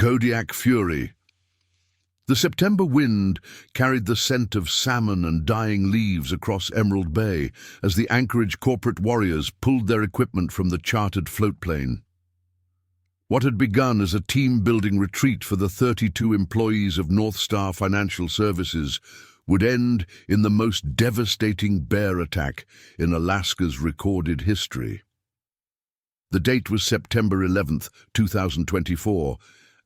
Kodiak Fury. The September wind carried the scent of salmon and dying leaves across Emerald Bay as the Anchorage corporate warriors pulled their equipment from the chartered floatplane. What had begun as a team-building retreat for the 32 employees of North Star Financial Services would end in the most devastating bear attack in Alaska's recorded history. The date was September 11th, 2024,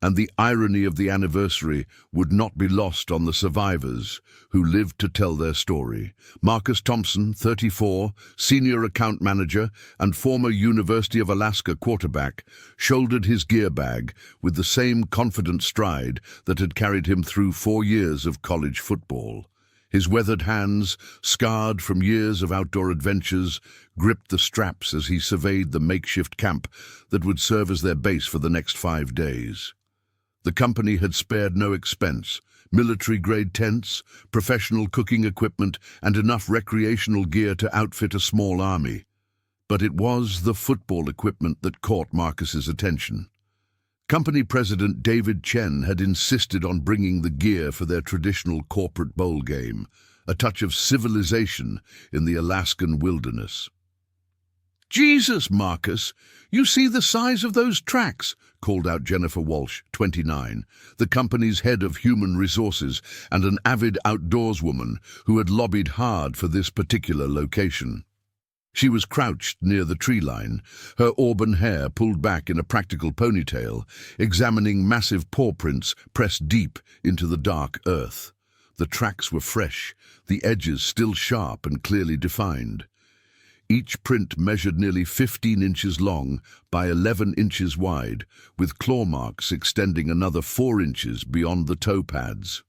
and the irony of the anniversary would not be lost on the survivors who lived to tell their story. Marcus Thompson, 34, senior account manager and former University of Alaska quarterback, shouldered his gear bag with the same confident stride that had carried him through 4 years of college football. His weathered hands, scarred from years of outdoor adventures, gripped the straps as he surveyed the makeshift camp that would serve as their base for the next 5 days. The company had spared no expense: military-grade tents, professional cooking equipment, and enough recreational gear to outfit a small army. But it was the football equipment that caught Marcus's attention. Company President David Chen had insisted on bringing the gear for their traditional corporate bowl game, a touch of civilization in the Alaskan wilderness. "Jesus, Marcus, you see the size of those tracks," called out Jennifer Walsh, 29, the company's head of human resources and an avid outdoorswoman who had lobbied hard for this particular location. She was crouched near the tree line, her auburn hair pulled back in a practical ponytail, examining massive paw prints pressed deep into the dark earth. The tracks were fresh, the edges still sharp and clearly defined. Each print measured nearly 15 inches long by 11 inches wide, with claw marks extending another 4 inches beyond the toe pads.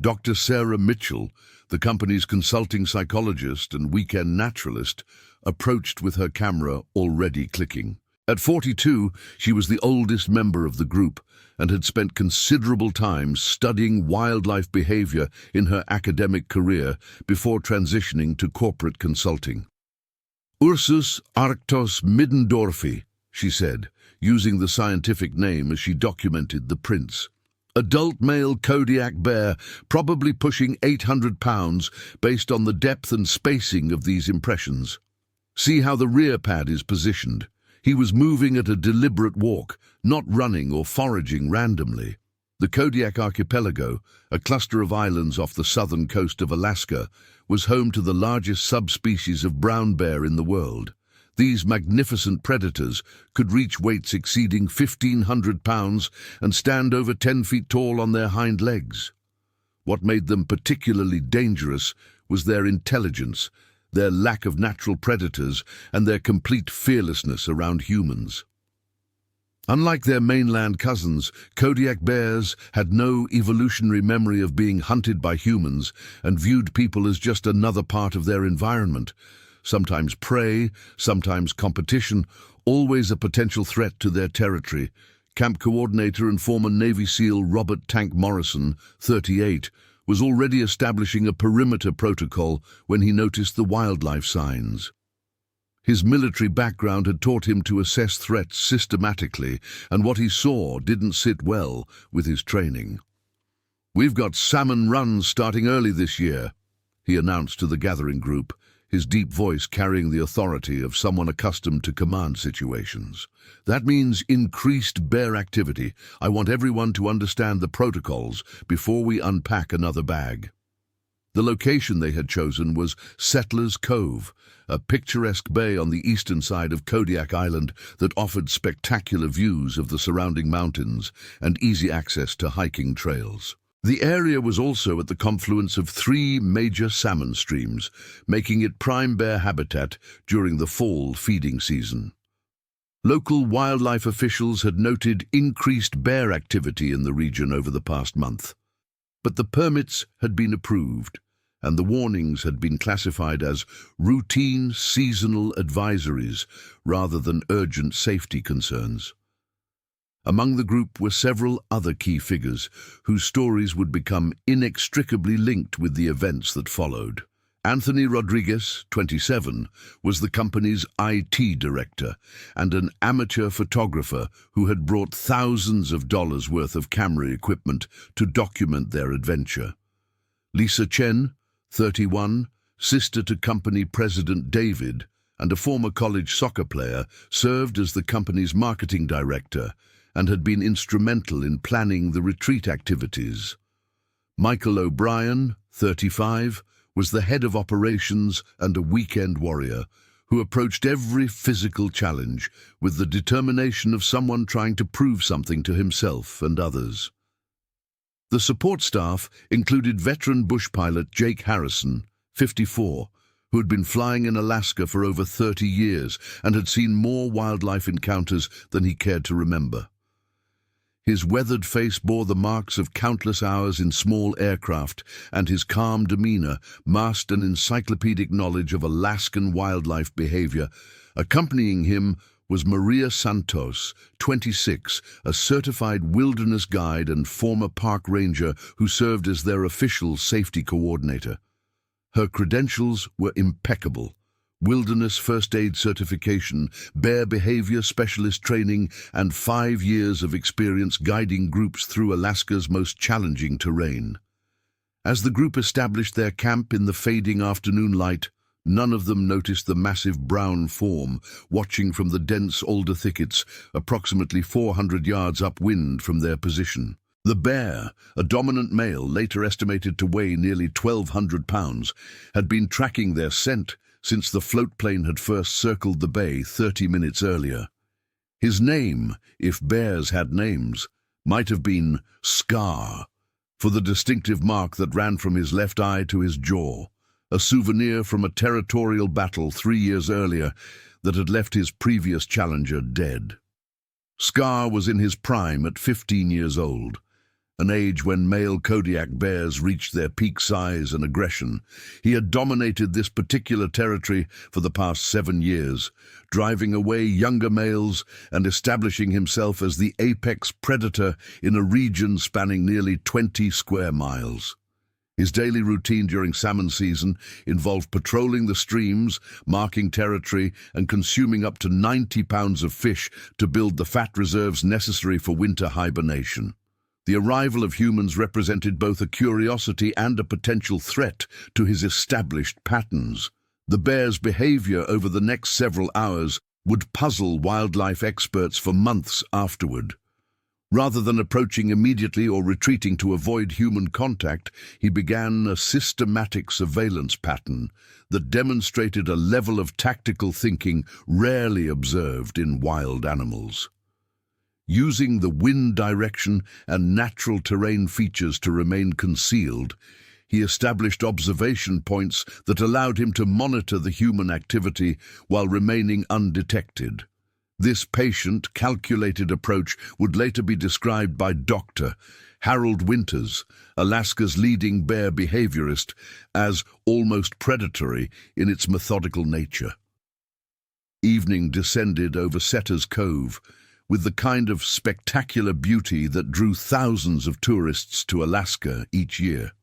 Dr. Sarah Mitchell, the company's consulting psychologist and weekend naturalist, approached with her camera already clicking. At 42, she was the oldest member of the group and had spent considerable time studying wildlife behavior in her academic career before transitioning to corporate consulting. "Ursus arctos middendorfi," she said, using the scientific name as she documented the prints. "Adult male Kodiak bear, probably pushing 800 pounds based on the depth and spacing of these impressions. See how the rear pad is positioned. He was moving at a deliberate walk, not running or foraging randomly." The Kodiak Archipelago, a cluster of islands off the southern coast of Alaska, was home to the largest subspecies of brown bear in the world. These magnificent predators could reach weights exceeding 1,500 pounds and stand over 10 feet tall on their hind legs. What made them particularly dangerous was their intelligence, their lack of natural predators, and their complete fearlessness around humans. Unlike their mainland cousins, Kodiak bears had no evolutionary memory of being hunted by humans and viewed people as just another part of their environment. Sometimes prey, sometimes competition, always a potential threat to their territory. Camp coordinator and former Navy SEAL Robert Tank Morrison, 38, was already establishing a perimeter protocol when he noticed the wildlife signs. His military background had taught him to assess threats systematically, and what he saw didn't sit well with his training. "We've got salmon runs starting early this year," he announced to the gathering group, his deep voice carrying the authority of someone accustomed to command situations. "That means increased bear activity. I want everyone to understand the protocols before we unpack another bag." The location they had chosen was Settlers Cove, a picturesque bay on the eastern side of Kodiak Island that offered spectacular views of the surrounding mountains and easy access to hiking trails. The area was also at the confluence of 3 major salmon streams, making it prime bear habitat during the fall feeding season. Local wildlife officials had noted increased bear activity in the region over the past month, but the permits had been approved, and the warnings had been classified as routine seasonal advisories rather than urgent safety concerns. Among the group were several other key figures whose stories would become inextricably linked with the events that followed. Anthony Rodriguez, 27, was the company's IT director and an amateur photographer who had brought thousands of dollars worth of camera equipment to document their adventure. Lisa Chen, 31, sister to company president David and a former college soccer player, served as the company's marketing director and had been instrumental in planning the retreat activities. Michael O'Brien, 35, was the head of operations and a weekend warrior who approached every physical challenge with the determination of someone trying to prove something to himself and others. The support staff included veteran bush pilot Jake Harrison, 54, who had been flying in Alaska for over 30 years and had seen more wildlife encounters than he cared to remember. His weathered face bore the marks of countless hours in small aircraft, and his calm demeanor masked an encyclopedic knowledge of Alaskan wildlife behavior. Accompanying him was Maria Santos, 26, a certified wilderness guide and former park ranger who served as their official safety coordinator. Her credentials were impeccable: wilderness first aid certification, bear behavior specialist training, and 5 years of experience guiding groups through Alaska's most challenging terrain. As the group established their camp in the fading afternoon light, none of them noticed the massive brown form watching from the dense alder thickets approximately 400 yards upwind from their position. The bear, a dominant male later estimated to weigh nearly 1,200 pounds, had been tracking their scent since the float plane had first circled the bay 30 minutes earlier. His name, if bears had names, might have been Scar, for the distinctive mark that ran from his left eye to his jaw, a souvenir from a territorial battle 3 years earlier that had left his previous challenger dead. Scar was in his prime at 15 years old, an age when male Kodiak bears reached their peak size and aggression. He had dominated this particular territory for the past 7 years, driving away younger males and establishing himself as the apex predator in a region spanning nearly 20 square miles. His daily routine during salmon season involved patrolling the streams, marking territory, and consuming up to 90 pounds of fish to build the fat reserves necessary for winter hibernation. The arrival of humans represented both a curiosity and a potential threat to his established patterns. The bear's behavior over the next several hours would puzzle wildlife experts for months afterward. Rather than approaching immediately or retreating to avoid human contact, he began a systematic surveillance pattern that demonstrated a level of tactical thinking rarely observed in wild animals. Using the wind direction and natural terrain features to remain concealed, he established observation points that allowed him to monitor the human activity while remaining undetected. This patient, calculated approach would later be described by Dr. Harold Winters, Alaska's leading bear behaviorist, as almost predatory in its methodical nature. Evening descended over Setter's Cove, with the kind of spectacular beauty that drew thousands of tourists to Alaska each year.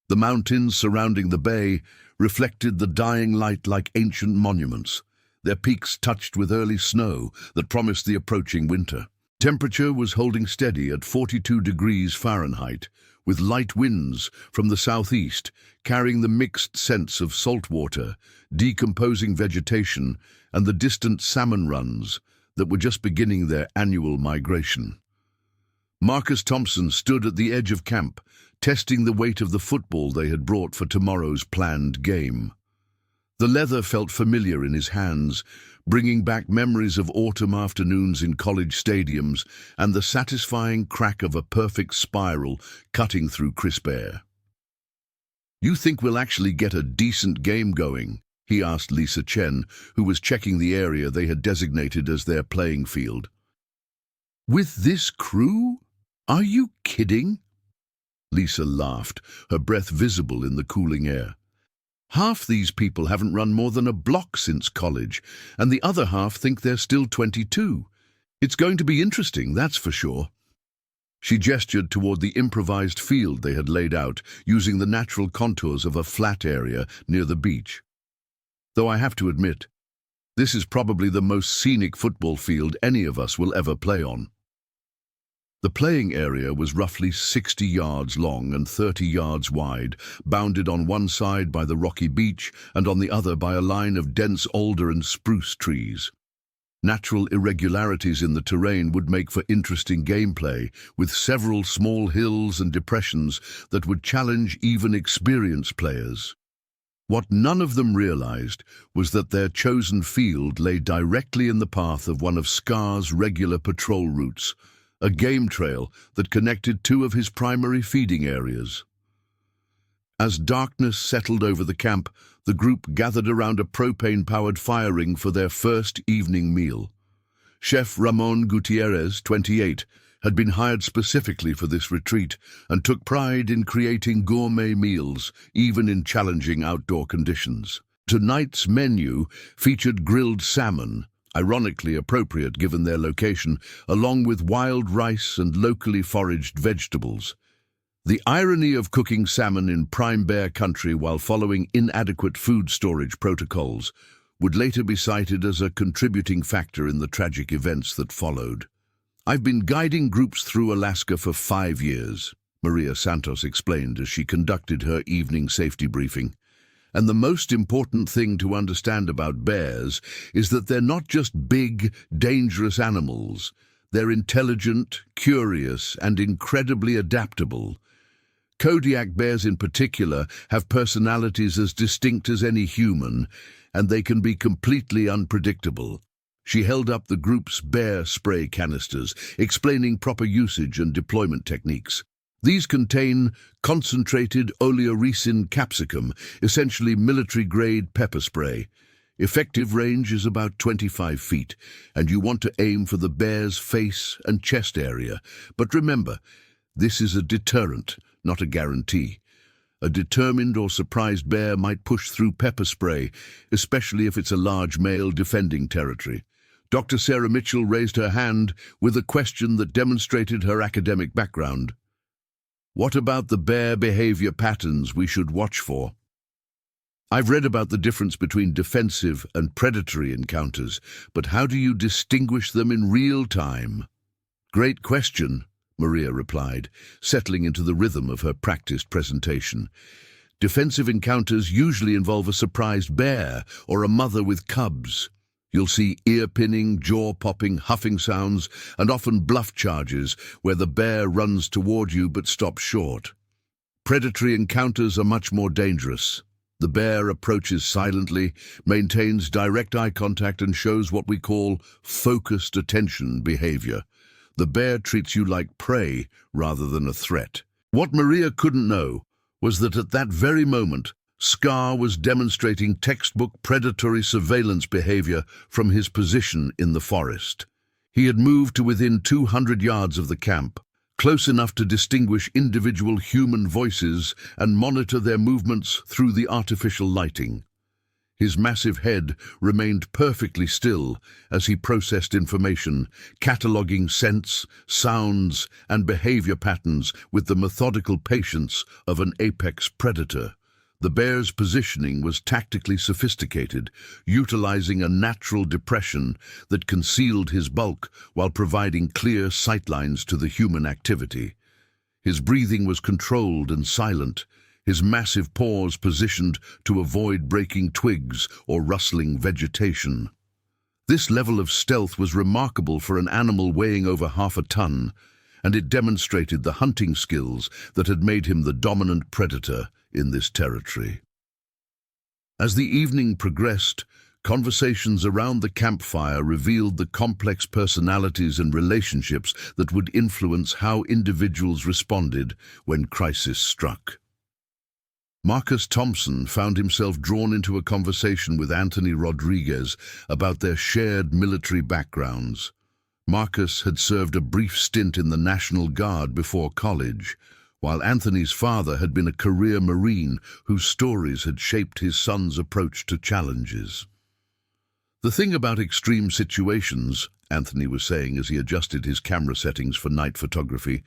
The mountains surrounding the bay reflected the dying light like ancient monuments, their peaks touched with early snow that promised the approaching winter. Temperature was holding steady at 42 degrees Fahrenheit, with light winds from the southeast carrying the mixed scents of salt water, decomposing vegetation, and the distant salmon runs that were just beginning their annual migration. Marcus Thompson stood at the edge of camp, testing the weight of the football they had brought for tomorrow's planned game. The leather felt familiar in his hands, bringing back memories of autumn afternoons in college stadiums and the satisfying crack of a perfect spiral cutting through crisp air. "You think we'll actually get a decent game going?" he asked Lisa Chen, who was checking the area they had designated as their playing field. "With this crew? Are you kidding?" Lisa laughed, her breath visible in the cooling air. "Half these people haven't run more than a block since college, and the other half think they're still 22. It's going to be interesting, that's for sure." She gestured toward the improvised field they had laid out, using the natural contours of a flat area near the beach. Though I have to admit, this is probably the most scenic football field any of us will ever play on. The playing area was roughly 60 yards long and 30 yards wide, bounded on one side by the rocky beach and on the other by a line of dense alder and spruce trees. Natural irregularities in the terrain would make for interesting gameplay, with several small hills and depressions that would challenge even experienced players. What none of them realized was that their chosen field lay directly in the path of one of Scar's regular patrol routes, a game trail that connected two of his primary feeding areas. As darkness settled over the camp, the group gathered around a propane-powered fire ring for their first evening meal. Chef Ramon Gutierrez, 28, had been hired specifically for this retreat and took pride in creating gourmet meals, even in challenging outdoor conditions. Tonight's menu featured grilled salmon, ironically appropriate given their location, along with wild rice and locally foraged vegetables. The irony of cooking salmon in prime bear country while following inadequate food storage protocols would later be cited as a contributing factor in the tragic events that followed. "I've been guiding groups through Alaska for 5 years," Maria Santos explained as she conducted her evening safety briefing. "And the most important thing to understand about bears is that they're not just big, dangerous animals. They're intelligent, curious, and incredibly adaptable. Kodiak bears in particular have personalities as distinct as any human, and they can be completely unpredictable." She held up the group's bear spray canisters, explaining proper usage and deployment techniques. These contain concentrated oleoresin capsicum, essentially military-grade pepper spray. Effective range is about 25 feet, and you want to aim for the bear's face and chest area. But remember, this is a deterrent, not a guarantee. A determined or surprised bear might push through pepper spray, especially if it's a large male defending territory. Dr. Sarah Mitchell raised her hand with a question that demonstrated her academic background. "What about the bear behavior patterns we should watch for?" "I've read about the difference between defensive and predatory encounters, but how do you distinguish them in real time?" "Great question," Maria replied, settling into the rhythm of her practiced presentation. "Defensive encounters usually involve a surprised bear or a mother with cubs. You'll see ear-pinning, jaw-popping, huffing sounds, and often bluff charges where the bear runs toward you but stops short. Predatory encounters are much more dangerous. The bear approaches silently, maintains direct eye contact, and shows what we call focused attention behavior. The bear treats you like prey rather than a threat." What Maria couldn't know was that at that very moment, Scar was demonstrating textbook predatory surveillance behavior from his position in the forest. He had moved to within 200 yards of the camp, close enough to distinguish individual human voices and monitor their movements through the artificial lighting. His massive head remained perfectly still as he processed information, cataloging scents, sounds, and behavior patterns with the methodical patience of an apex predator. The bear's positioning was tactically sophisticated, utilizing a natural depression that concealed his bulk while providing clear sightlines to the human activity. His breathing was controlled and silent, his massive paws positioned to avoid breaking twigs or rustling vegetation. This level of stealth was remarkable for an animal weighing over half a ton, and it demonstrated the hunting skills that had made him the dominant predator in this territory. As the evening progressed, conversations around the campfire revealed the complex personalities and relationships that would influence how individuals responded when crisis struck. Marcus Thompson found himself drawn into a conversation with Anthony Rodriguez about their shared military backgrounds. Marcus had served a brief stint in the National Guard before college, while Anthony's father had been a career Marine whose stories had shaped his son's approach to challenges. "The thing about extreme situations," Anthony was saying as he adjusted his camera settings for night photography,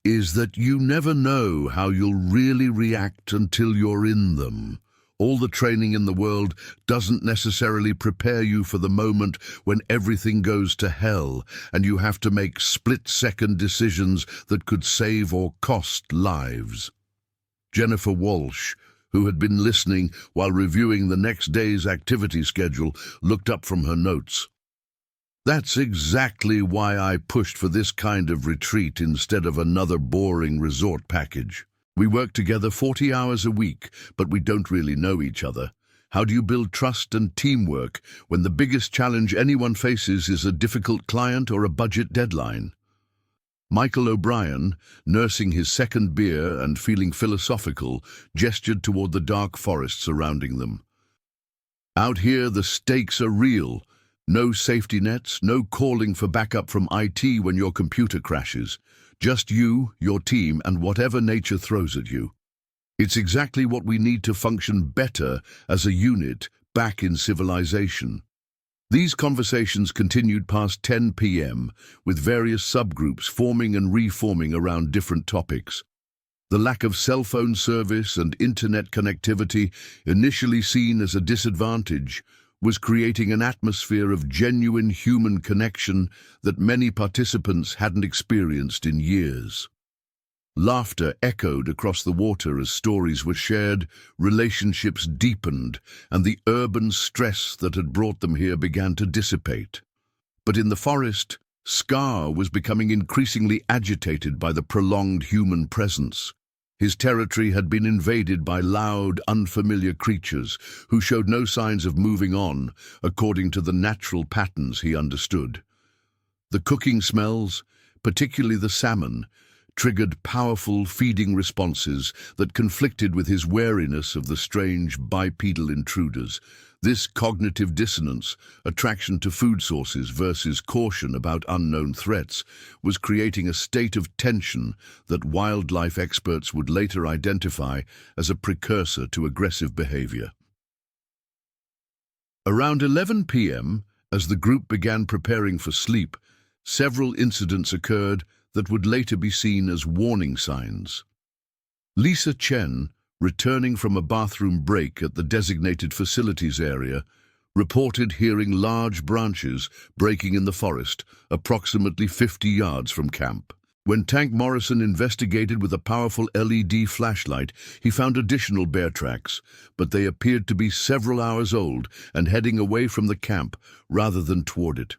is that you never know how you'll really react until you're in them. All the training in the world doesn't necessarily prepare you for the moment when everything goes to hell and you have to make split-second decisions that could save or cost lives. Jennifer Walsh, who had been listening while reviewing the next day's activity schedule, looked up from her notes. That's exactly why I pushed for this kind of retreat instead of another boring resort package. We work together 40 hours a week, but we don't really know each other. How do you build trust and teamwork when the biggest challenge anyone faces is a difficult client or a budget deadline? Michael O'Brien, nursing his second beer and feeling philosophical, gestured toward the dark forest surrounding them. Out here, the stakes are real. No safety nets, no calling for backup from IT when your computer crashes. Just you, your team, and whatever nature throws at you. It's exactly what we need to function better as a unit back in civilization. These conversations continued past 10 p.m., with various subgroups forming and reforming around different topics. The lack of cell phone service and internet connectivity, initially seen as a disadvantage, was creating an atmosphere of genuine human connection that many participants hadn't experienced in years. Laughter echoed across the water as stories were shared, relationships deepened, and the urban stress that had brought them here began to dissipate. But in the forest, Scar was becoming increasingly agitated by the prolonged human presence. His territory had been invaded by loud, unfamiliar creatures who showed no signs of moving on according to the natural patterns he understood. The cooking smells, particularly the salmon, triggered powerful feeding responses that conflicted with his wariness of the strange bipedal intruders. This cognitive dissonance, attraction to food sources versus caution about unknown threats, was creating a state of tension that wildlife experts would later identify as a precursor to aggressive behavior. Around 11 p.m., as the group began preparing for sleep, several incidents occurred that would later be seen as warning signs. Lisa Chen, returning from a bathroom break at the designated facilities area, reported hearing large branches breaking in the forest approximately 50 yards from camp. When Tank Morrison investigated with a powerful LED flashlight, he found additional bear tracks, but they appeared to be several hours old and heading away from the camp rather than toward it.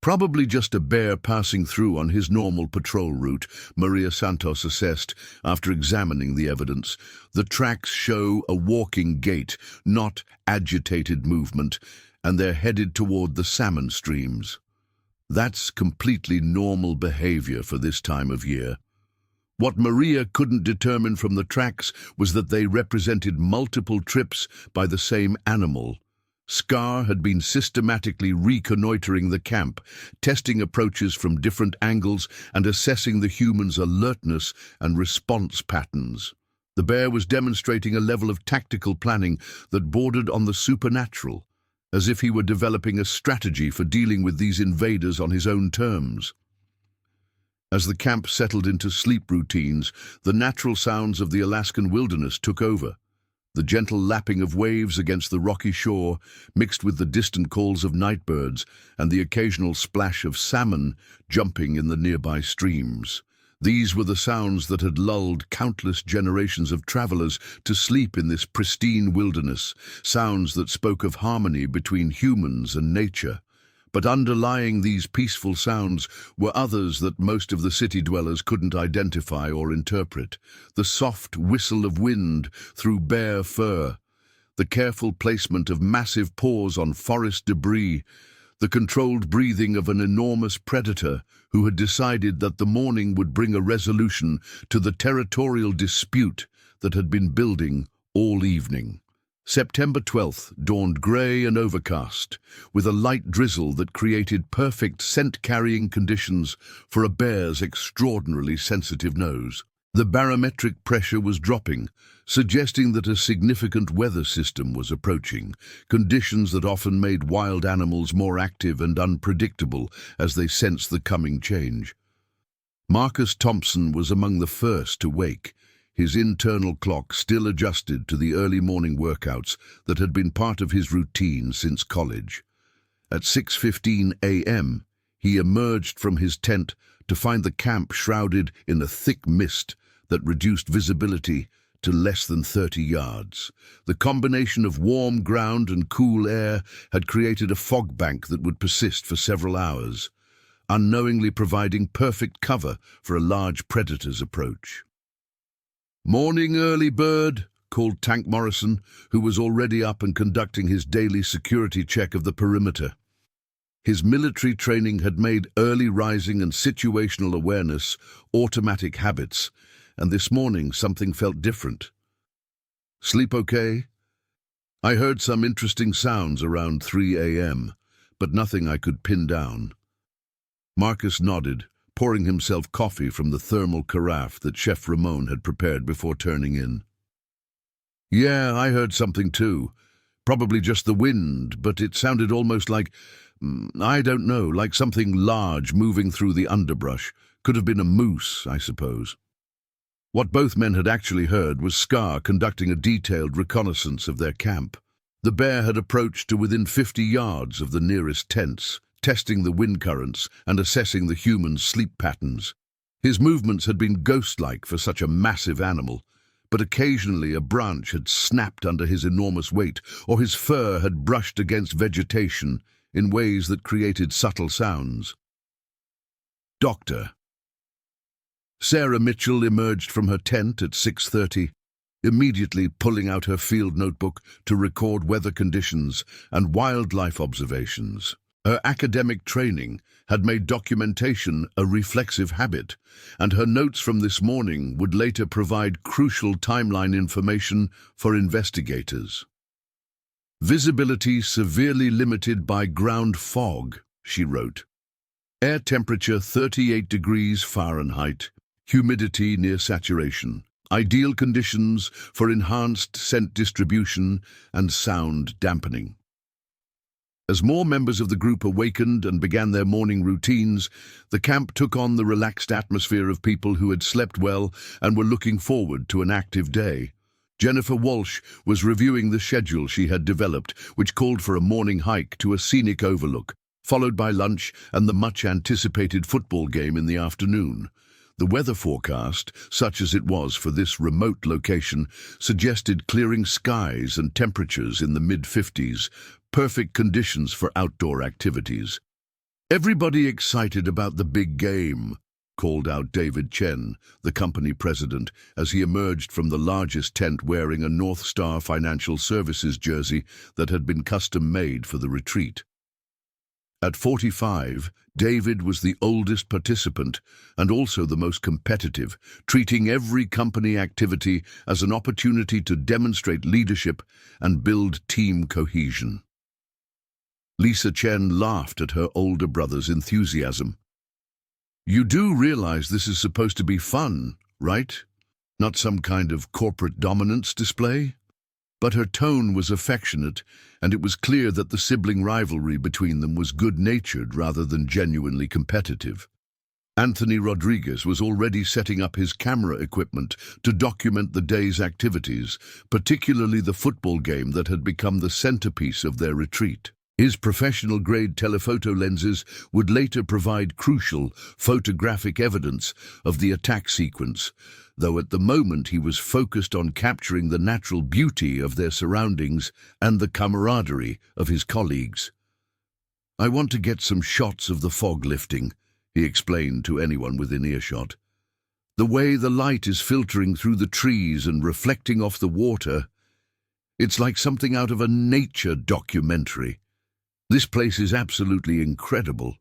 Probably just a bear passing through on his normal patrol route, Maria Santos assessed after examining the evidence. The tracks show a walking gait, not agitated movement, and they're headed toward the salmon streams. That's completely normal behavior for this time of year. What Maria couldn't determine from the tracks was that they represented multiple trips by the same animal. Scar had been systematically reconnoitering the camp, testing approaches from different angles and assessing the humans' alertness and response patterns. The bear was demonstrating a level of tactical planning that bordered on the supernatural, as if he were developing a strategy for dealing with these invaders on his own terms. As the camp settled into sleep routines, the natural sounds of the Alaskan wilderness took over. The gentle lapping of waves against the rocky shore, mixed with the distant calls of nightbirds and the occasional splash of salmon jumping in the nearby streams. These were the sounds that had lulled countless generations of travelers to sleep in this pristine wilderness, sounds that spoke of harmony between humans and nature. But underlying these peaceful sounds were others that most of the city dwellers couldn't identify or interpret. The soft whistle of wind through bare fur, the careful placement of massive paws on forest debris, the controlled breathing of an enormous predator who had decided that the morning would bring a resolution to the territorial dispute that had been building all evening. September 12th dawned grey and overcast, with a light drizzle that created perfect scent-carrying conditions for a bear's extraordinarily sensitive nose. The barometric pressure was dropping, suggesting that a significant weather system was approaching, conditions that often made wild animals more active and unpredictable as they sensed the coming change. Marcus Thompson was among the first to wake, his internal clock still adjusted to the early morning workouts that had been part of his routine since college. At 6:15 a.m., he emerged from his tent to find the camp shrouded in a thick mist that reduced visibility to less than 30 yards. The combination of warm ground and cool air had created a fog bank that would persist for several hours, unknowingly providing perfect cover for a large predator's approach. "Morning, early bird," called Tank Morrison, who was already up and conducting his daily security check of the perimeter. His military training had made early rising and situational awareness automatic habits, and this morning something felt different. "Sleep okay?" "I heard some interesting sounds around 3 a.m., but nothing I could pin down." Marcus nodded, pouring himself coffee from the thermal carafe that Chef Ramon had prepared before turning in. "Yeah, I heard something too. Probably just the wind, but it sounded almost like, I don't know, like something large moving through the underbrush. Could have been a moose, I suppose." What both men had actually heard was Scar conducting a detailed reconnaissance of their camp. The bear had approached to within 50 yards of the nearest tents, testing the wind currents and assessing the humans' sleep patterns. His movements had been ghost-like for such a massive animal, but occasionally a branch had snapped under his enormous weight, or his fur had brushed against vegetation in ways that created subtle sounds. "Doctor." Sarah Mitchell emerged from her tent at 6:30, immediately pulling out her field notebook to record weather conditions and wildlife observations. Her academic training had made documentation a reflexive habit, and her notes from this morning would later provide crucial timeline information for investigators. "Visibility severely limited by ground fog," she wrote. "Air temperature 38 degrees Fahrenheit. Humidity near saturation. Ideal conditions for enhanced scent distribution and sound dampening." As more members of the group awakened and began their morning routines, the camp took on the relaxed atmosphere of people who had slept well and were looking forward to an active day. Jennifer Walsh was reviewing the schedule she had developed, which called for a morning hike to a scenic overlook, followed by lunch and the much-anticipated football game in the afternoon. The weather forecast, such as it was for this remote location, suggested clearing skies and temperatures in the mid-50s, perfect conditions for outdoor activities. "Everybody excited about the big game," called out David Chen, the company president, as he emerged from the largest tent wearing a North Star Financial Services jersey that had been custom-made for the retreat. At 45, David was the oldest participant and also the most competitive, treating every company activity as an opportunity to demonstrate leadership and build team cohesion. Lisa Chen laughed at her older brother's enthusiasm. "You do realize this is supposed to be fun, right? Not some kind of corporate dominance display?" But her tone was affectionate, and it was clear that the sibling rivalry between them was good-natured rather than genuinely competitive. Anthony Rodriguez was already setting up his camera equipment to document the day's activities, particularly the football game that had become the centerpiece of their retreat. His professional-grade telephoto lenses would later provide crucial photographic evidence of the attack sequence, though at the moment he was focused on capturing the natural beauty of their surroundings and the camaraderie of his colleagues. "I want to get some shots of the fog lifting," he explained to anyone within earshot. "The way the light is filtering through the trees and reflecting off the water, it's like something out of a nature documentary. This place is absolutely incredible."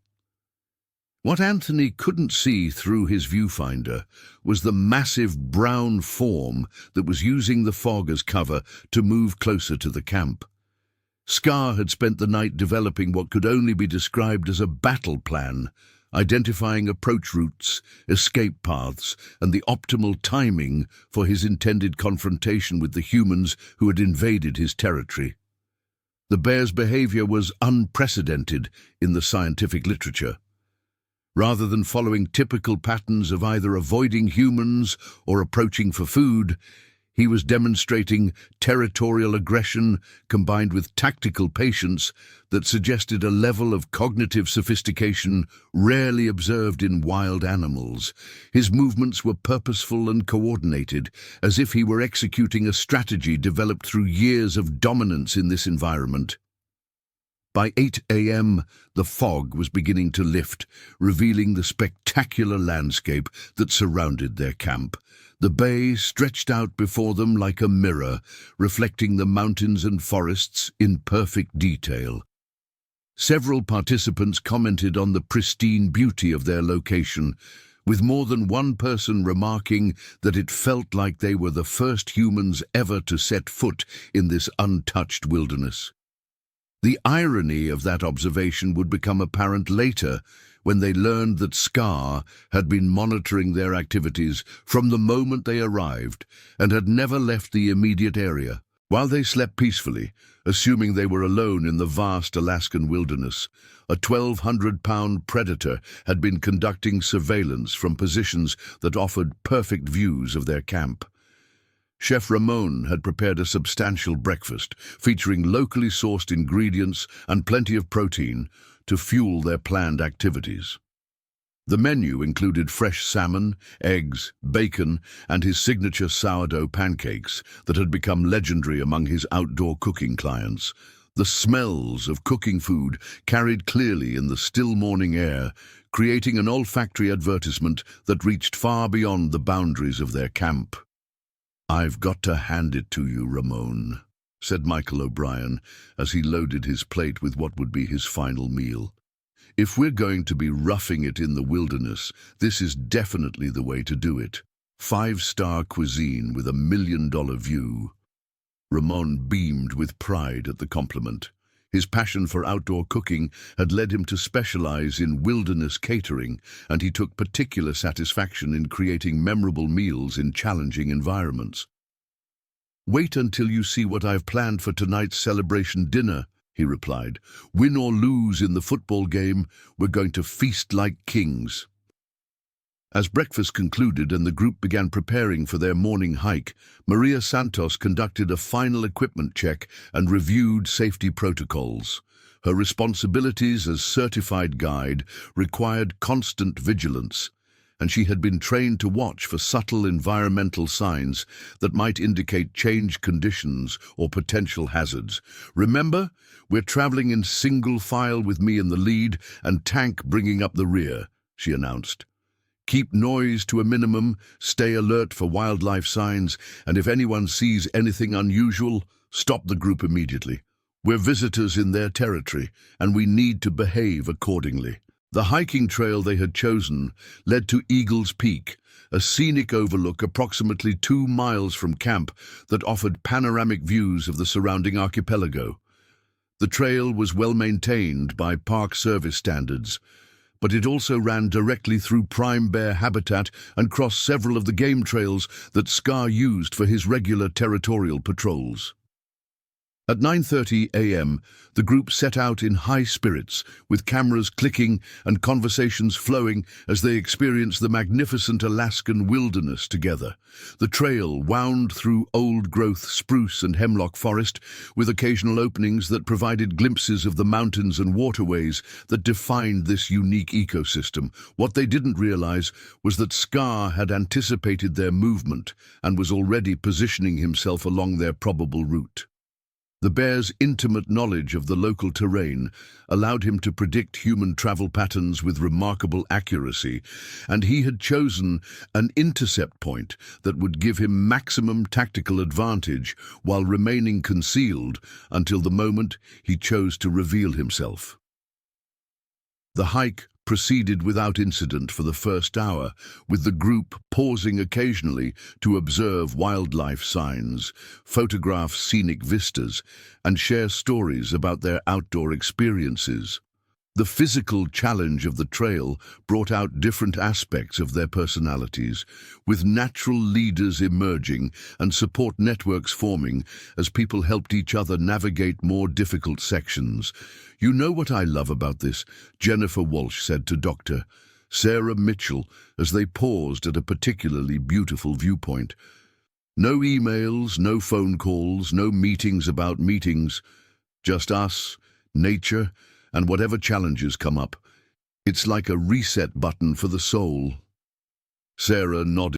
What Anthony couldn't see through his viewfinder was the massive brown form that was using the fog as cover to move closer to the camp. Scar had spent the night developing what could only be described as a battle plan, identifying approach routes, escape paths, and the optimal timing for his intended confrontation with the humans who had invaded his territory. The bear's behavior was unprecedented in the scientific literature. Rather than following typical patterns of either avoiding humans or approaching for food, he was demonstrating territorial aggression combined with tactical patience that suggested a level of cognitive sophistication rarely observed in wild animals. His movements were purposeful and coordinated, as if he were executing a strategy developed through years of dominance in this environment. By 8 a.m., the fog was beginning to lift, revealing the spectacular landscape that surrounded their camp. The bay stretched out before them like a mirror, reflecting the mountains and forests in perfect detail. Several participants commented on the pristine beauty of their location, with more than one person remarking that it felt like they were the first humans ever to set foot in this untouched wilderness. The irony of that observation would become apparent later when they learned that Scar had been monitoring their activities from the moment they arrived and had never left the immediate area. While they slept peacefully, assuming they were alone in the vast Alaskan wilderness, a 1,200-pound predator had been conducting surveillance from positions that offered perfect views of their camp. Chef Ramon had prepared a substantial breakfast featuring locally sourced ingredients and plenty of protein to fuel their planned activities. The menu included fresh salmon, eggs, bacon, and his signature sourdough pancakes that had become legendary among his outdoor cooking clients. The smells of cooking food carried clearly in the still morning air, creating an olfactory advertisement that reached far beyond the boundaries of their camp. "I've got to hand it to you, Ramon," said Michael O'Brien as he loaded his plate with what would be his final meal. "If we're going to be roughing it in the wilderness, this is definitely the way to do it. 5-star cuisine with $1 million view." Ramon beamed with pride at the compliment. His passion for outdoor cooking had led him to specialize in wilderness catering, and he took particular satisfaction in creating memorable meals in challenging environments. "Wait until you see what I've planned for tonight's celebration dinner," he replied. "Win or lose in the football game, we're going to feast like kings." As breakfast concluded and the group began preparing for their morning hike, Maria Santos conducted a final equipment check and reviewed safety protocols. Her responsibilities as certified guide required constant vigilance, and she had been trained to watch for subtle environmental signs that might indicate changed conditions or potential hazards. "Remember, we're traveling in single file with me in the lead and Tank bringing up the rear," she announced. "Keep noise to a minimum, stay alert for wildlife signs, and if anyone sees anything unusual, stop the group immediately. We're visitors in their territory, and we need to behave accordingly." The hiking trail they had chosen led to Eagle's Peak, a scenic overlook approximately 2 miles from camp that offered panoramic views of the surrounding archipelago. The trail was well maintained by Park Service standards, but it also ran directly through prime bear habitat and crossed several of the game trails that Scar used for his regular territorial patrols. At 9:30 a.m., the group set out in high spirits, with cameras clicking and conversations flowing as they experienced the magnificent Alaskan wilderness together. The trail wound through old-growth spruce and hemlock forest, with occasional openings that provided glimpses of the mountains and waterways that defined this unique ecosystem. What they didn't realize was that Scar had anticipated their movement and was already positioning himself along their probable route. The bear's intimate knowledge of the local terrain allowed him to predict human travel patterns with remarkable accuracy, and he had chosen an intercept point that would give him maximum tactical advantage while remaining concealed until the moment he chose to reveal himself. The hike proceeded without incident for the first hour, with the group pausing occasionally to observe wildlife signs, photograph scenic vistas, and share stories about their outdoor experiences. The physical challenge of the trail brought out different aspects of their personalities, with natural leaders emerging and support networks forming as people helped each other navigate more difficult sections. "You know what I love about this," Jennifer Walsh said to Dr. Sarah Mitchell, as they paused at a particularly beautiful viewpoint. No emails, no phone calls, no meetings about meetings. Just us, nature, and whatever challenges come up. It's like a reset button for the soul. Sarah nodded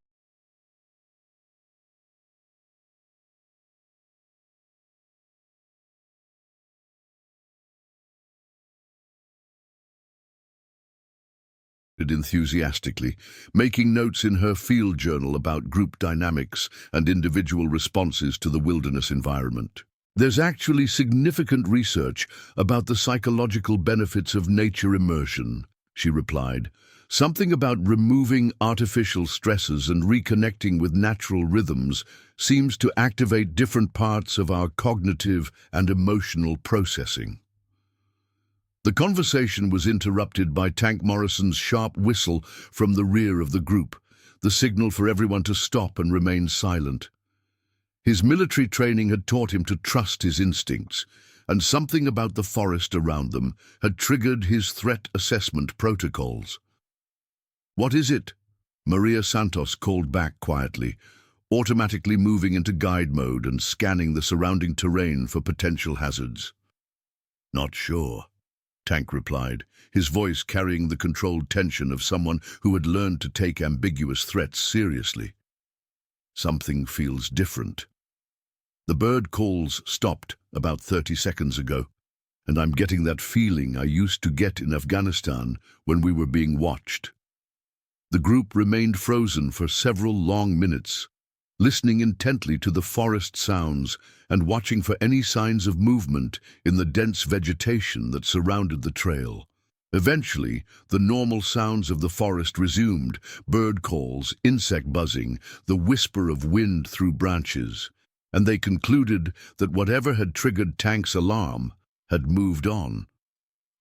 enthusiastically, making notes in her field journal about group dynamics and individual responses to the wilderness environment. There's actually significant research about the psychological benefits of nature immersion, she replied. Something about removing artificial stresses and reconnecting with natural rhythms seems to activate different parts of our cognitive and emotional processing. The conversation was interrupted by Tank Morrison's sharp whistle from the rear of the group, the signal for everyone to stop and remain silent. His military training had taught him to trust his instincts, and something about the forest around them had triggered his threat assessment protocols. "What is it?" Maria Santos called back quietly, automatically moving into guide mode and scanning the surrounding terrain for potential hazards. "Not sure," Tank replied, his voice carrying the controlled tension of someone who had learned to take ambiguous threats seriously. "Something feels different. The bird calls stopped about 30 seconds ago, and I'm getting that feeling I used to get in Afghanistan when we were being watched." The group remained frozen for several long minutes, listening intently to the forest sounds and watching for any signs of movement in the dense vegetation that surrounded the trail. Eventually, the normal sounds of the forest resumed: bird calls, insect buzzing, the whisper of wind through branches, and they concluded that whatever had triggered Tank's alarm had moved on.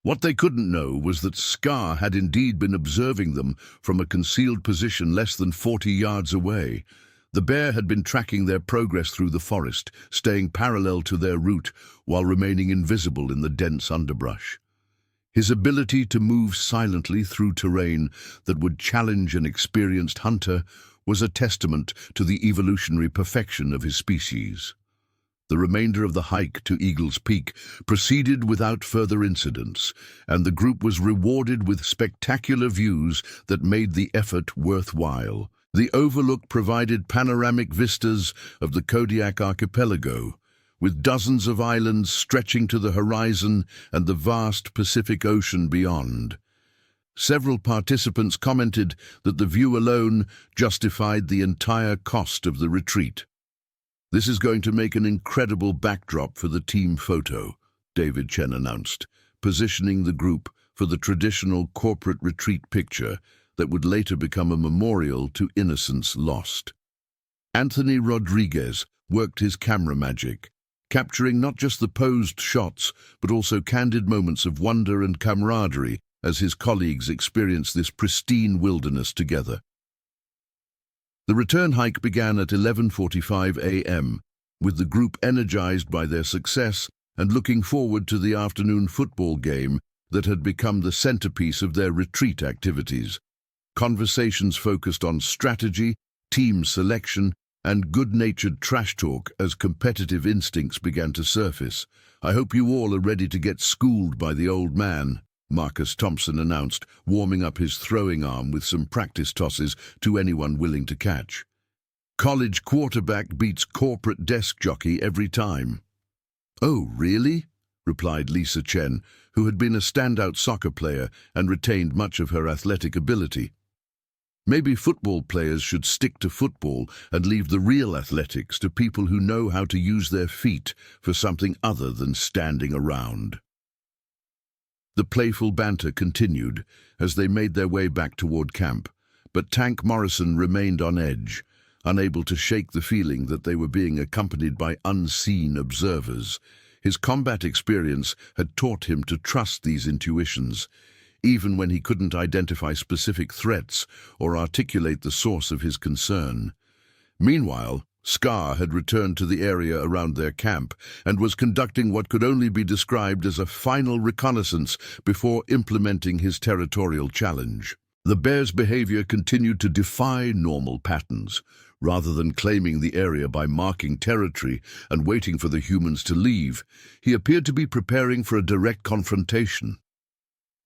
What they couldn't know was that Scar had indeed been observing them from a concealed position less than 40 yards away. The bear had been tracking their progress through the forest, staying parallel to their route while remaining invisible in the dense underbrush. His ability to move silently through terrain that would challenge an experienced hunter was a testament to the evolutionary perfection of his species. The remainder of the hike to Eagle's Peak proceeded without further incidents, and the group was rewarded with spectacular views that made the effort worthwhile. The overlook provided panoramic vistas of the Kodiak archipelago, with dozens of islands stretching to the horizon and the vast Pacific Ocean beyond. Several participants commented that the view alone justified the entire cost of the retreat. "This is going to make an incredible backdrop for the team photo," David Chen announced, positioning the group for the traditional corporate retreat picture that would later become a memorial to innocence lost. Anthony Rodriguez worked his camera magic, capturing not just the posed shots, but also candid moments of wonder and camaraderie as his colleagues experienced this pristine wilderness together. The return hike began at 11:45 a.m., with the group energized by their success and looking forward to the afternoon football game that had become the centerpiece of their retreat activities. Conversations focused on strategy, team selection, and good-natured trash talk as competitive instincts began to surface. "I hope you all are ready to get schooled by the old man," Marcus Thompson announced, warming up his throwing arm with some practice tosses to anyone willing to catch. "College quarterback beats corporate desk jockey every time." "Oh, really?" replied Lisa Chen, who had been a standout soccer player and retained much of her athletic ability. "Maybe football players should stick to football and leave the real athletics to people who know how to use their feet for something other than standing around." The playful banter continued as they made their way back toward camp, but Tank Morrison remained on edge, unable to shake the feeling that they were being accompanied by unseen observers. His combat experience had taught him to trust these intuitions, even when he couldn't identify specific threats or articulate the source of his concern. Meanwhile, Scar had returned to the area around their camp and was conducting what could only be described as a final reconnaissance before implementing his territorial challenge. The bear's behavior continued to defy normal patterns. Rather than claiming the area by marking territory and waiting for the humans to leave, he appeared to be preparing for a direct confrontation.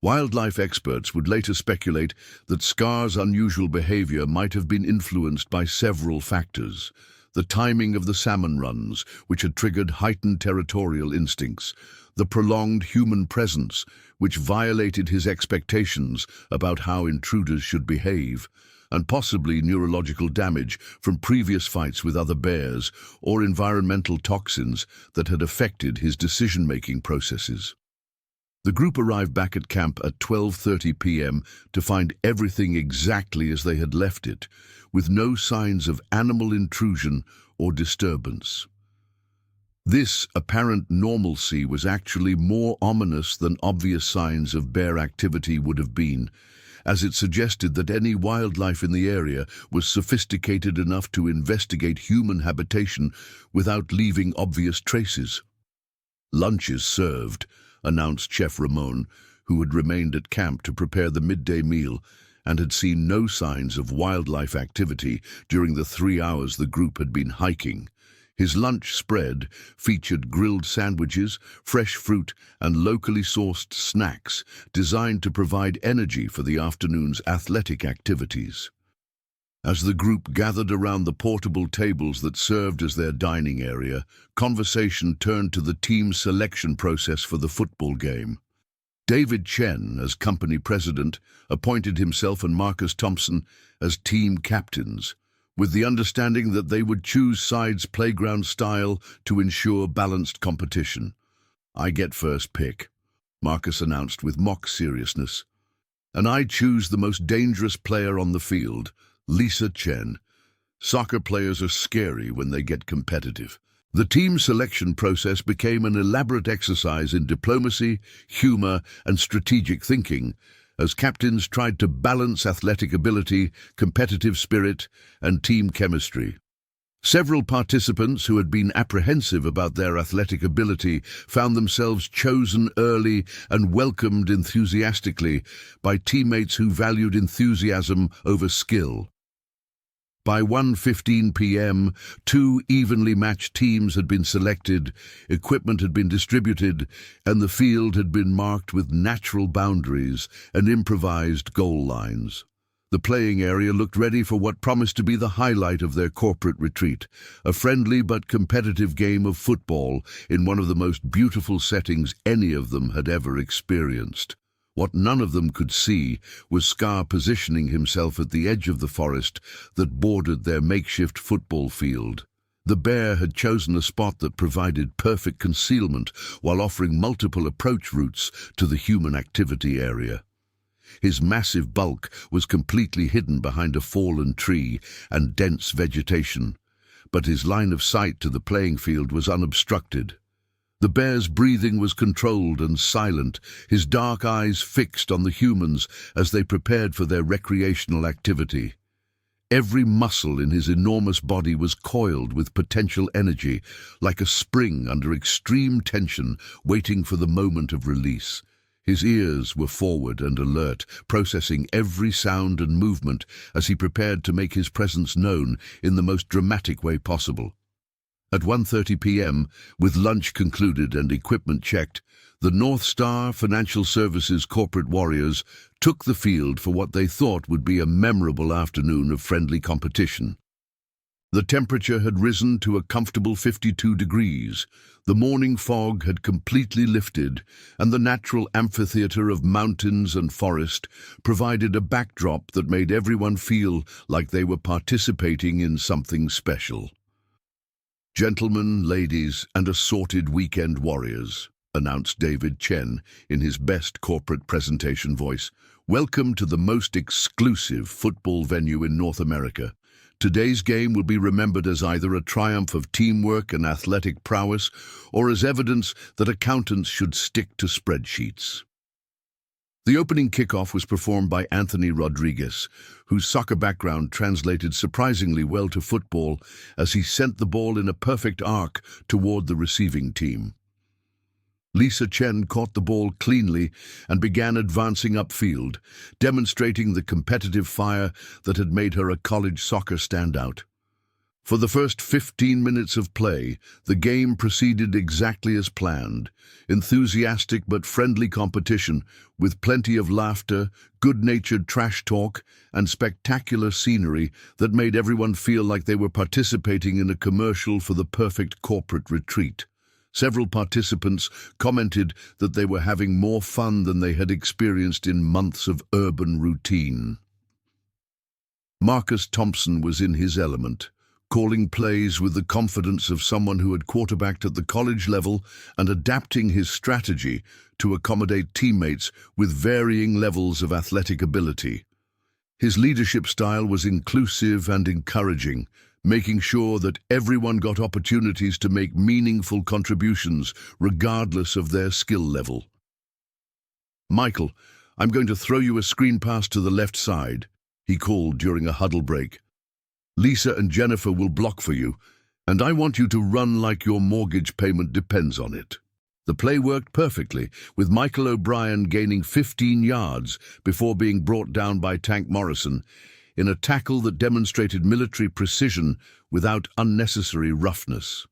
Wildlife experts would later speculate that Scar's unusual behavior might have been influenced by several factors. The timing of the salmon runs, which had triggered heightened territorial instincts, the prolonged human presence, which violated his expectations about how intruders should behave, and possibly neurological damage from previous fights with other bears or environmental toxins that had affected his decision-making processes. The group arrived back at camp at 12:30 p.m. to find everything exactly as they had left it, with no signs of animal intrusion or disturbance. This apparent normalcy was actually more ominous than obvious signs of bear activity would have been, as it suggested that any wildlife in the area was sophisticated enough to investigate human habitation without leaving obvious traces. "Lunch is served," announced Chef Ramon, who had remained at camp to prepare the midday meal and had seen no signs of wildlife activity during the 3 hours the group had been hiking. His lunch spread featured grilled sandwiches, fresh fruit, and locally sourced snacks designed to provide energy for the afternoon's athletic activities. As the group gathered around the portable tables that served as their dining area, conversation turned to the team selection process for the football game. David Chen, as company president, appointed himself and Marcus Thompson as team captains, with the understanding that they would choose sides' playground style to ensure balanced competition. "I get first pick," Marcus announced with mock seriousness. "And I choose the most dangerous player on the field, Lisa Chen. Soccer players are scary when they get competitive." The team selection process became an elaborate exercise in diplomacy, humor, and strategic thinking, as captains tried to balance athletic ability, competitive spirit, and team chemistry. Several participants who had been apprehensive about their athletic ability found themselves chosen early and welcomed enthusiastically by teammates who valued enthusiasm over skill. By 1:15 p.m., 2 evenly matched teams had been selected, equipment had been distributed, and the field had been marked with natural boundaries and improvised goal lines. The playing area looked ready for what promised to be the highlight of their corporate retreat, a friendly but competitive game of football in one of the most beautiful settings any of them had ever experienced. What none of them could see was Scar positioning himself at the edge of the forest that bordered their makeshift football field. The bear had chosen a spot that provided perfect concealment while offering multiple approach routes to the human activity area. His massive bulk was completely hidden behind a fallen tree and dense vegetation, but his line of sight to the playing field was unobstructed. The bear's breathing was controlled and silent, his dark eyes fixed on the humans as they prepared for their recreational activity. Every muscle in his enormous body was coiled with potential energy, like a spring under extreme tension, waiting for the moment of release. His ears were forward and alert, processing every sound and movement as he prepared to make his presence known in the most dramatic way possible. At 1:30 p.m., with lunch concluded and equipment checked, the North Star Financial Services corporate warriors took the field for what they thought would be a memorable afternoon of friendly competition. The temperature had risen to a comfortable 52 degrees, the morning fog had completely lifted, and the natural amphitheater of mountains and forest provided a backdrop that made everyone feel like they were participating in something special. "Gentlemen, ladies, and assorted weekend warriors," announced David Chen in his best corporate presentation voice, "welcome to the most exclusive football venue in North America. Today's game will be remembered as either a triumph of teamwork and athletic prowess, or as evidence that accountants should stick to spreadsheets." The opening kickoff was performed by Anthony Rodriguez, whose soccer background translated surprisingly well to football as he sent the ball in a perfect arc toward the receiving team. Lisa Chen caught the ball cleanly and began advancing upfield, demonstrating the competitive fire that had made her a college soccer standout. For the first 15 minutes of play, the game proceeded exactly as planned. Enthusiastic but friendly competition, with plenty of laughter, good-natured trash talk, and spectacular scenery that made everyone feel like they were participating in a commercial for the perfect corporate retreat. Several participants commented that they were having more fun than they had experienced in months of urban routine. Marcus Thompson was in his element, calling plays with the confidence of someone who had quarterbacked at the college level and adapting his strategy to accommodate teammates with varying levels of athletic ability. His leadership style was inclusive and encouraging, making sure that everyone got opportunities to make meaningful contributions regardless of their skill level. "Michael, I'm going to throw you a screen pass to the left side," he called during a huddle break. "Lisa and Jennifer will block for you, and I want you to run like your mortgage payment depends on it." The play worked perfectly, with Michael O'Brien gaining 15 yards before being brought down by Tank Morrison in a tackle that demonstrated military precision without unnecessary roughness.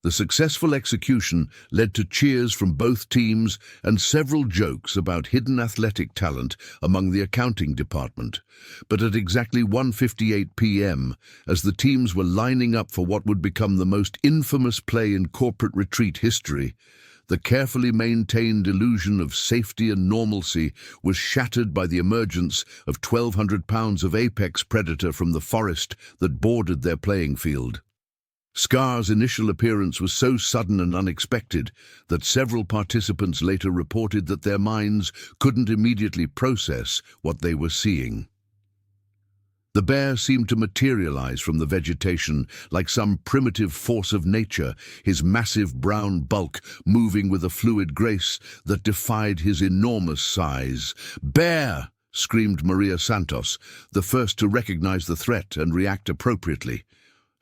The successful execution led to cheers from both teams and several jokes about hidden athletic talent among the accounting department. But at exactly 1:58 p.m., as the teams were lining up for what would become the most infamous play in corporate retreat history, the carefully maintained illusion of safety and normalcy was shattered by the emergence of 1,200 pounds of apex predator from the forest that bordered their playing field. Scar's initial appearance was so sudden and unexpected that several participants later reported that their minds couldn't immediately process what they were seeing. The bear seemed to materialize from the vegetation like some primitive force of nature, his massive brown bulk moving with a fluid grace that defied his enormous size. "Bear!" screamed Maria Santos, the first to recognize the threat and react appropriately.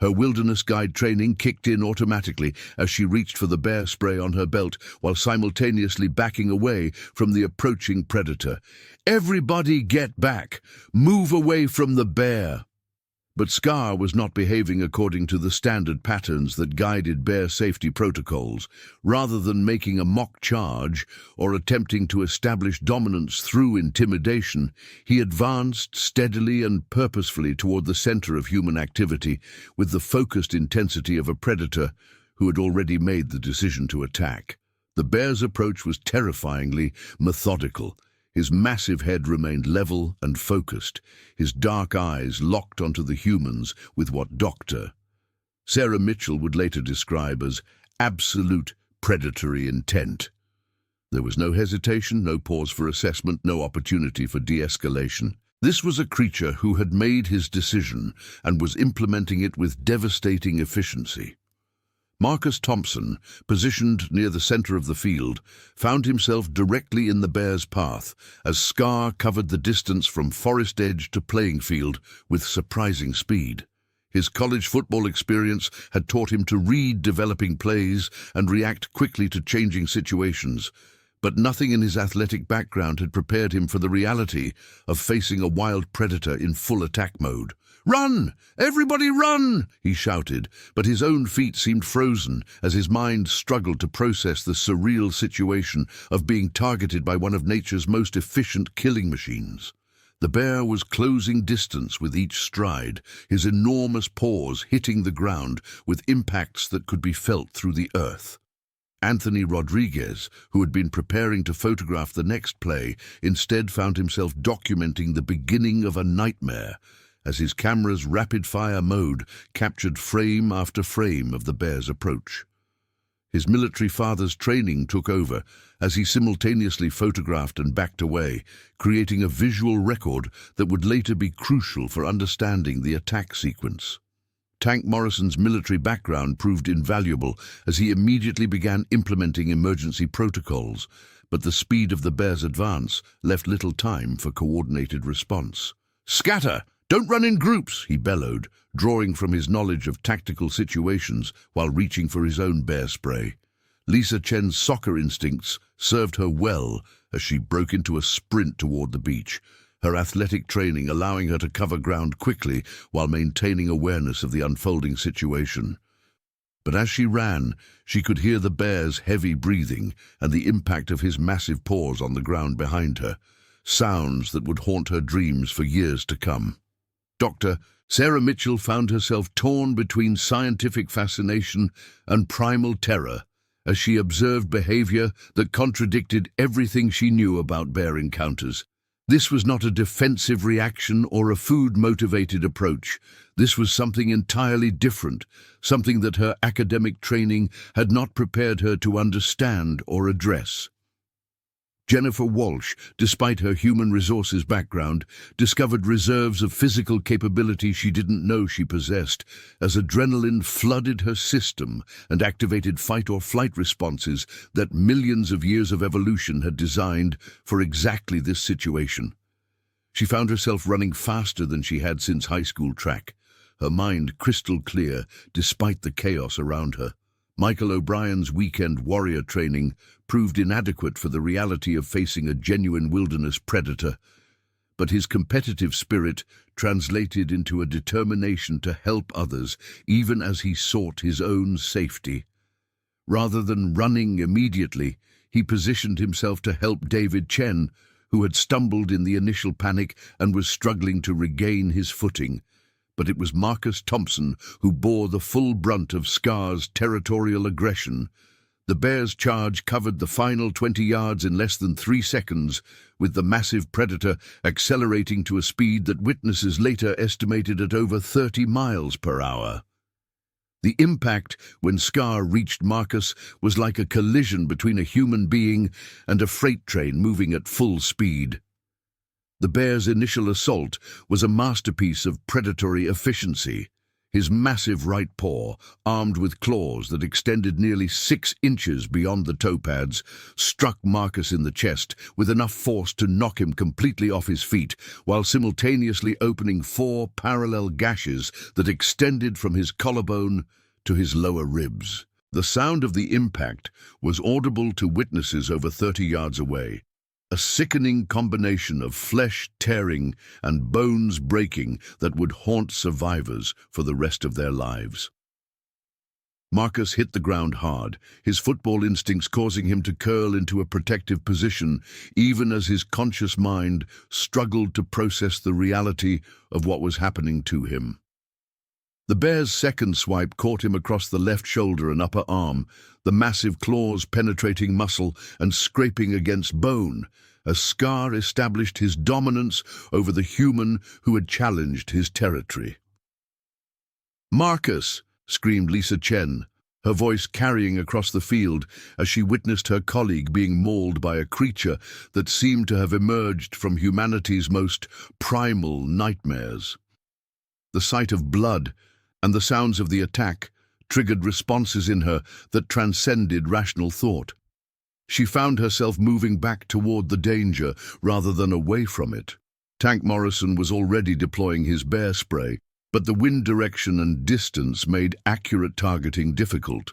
Her wilderness guide training kicked in automatically as she reached for the bear spray on her belt while simultaneously backing away from the approaching predator. "Everybody get back! Move away from the bear!" But Scar was not behaving according to the standard patterns that guided bear safety protocols. Rather than making a mock charge or attempting to establish dominance through intimidation, he advanced steadily and purposefully toward the center of human activity with the focused intensity of a predator who had already made the decision to attack. The bear's approach was terrifyingly methodical. His massive head remained level and focused, his dark eyes locked onto the humans with what Dr. Sarah Mitchell would later describe as absolute predatory intent. There was no hesitation, no pause for assessment, no opportunity for de-escalation. This was a creature who had made his decision and was implementing it with devastating efficiency. Marcus Thompson, positioned near the center of the field, found himself directly in the bear's path as Scar covered the distance from forest edge to playing field with surprising speed. His college football experience had taught him to read developing plays and react quickly to changing situations, but nothing in his athletic background had prepared him for the reality of facing a wild predator in full attack mode. "Run! Everybody run!" he shouted, but his own feet seemed frozen as his mind struggled to process the surreal situation of being targeted by one of nature's most efficient killing machines. The bear was closing distance with each stride, his enormous paws hitting the ground with impacts that could be felt through the earth. Anthony Rodriguez, who had been preparing to photograph the next play, instead found himself documenting the beginning of a nightmare, as his camera's rapid-fire mode captured frame after frame of the bear's approach. His military father's training took over as he simultaneously photographed and backed away, creating a visual record that would later be crucial for understanding the attack sequence. Tank Morrison's military background proved invaluable as he immediately began implementing emergency protocols, but the speed of the bear's advance left little time for coordinated response. "Scatter! Don't run in groups," he bellowed, drawing from his knowledge of tactical situations while reaching for his own bear spray. Lisa Chen's soccer instincts served her well as she broke into a sprint toward the beach, her athletic training allowing her to cover ground quickly while maintaining awareness of the unfolding situation. But as she ran, she could hear the bear's heavy breathing and the impact of his massive paws on the ground behind her, sounds that would haunt her dreams for years to come. Dr. Sarah Mitchell found herself torn between scientific fascination and primal terror as she observed behavior that contradicted everything she knew about bear encounters. This was not a defensive reaction or a food-motivated approach. This was something entirely different, something that her academic training had not prepared her to understand or address. Jennifer Walsh, despite her human resources background, discovered reserves of physical capability she didn't know she possessed, as adrenaline flooded her system and activated fight-or-flight responses that millions of years of evolution had designed for exactly this situation. She found herself running faster than she had since high school track, her mind crystal clear despite the chaos around her. Michael O'Brien's weekend warrior training proved inadequate for the reality of facing a genuine wilderness predator, but his competitive spirit translated into a determination to help others even as he sought his own safety. Rather than running immediately, he positioned himself to help David Chen, who had stumbled in the initial panic and was struggling to regain his footing. But it was Marcus Thompson who bore the full brunt of Scar's territorial aggression. The bear's charge covered the final 20 yards in less than 3 seconds, with the massive predator accelerating to a speed that witnesses later estimated at over 30 miles per hour. The impact when Scar reached Marcus was like a collision between a human being and a freight train moving at full speed. The bear's initial assault was a masterpiece of predatory efficiency. His massive right paw, armed with claws that extended nearly 6 inches beyond the toe pads, struck Marcus in the chest with enough force to knock him completely off his feet, while simultaneously opening 4 parallel gashes that extended from his collarbone to his lower ribs. The sound of the impact was audible to witnesses over 30 yards away. A sickening combination of flesh tearing and bones breaking that would haunt survivors for the rest of their lives. Marcus hit the ground hard, his football instincts causing him to curl into a protective position, even as his conscious mind struggled to process the reality of what was happening to him. The bear's second swipe caught him across the left shoulder and upper arm, the massive claws penetrating muscle and scraping against bone, as Scar established his dominance over the human who had challenged his territory. "Marcus!" screamed Lisa Chen, her voice carrying across the field as she witnessed her colleague being mauled by a creature that seemed to have emerged from humanity's most primal nightmares. The sight of blood and the sounds of the attack triggered responses in her that transcended rational thought. She found herself moving back toward the danger rather than away from it. Tank Morrison was already deploying his bear spray, but the wind direction and distance made accurate targeting difficult.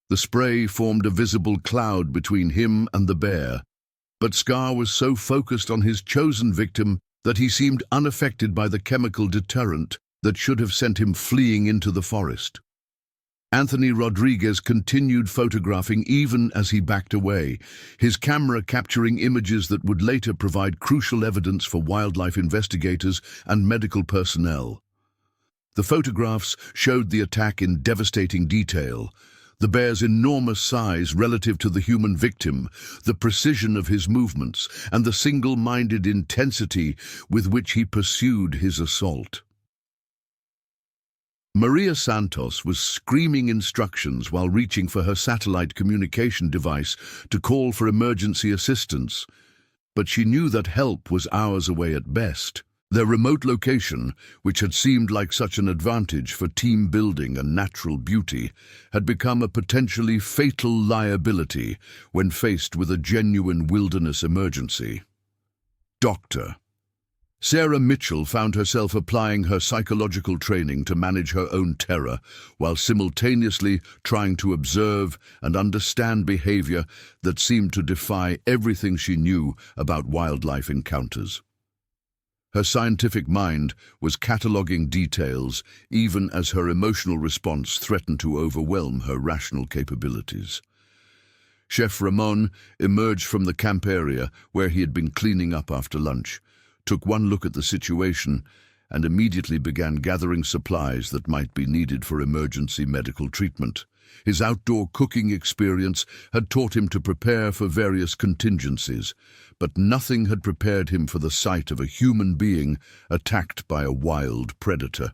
The spray formed a visible cloud between him and the bear, but Scar was so focused on his chosen victim that he seemed unaffected by the chemical deterrent that should have sent him fleeing into the forest. Anthony Rodriguez continued photographing even as he backed away, his camera capturing images that would later provide crucial evidence for wildlife investigators and medical personnel. The photographs showed the attack in devastating detail, the bear's enormous size relative to the human victim, the precision of his movements, and the single-minded intensity with which he pursued his assault. Maria Santos was screaming instructions while reaching for her satellite communication device to call for emergency assistance, but she knew that help was hours away at best. Their remote location, which had seemed like such an advantage for team building and natural beauty, had become a potentially fatal liability when faced with a genuine wilderness emergency. Dr. Sarah Mitchell found herself applying her psychological training to manage her own terror, while simultaneously trying to observe and understand behavior that seemed to defy everything she knew about wildlife encounters. Her scientific mind was cataloging details, even as her emotional response threatened to overwhelm her rational capabilities. Chef Ramon emerged from the camp area where he had been cleaning up after lunch, took one look at the situation, and immediately began gathering supplies that might be needed for emergency medical treatment. His outdoor cooking experience had taught him to prepare for various contingencies, but nothing had prepared him for the sight of a human being attacked by a wild predator.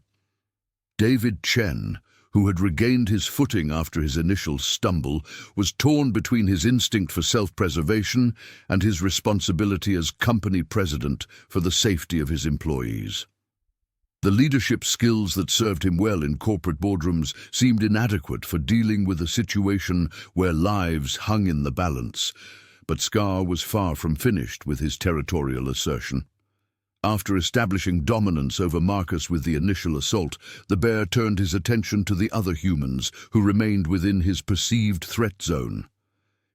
David Chen, who had regained his footing after his initial stumble, was torn between his instinct for self-preservation and his responsibility as company president for the safety of his employees. The leadership skills that served him well in corporate boardrooms seemed inadequate for dealing with a situation where lives hung in the balance, but Scar was far from finished with his territorial assertion. After establishing dominance over Marcus with the initial assault, the bear turned his attention to the other humans who remained within his perceived threat zone.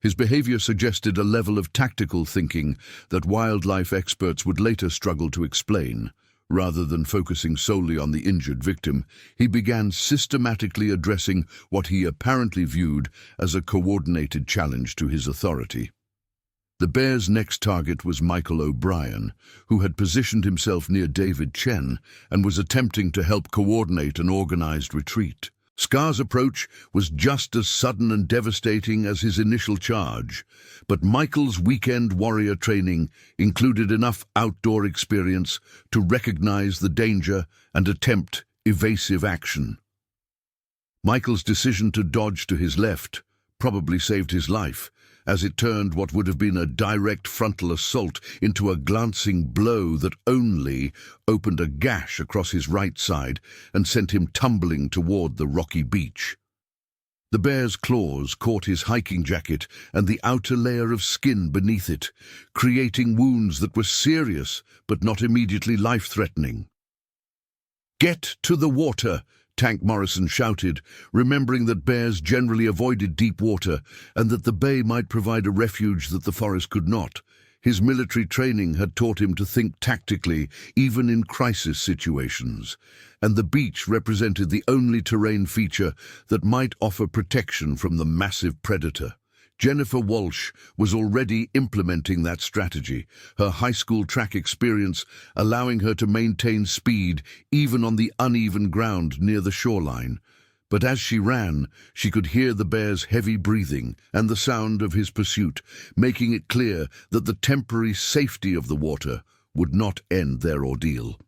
His behavior suggested a level of tactical thinking that wildlife experts would later struggle to explain. Rather than focusing solely on the injured victim, he began systematically addressing what he apparently viewed as a coordinated challenge to his authority. The bear's next target was Michael O'Brien, who had positioned himself near David Chen and was attempting to help coordinate an organized retreat. Scar's approach was just as sudden and devastating as his initial charge, but Michael's weekend warrior training included enough outdoor experience to recognize the danger and attempt evasive action. Michael's decision to dodge to his left probably saved his life, as it turned what would have been a direct frontal assault into a glancing blow that only opened a gash across his right side and sent him tumbling toward the rocky beach. The bear's claws caught his hiking jacket and the outer layer of skin beneath it, creating wounds that were serious but not immediately life-threatening. "Get to the water!" Tank Morrison shouted, remembering that bears generally avoided deep water and that the bay might provide a refuge that the forest could not. His military training had taught him to think tactically, even in crisis situations, and the beach represented the only terrain feature that might offer protection from the massive predator. Jennifer Walsh was already implementing that strategy, her high school track experience allowing her to maintain speed even on the uneven ground near the shoreline. But as she ran, she could hear the bear's heavy breathing and the sound of his pursuit, making it clear that the temporary safety of the water would not end their ordeal.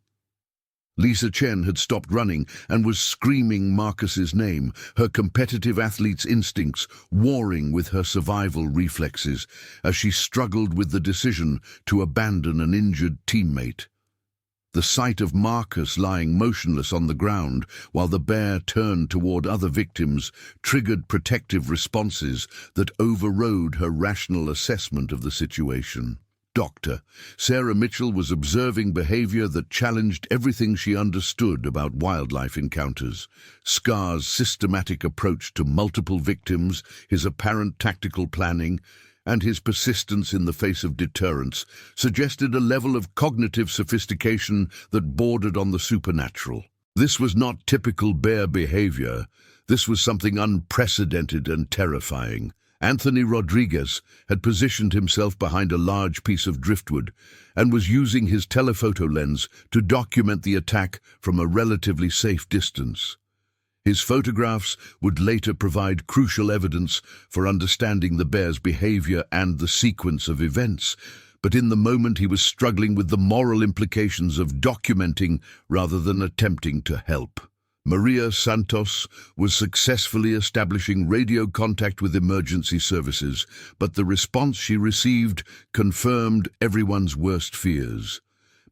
Lisa Chen had stopped running and was screaming Marcus's name, her competitive athlete's instincts warring with her survival reflexes as she struggled with the decision to abandon an injured teammate. The sight of Marcus lying motionless on the ground while the bear turned toward other victims triggered protective responses that overrode her rational assessment of the situation. Doctor, Sarah Mitchell was observing behavior that challenged everything she understood about wildlife encounters. Scar's systematic approach to multiple victims, his apparent tactical planning, and his persistence in the face of deterrence suggested a level of cognitive sophistication that bordered on the supernatural. This was not typical bear behavior. This was something unprecedented and terrifying. Anthony Rodriguez had positioned himself behind a large piece of driftwood and was using his telephoto lens to document the attack from a relatively safe distance. His photographs would later provide crucial evidence for understanding the bear's behavior and the sequence of events, but in the moment he was struggling with the moral implications of documenting rather than attempting to help. Maria Santos was successfully establishing radio contact with emergency services, but the response she received confirmed everyone's worst fears.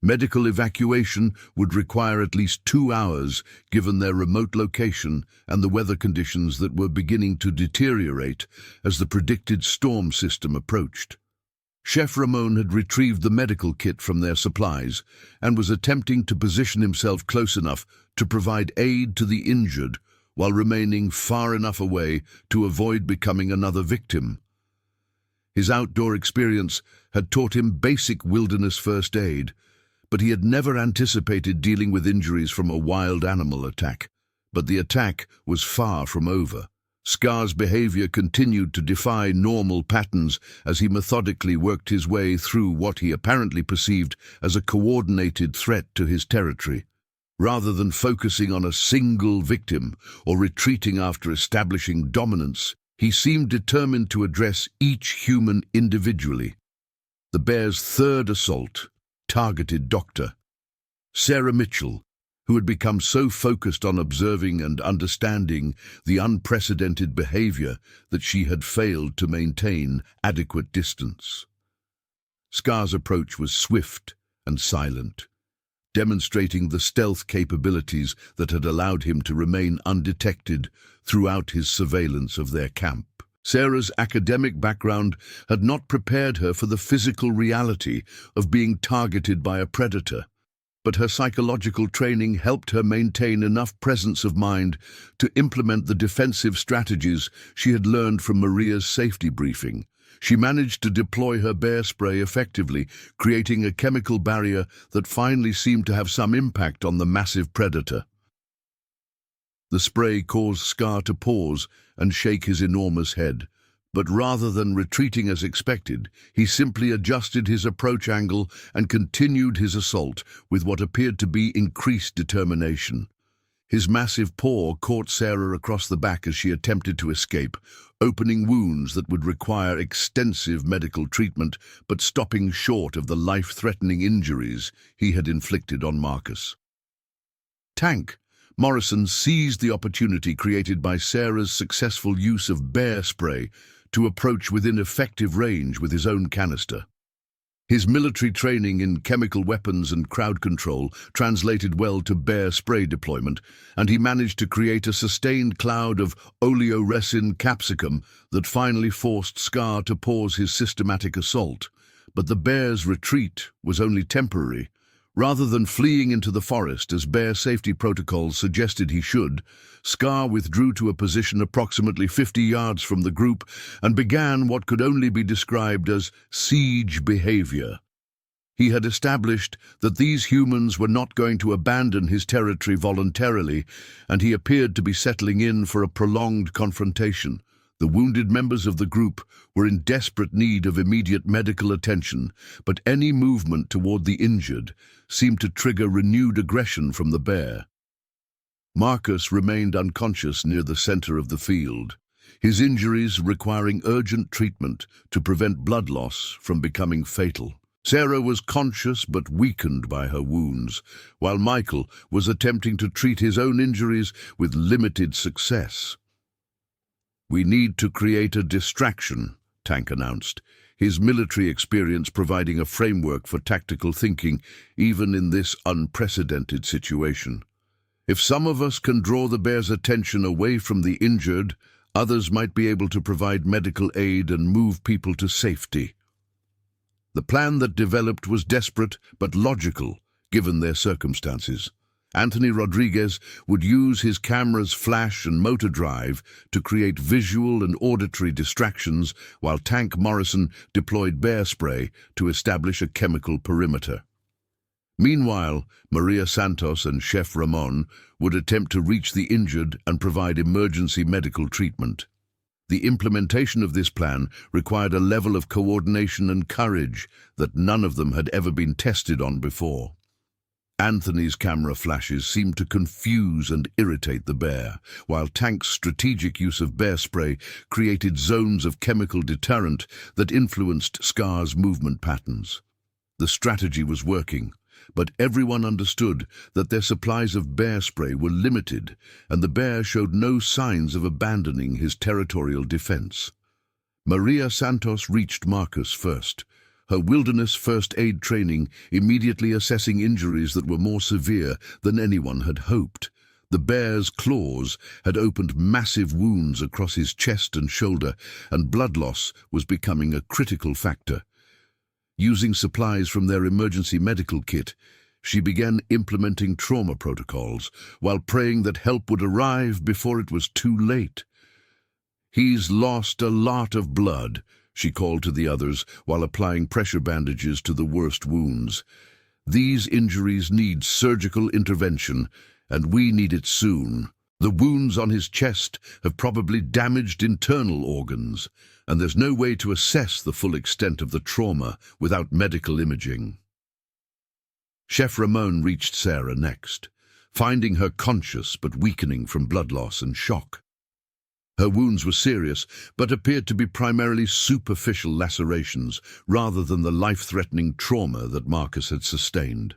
Medical evacuation would require at least 2 hours, given their remote location and the weather conditions that were beginning to deteriorate as the predicted storm system approached. Chef Ramon had retrieved the medical kit from their supplies and was attempting to position himself close enough to provide aid to the injured while remaining far enough away to avoid becoming another victim. His outdoor experience had taught him basic wilderness first aid, but he had never anticipated dealing with injuries from a wild animal attack. But the attack was far from over. Scar's behavior continued to defy normal patterns as he methodically worked his way through what he apparently perceived as a coordinated threat to his territory. Rather than focusing on a single victim or retreating after establishing dominance, he seemed determined to address each human individually. The bear's third assault targeted Dr. Sarah Mitchell, who had become so focused on observing and understanding the unprecedented behavior that she had failed to maintain adequate distance. Scar's approach was swift and silent, demonstrating the stealth capabilities that had allowed him to remain undetected throughout his surveillance of their camp. Sarah's academic background had not prepared her for the physical reality of being targeted by a predator, but her psychological training helped her maintain enough presence of mind to implement the defensive strategies she had learned from Maria's safety briefing. She managed to deploy her bear spray effectively, creating a chemical barrier that finally seemed to have some impact on the massive predator. The spray caused Scar to pause and shake his enormous head, but rather than retreating as expected, he simply adjusted his approach angle and continued his assault with what appeared to be increased determination. His massive paw caught Sarah across the back as she attempted to escape, opening wounds that would require extensive medical treatment, but stopping short of the life-threatening injuries he had inflicted on Marcus. Tank Morrison seized the opportunity created by Sarah's successful use of bear spray to approach within effective range with his own canister. His military training in chemical weapons and crowd control translated well to bear spray deployment, and he managed to create a sustained cloud of oleoresin capsicum that finally forced Scar to pause his systematic assault. But the bear's retreat was only temporary. Rather than fleeing into the forest as bear safety protocols suggested he should, Scar withdrew to a position approximately 50 yards from the group and began what could only be described as siege behavior. He had established that these humans were not going to abandon his territory voluntarily, and he appeared to be settling in for a prolonged confrontation. The wounded members of the group were in desperate need of immediate medical attention, but any movement toward the injured seemed to trigger renewed aggression from the bear. Marcus remained unconscious near the center of the field, his injuries requiring urgent treatment to prevent blood loss from becoming fatal. Sarah was conscious but weakened by her wounds, while Michael was attempting to treat his own injuries with limited success. "We need to create a distraction," Tank announced, his military experience providing a framework for tactical thinking even in this unprecedented situation. "If some of us can draw the bear's attention away from the injured, others might be able to provide medical aid and move people to safety." The plan that developed was desperate but logical, given their circumstances. Anthony Rodriguez would use his camera's flash and motor drive to create visual and auditory distractions, while Tank Morrison deployed bear spray to establish a chemical perimeter. Meanwhile, Maria Santos and Chef Ramon would attempt to reach the injured and provide emergency medical treatment. The implementation of this plan required a level of coordination and courage that none of them had ever been tested on before. Anthony's camera flashes seemed to confuse and irritate the bear, while Tank's strategic use of bear spray created zones of chemical deterrent that influenced Scar's movement patterns. The strategy was working, but everyone understood that their supplies of bear spray were limited, and the bear showed no signs of abandoning his territorial defense. Maria Santos reached Marcus first, her wilderness first aid training immediately assessing injuries that were more severe than anyone had hoped. The bear's claws had opened massive wounds across his chest and shoulder, and blood loss was becoming a critical factor. Using supplies from their emergency medical kit, she began implementing trauma protocols while praying that help would arrive before it was too late. "He's lost a lot of blood," she called to the others while applying pressure bandages to the worst wounds. "These injuries need surgical intervention, and we need it soon. The wounds on his chest have probably damaged internal organs, and there's no way to assess the full extent of the trauma without medical imaging." Chef Ramon reached Sarah next, finding her conscious but weakening from blood loss and shock. Her wounds were serious, but appeared to be primarily superficial lacerations rather than the life-threatening trauma that Marcus had sustained.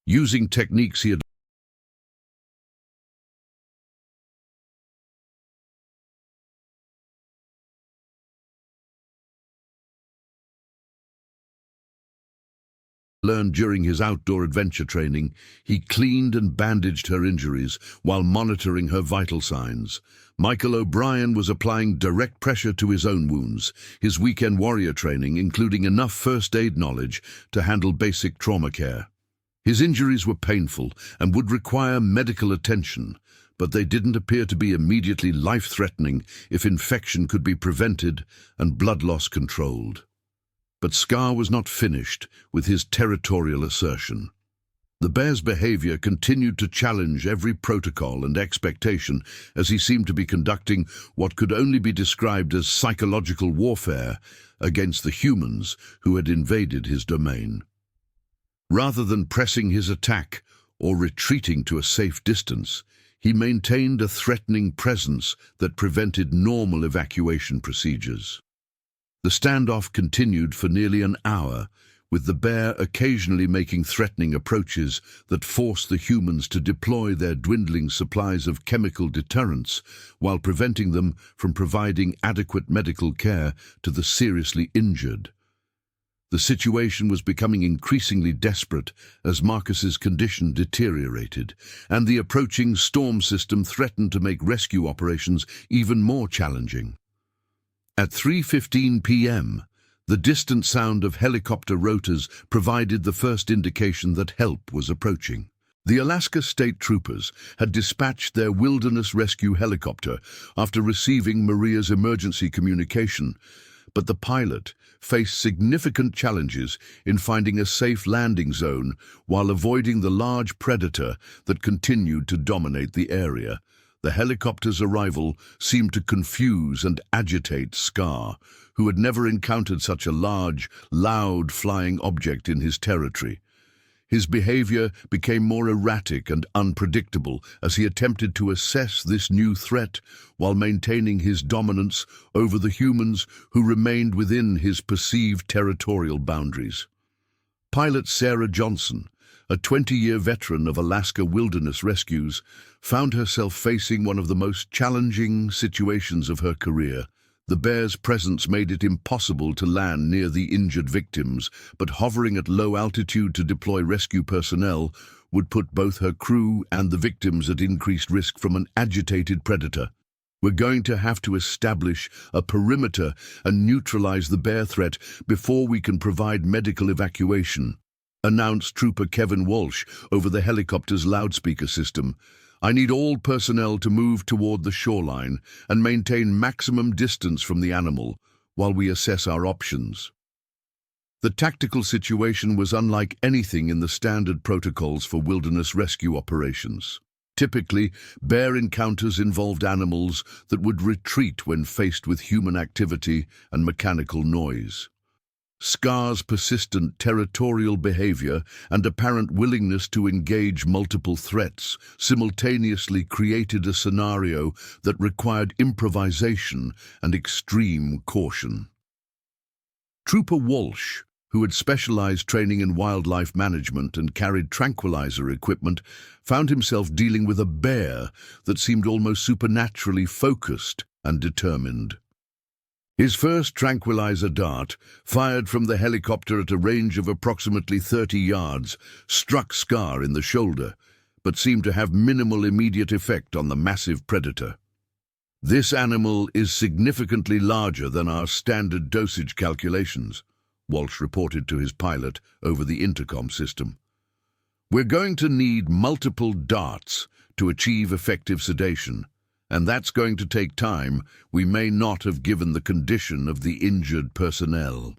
Using techniques he had learned during his outdoor adventure training, he cleaned and bandaged her injuries while monitoring her vital signs. Michael O'Brien was applying direct pressure to his own wounds, his weekend warrior training including enough first aid knowledge to handle basic trauma care. His injuries were painful and would require medical attention, but they didn't appear to be immediately life-threatening if infection could be prevented and blood loss controlled. But Scar was not finished with his territorial assertion. The bear's behavior continued to challenge every protocol and expectation as he seemed to be conducting what could only be described as psychological warfare against the humans who had invaded his domain. Rather than pressing his attack or retreating to a safe distance, he maintained a threatening presence that prevented normal evacuation procedures. The standoff continued for nearly an hour, with the bear occasionally making threatening approaches that forced the humans to deploy their dwindling supplies of chemical deterrents while preventing them from providing adequate medical care to the seriously injured. The situation was becoming increasingly desperate as Marcus's condition deteriorated, and the approaching storm system threatened to make rescue operations even more challenging. At 3:15 p.m., the distant sound of helicopter rotors provided the first indication that help was approaching. The Alaska State Troopers had dispatched their wilderness rescue helicopter after receiving Maria's emergency communication, but the pilot faced significant challenges in finding a safe landing zone while avoiding the large predator that continued to dominate the area. The helicopter's arrival seemed to confuse and agitate Scar, who had never encountered such a large, loud flying object in his territory. His behavior became more erratic and unpredictable as he attempted to assess this new threat while maintaining his dominance over the humans who remained within his perceived territorial boundaries. Pilot Sarah Johnson, a 20-year veteran of Alaska wilderness rescues, found herself facing one of the most challenging situations of her career. The bear's presence made it impossible to land near the injured victims, but hovering at low altitude to deploy rescue personnel would put both her crew and the victims at increased risk from an agitated predator. "We're going to have to establish a perimeter and neutralize the bear threat before we can provide medical evacuation," announced Trooper Kevin Walsh over the helicopter's loudspeaker system. "I need all personnel to move toward the shoreline and maintain maximum distance from the animal while we assess our options." The tactical situation was unlike anything in the standard protocols for wilderness rescue operations. Typically, bear encounters involved animals that would retreat when faced with human activity and mechanical noise. Scar's persistent territorial behavior and apparent willingness to engage multiple threats simultaneously created a scenario that required improvisation and extreme caution. Trooper Walsh, who had specialized training in wildlife management and carried tranquilizer equipment, found himself dealing with a bear that seemed almost supernaturally focused and determined. His first tranquilizer dart, fired from the helicopter at a range of approximately 30 yards, struck Scar in the shoulder, but seemed to have minimal immediate effect on the massive predator. "This animal is significantly larger than our standard dosage calculations," Walsh reported to his pilot over the intercom system. "We're going to need multiple darts to achieve effective sedation, and that's going to take time. We may not have given the condition of the injured personnel."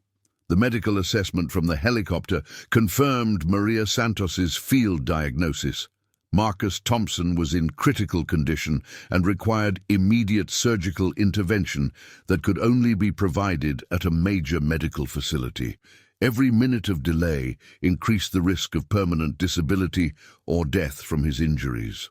The medical assessment from the helicopter confirmed Maria Santos's field diagnosis. Marcus Thompson was in critical condition and required immediate surgical intervention that could only be provided at a major medical facility. Every minute of delay increased the risk of permanent disability or death from his injuries.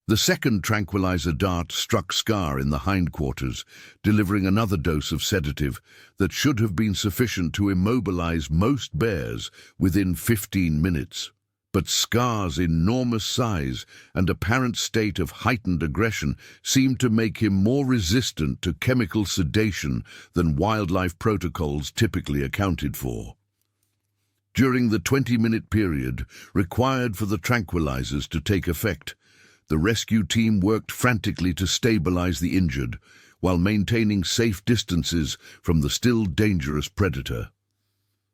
The second tranquilizer dart struck Scar in the hindquarters, delivering another dose of sedative that should have been sufficient to immobilize most bears within 15 minutes. But Scar's enormous size and apparent state of heightened aggression seemed to make him more resistant to chemical sedation than wildlife protocols typically accounted for. During the 20-minute period required for the tranquilizers to take effect, the rescue team worked frantically to stabilize the injured while maintaining safe distances from the still dangerous predator.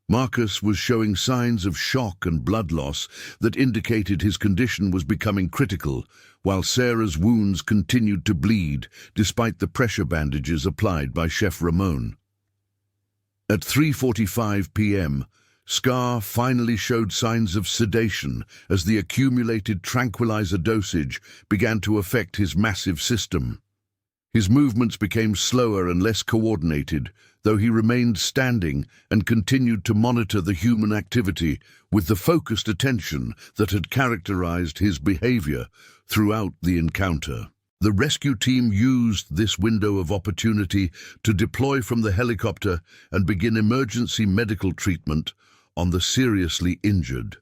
Marcus was showing signs of shock and blood loss that indicated his condition was becoming critical, while Sarah's wounds continued to bleed despite the pressure bandages applied by Chef Ramon. At 3:45 p.m., Scar finally showed signs of sedation as the accumulated tranquilizer dosage began to affect his massive system. His movements became slower and less coordinated, though he remained standing and continued to monitor the human activity with the focused attention that had characterized his behavior throughout the encounter. The rescue team used this window of opportunity to deploy from the helicopter and begin emergency medical treatment on the seriously injured.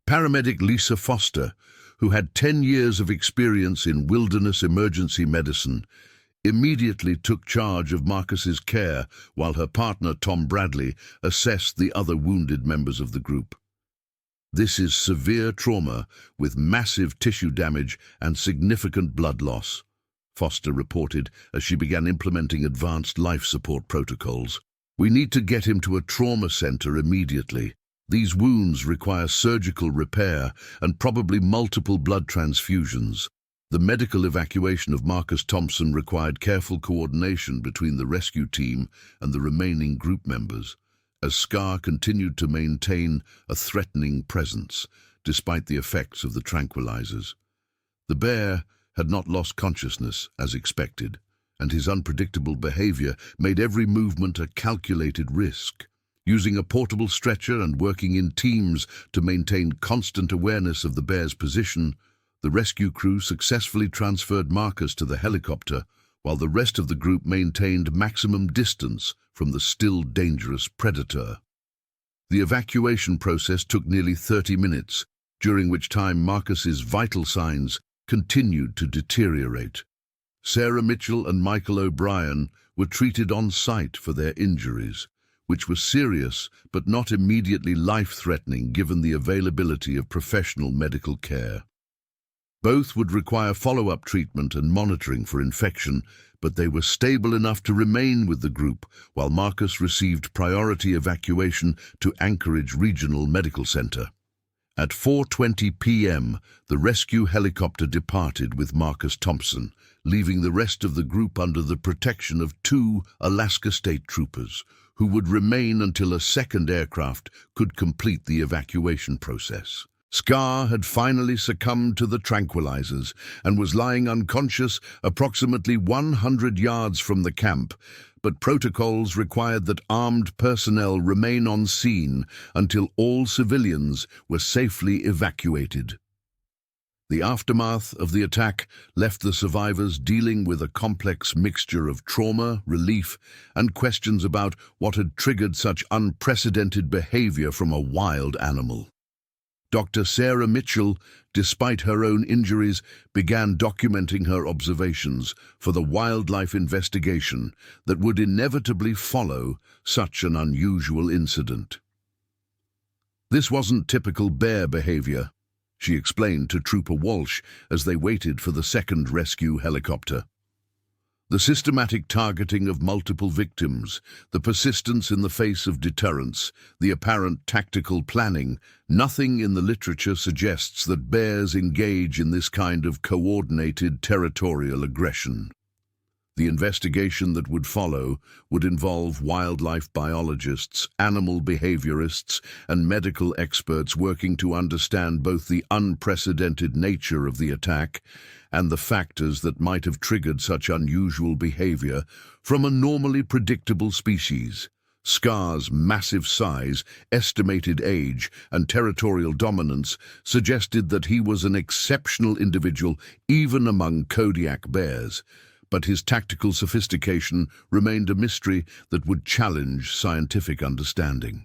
Paramedic Lisa Foster, who had 10 years of experience in wilderness emergency medicine, immediately took charge of Marcus's care while her partner Tom Bradley assessed the other wounded members of the group. "This is severe trauma with massive tissue damage and significant blood loss," Foster reported as she began implementing advanced life support protocols. "We need to get him to a trauma center immediately. These wounds require surgical repair and probably multiple blood transfusions." The medical evacuation of Marcus Thompson required careful coordination between the rescue team and the remaining group members, as Scar continued to maintain a threatening presence, despite the effects of the tranquilizers. The bear had not lost consciousness, as expected, and his unpredictable behavior made every movement a calculated risk. Using a portable stretcher and working in teams to maintain constant awareness of the bear's position, the rescue crew successfully transferred Marcus to the helicopter, while the rest of the group maintained maximum distance from the still dangerous predator. The evacuation process took nearly 30 minutes, during which time Marcus's vital signs continued to deteriorate. Sarah Mitchell and Michael O'Brien were treated on site for their injuries, which were serious but not immediately life-threatening given the availability of professional medical care. Both would require follow-up treatment and monitoring for infection, but they were stable enough to remain with the group while Marcus received priority evacuation to Anchorage Regional Medical Center. At 4:20 p.m., the rescue helicopter departed with Marcus Thompson, leaving the rest of the group under the protection of 2 Alaska State Troopers, who would remain until a second aircraft could complete the evacuation process. Scar had finally succumbed to the tranquilizers and was lying unconscious approximately 100 yards from the camp, but protocols required that armed personnel remain on scene until all civilians were safely evacuated. The aftermath of the attack left the survivors dealing with a complex mixture of trauma, relief, and questions about what had triggered such unprecedented behavior from a wild animal. Dr. Sarah Mitchell, despite her own injuries, began documenting her observations for the wildlife investigation that would inevitably follow such an unusual incident. "This wasn't typical bear behavior," she explained to Trooper Walsh as they waited for the second rescue helicopter. The systematic targeting of multiple victims, the persistence in the face of deterrence, the apparent tactical planning, nothing in the literature suggests that bears engage in this kind of coordinated territorial aggression. The investigation that would follow would involve wildlife biologists, animal behaviorists, and medical experts working to understand both the unprecedented nature of the attack and the factors that might have triggered such unusual behavior from a normally predictable species. Scar's massive size, estimated age, and territorial dominance suggested that he was an exceptional individual even among Kodiak bears, but his tactical sophistication remained a mystery that would challenge scientific understanding.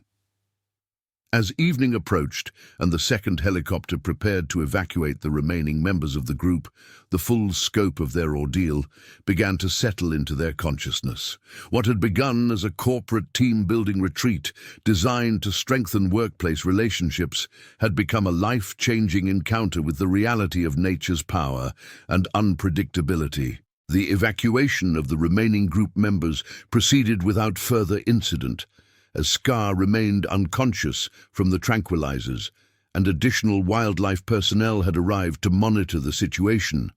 As evening approached and the second helicopter prepared to evacuate the remaining members of the group, the full scope of their ordeal began to settle into their consciousness. What had begun as a corporate team-building retreat designed to strengthen workplace relationships had become a life-changing encounter with the reality of nature's power and unpredictability. The evacuation of the remaining group members proceeded without further incident, as Scar remained unconscious from the tranquilizers, and additional wildlife personnel had arrived to monitor the situation.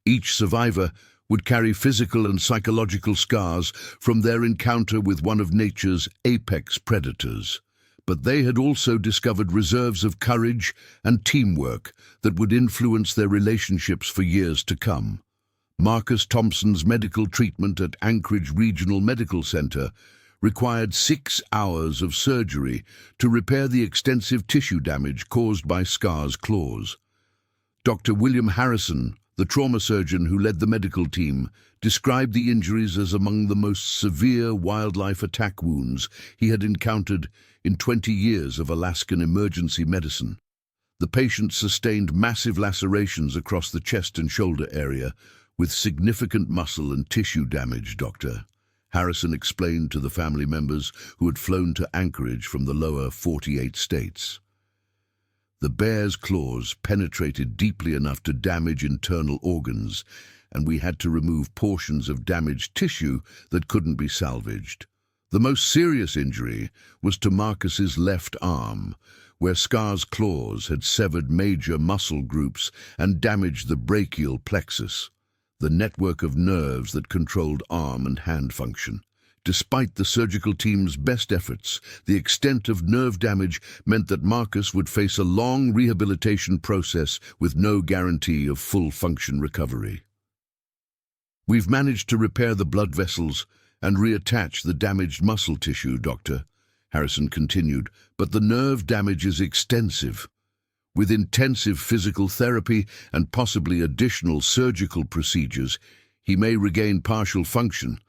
Each survivor would carry physical and psychological scars from their encounter with one of nature's apex predators, but they had also discovered reserves of courage and teamwork that would influence their relationships for years to come. Marcus Thompson's medical treatment at Anchorage Regional Medical Center required 6 hours of surgery to repair the extensive tissue damage caused by Scar's claws. Dr. William Harrison, the trauma surgeon who led the medical team, described the injuries as among the most severe wildlife attack wounds he had encountered in 20 years of Alaskan emergency medicine. The patient sustained massive lacerations across the chest and shoulder area, with significant muscle and tissue damage, Dr. Harrison explained to the family members who had flown to Anchorage from the lower 48 states. The bear's claws penetrated deeply enough to damage internal organs, and we had to remove portions of damaged tissue that couldn't be salvaged. The most serious injury was to Marcus's left arm, where Scar's claws had severed major muscle groups and damaged the brachial plexus, the network of nerves that controlled arm and hand function. Despite the surgical team's best efforts, the extent of nerve damage meant that Marcus would face a long rehabilitation process with no guarantee of full function recovery. "We've managed to repair the blood vessels and reattach the damaged muscle tissue, Doctor," Harrison continued, "but the nerve damage is extensive. With intensive physical therapy and possibly additional surgical procedures, he may regain partial function,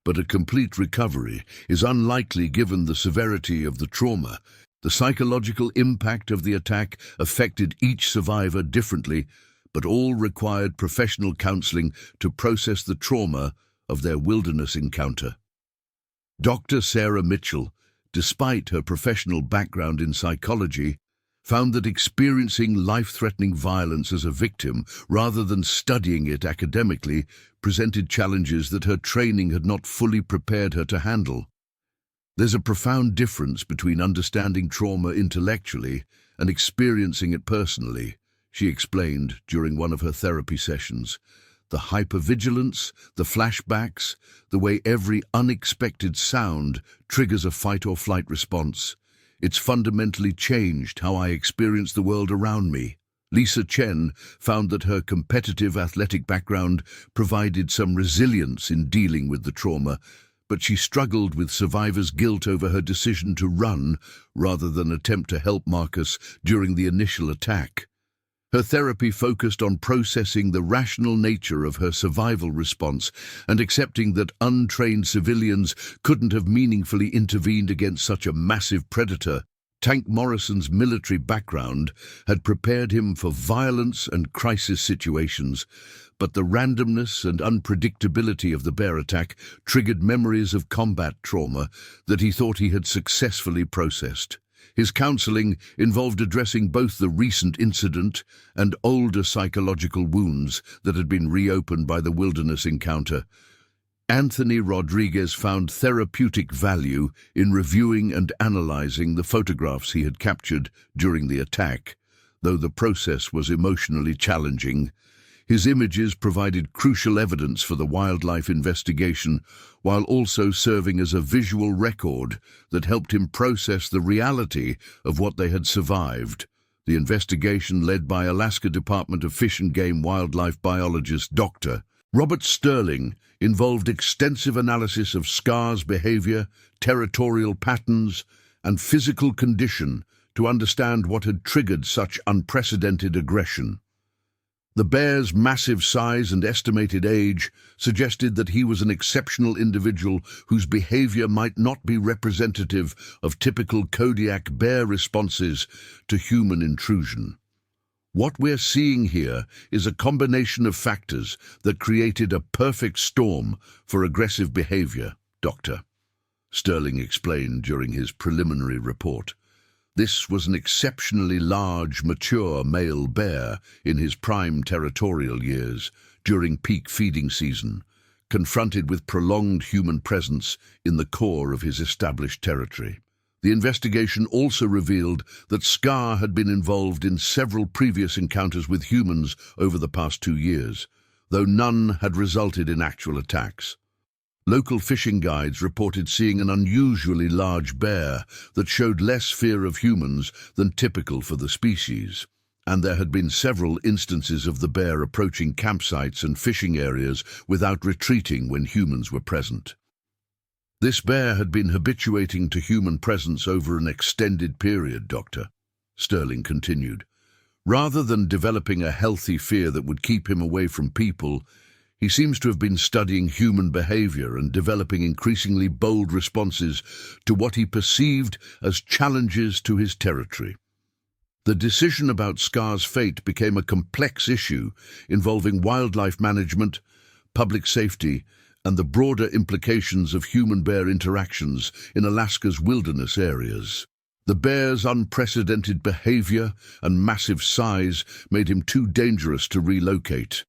but a complete recovery is unlikely given the severity of the trauma. The psychological impact of the attack affected each survivor differently, but all required professional counseling to process the trauma of their wilderness encounter." Dr. Sarah Mitchell, despite her professional background in psychology, found that experiencing life-threatening violence as a victim, rather than studying it academically, presented challenges that her training had not fully prepared her to handle. "There's a profound difference between understanding trauma intellectually and experiencing it personally," she explained during one of her therapy sessions. "The hypervigilance, the flashbacks, the way every unexpected sound triggers a fight-or-flight response. It's fundamentally changed how I experience the world around me." Lisa Chen found that her competitive athletic background provided some resilience in dealing with the trauma, but she struggled with survivor's guilt over her decision to run rather than attempt to help Marcus during the initial attack. Her therapy focused on processing the rational nature of her survival response and accepting that untrained civilians couldn't have meaningfully intervened against such a massive predator. Tank Morrison's military background had prepared him for violence and crisis situations, but the randomness and unpredictability of the bear attack triggered memories of combat trauma that he thought he had successfully processed. His counseling involved addressing both the recent incident and older psychological wounds that had been reopened by the wilderness encounter. Anthony Rodriguez found therapeutic value in reviewing and analyzing the photographs he had captured during the attack, though the process was emotionally challenging. His images provided crucial evidence for the wildlife investigation, while also serving as a visual record that helped him process the reality of what they had survived. The investigation, led by Alaska Department of Fish and Game wildlife biologist Dr. Robert Sterling, involved extensive analysis of Scar's behavior, territorial patterns, and physical condition to understand what had triggered such unprecedented aggression. The bear's massive size and estimated age suggested that he was an exceptional individual whose behavior might not be representative of typical Kodiak bear responses to human intrusion. What we're seeing here is a combination of factors that created a perfect storm for aggressive behavior, Dr. Sterling explained during his preliminary report. This was an exceptionally large, mature male bear in his prime territorial years during peak feeding season, confronted with prolonged human presence in the core of his established territory. The investigation also revealed that Scar had been involved in several previous encounters with humans over the past 2 years, though none had resulted in actual attacks. Local fishing guides reported seeing an unusually large bear that showed less fear of humans than typical for the species, and there had been several instances of the bear approaching campsites and fishing areas without retreating when humans were present. This bear had been habituating to human presence over an extended period, Dr. Sterling continued. Rather than developing a healthy fear that would keep him away from people, he seems to have been studying human behavior and developing increasingly bold responses to what he perceived as challenges to his territory. The decision about Scar's fate became a complex issue involving wildlife management, public safety, and the broader implications of human-bear interactions in Alaska's wilderness areas. The bear's unprecedented behavior and massive size made him too dangerous to relocate,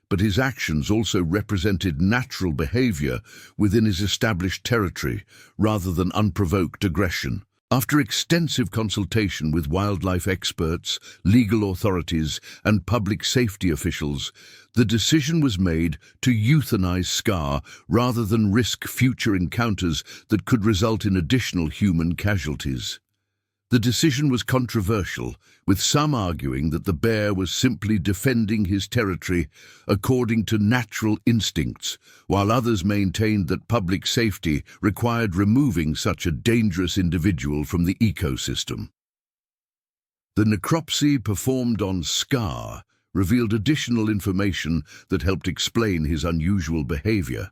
but his actions also represented natural behavior within his established territory rather than unprovoked aggression. After extensive consultation with wildlife experts, legal authorities, and public safety officials, the decision was made to euthanize Scar rather than risk future encounters that could result in additional human casualties. The decision was controversial, with some arguing that the bear was simply defending his territory according to natural instincts, while others maintained that public safety required removing such a dangerous individual from the ecosystem. The necropsy performed on Scar revealed additional information that helped explain his unusual behavior.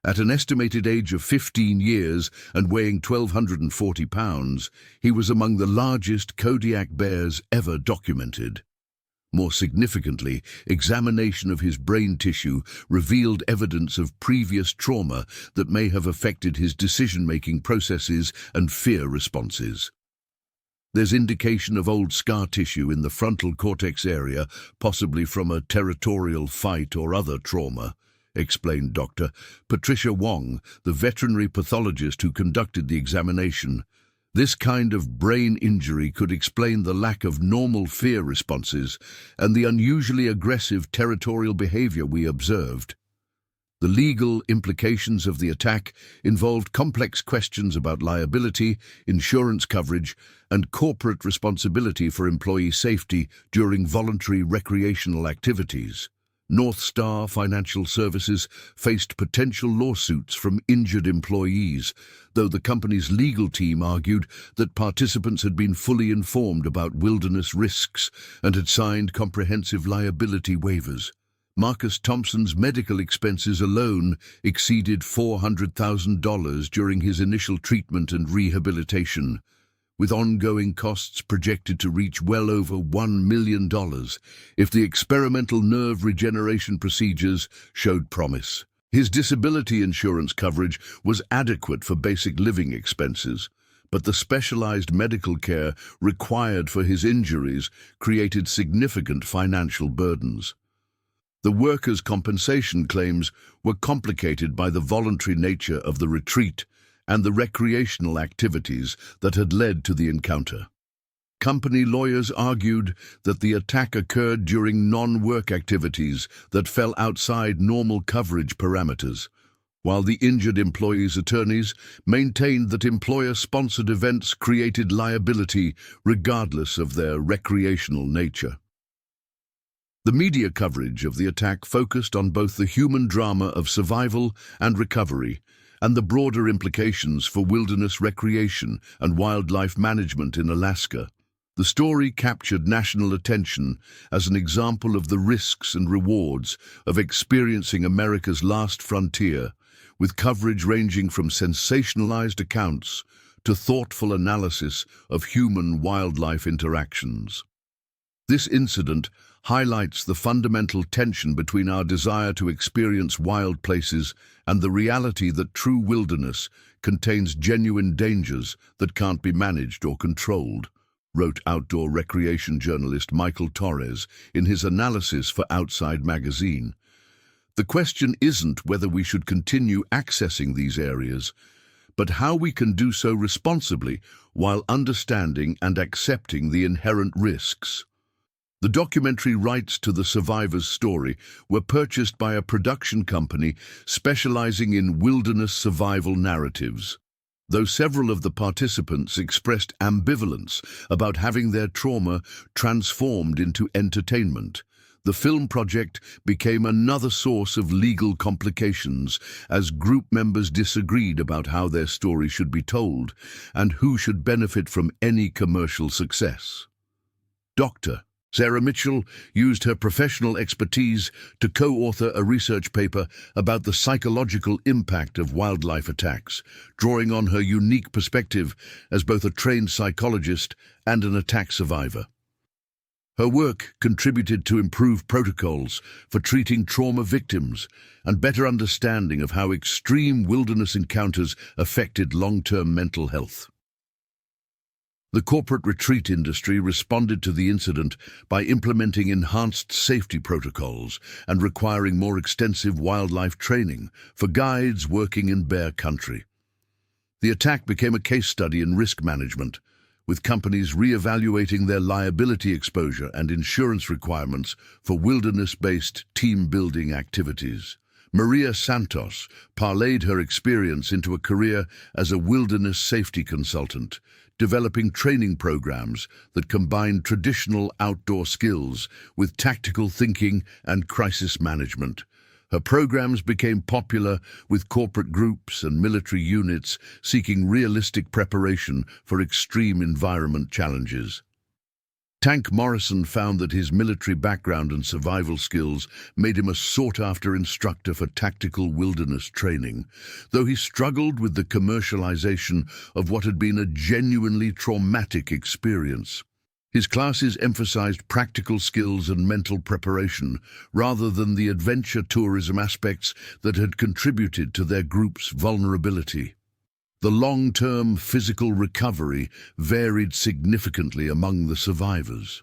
At an estimated age of 15 years and weighing 1,240 pounds, he was among the largest Kodiak bears ever documented. More significantly, examination of his brain tissue revealed evidence of previous trauma that may have affected his decision-making processes and fear responses. There's indication of old scar tissue in the frontal cortex area, possibly from a territorial fight or other trauma, explained Dr. Patricia Wong, the veterinary pathologist who conducted the examination. This kind of brain injury could explain the lack of normal fear responses and the unusually aggressive territorial behavior we observed. The legal implications of the attack involved complex questions about liability, insurance coverage, and corporate responsibility for employee safety during voluntary recreational activities. North Star Financial Services faced potential lawsuits from injured employees, though the company's legal team argued that participants had been fully informed about wilderness risks and had signed comprehensive liability waivers. Marcus Thompson's medical expenses alone exceeded $400,000 during his initial treatment and rehabilitation, with ongoing costs projected to reach well over $1 million if the experimental nerve regeneration procedures showed promise. His disability insurance coverage was adequate for basic living expenses, but the specialized medical care required for his injuries created significant financial burdens. The workers' compensation claims were complicated by the voluntary nature of the retreat and the recreational activities that had led to the encounter. Company lawyers argued that the attack occurred during non-work activities that fell outside normal coverage parameters, while the injured employees' attorneys maintained that employer-sponsored events created liability regardless of their recreational nature. The media coverage of the attack focused on both the human drama of survival and recovery and the broader implications for wilderness recreation and wildlife management in Alaska. The story captured national attention as an example of the risks and rewards of experiencing America's last frontier, with coverage ranging from sensationalized accounts to thoughtful analysis of human-wildlife interactions. This incident highlights the fundamental tension between our desire to experience wild places and the reality that true wilderness contains genuine dangers that can't be managed or controlled, wrote outdoor recreation journalist Michael Torres in his analysis for Outside Magazine. The question isn't whether we should continue accessing these areas, but how we can do so responsibly while understanding and accepting the inherent risks. The documentary rights to the survivor's story were purchased by a production company specializing in wilderness survival narratives. Though several of the participants expressed ambivalence about having their trauma transformed into entertainment, the film project became another source of legal complications as group members disagreed about how their story should be told and who should benefit from any commercial success. Dr. Sarah Mitchell used her professional expertise to co-author a research paper about the psychological impact of wildlife attacks, drawing on her unique perspective as both a trained psychologist and an attack survivor. Her work contributed to improved protocols for treating trauma victims and better understanding of how extreme wilderness encounters affected long-term mental health. The corporate retreat industry responded to the incident by implementing enhanced safety protocols and requiring more extensive wildlife training for guides working in bear country. The attack became a case study in risk management, with companies re-evaluating their liability exposure and insurance requirements for wilderness-based team-building activities. Maria Santos parlayed her experience into a career as a wilderness safety consultant, developing training programs that combine traditional outdoor skills with tactical thinking and crisis management. Her programs became popular with corporate groups and military units seeking realistic preparation for extreme environment challenges. Tank Morrison found that his military background and survival skills made him a sought-after instructor for tactical wilderness training, though he struggled with the commercialization of what had been a genuinely traumatic experience. His classes emphasized practical skills and mental preparation rather than the adventure tourism aspects that had contributed to their group's vulnerability. The long-term physical recovery varied significantly among the survivors.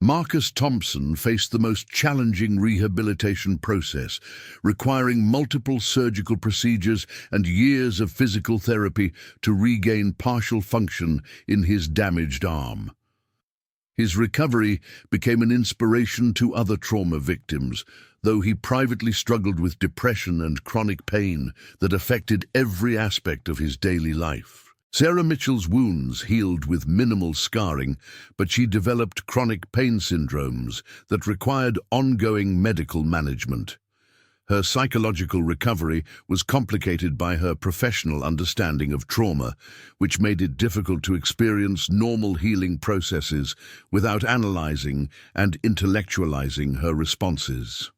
Marcus Thompson faced the most challenging rehabilitation process, requiring multiple surgical procedures and years of physical therapy to regain partial function in his damaged arm. His recovery became an inspiration to other trauma victims, though he privately struggled with depression and chronic pain that affected every aspect of his daily life. Sarah Mitchell's wounds healed with minimal scarring, but she developed chronic pain syndromes that required ongoing medical management. Her psychological recovery was complicated by her professional understanding of trauma, which made it difficult to experience normal healing processes without analyzing and intellectualizing her responses.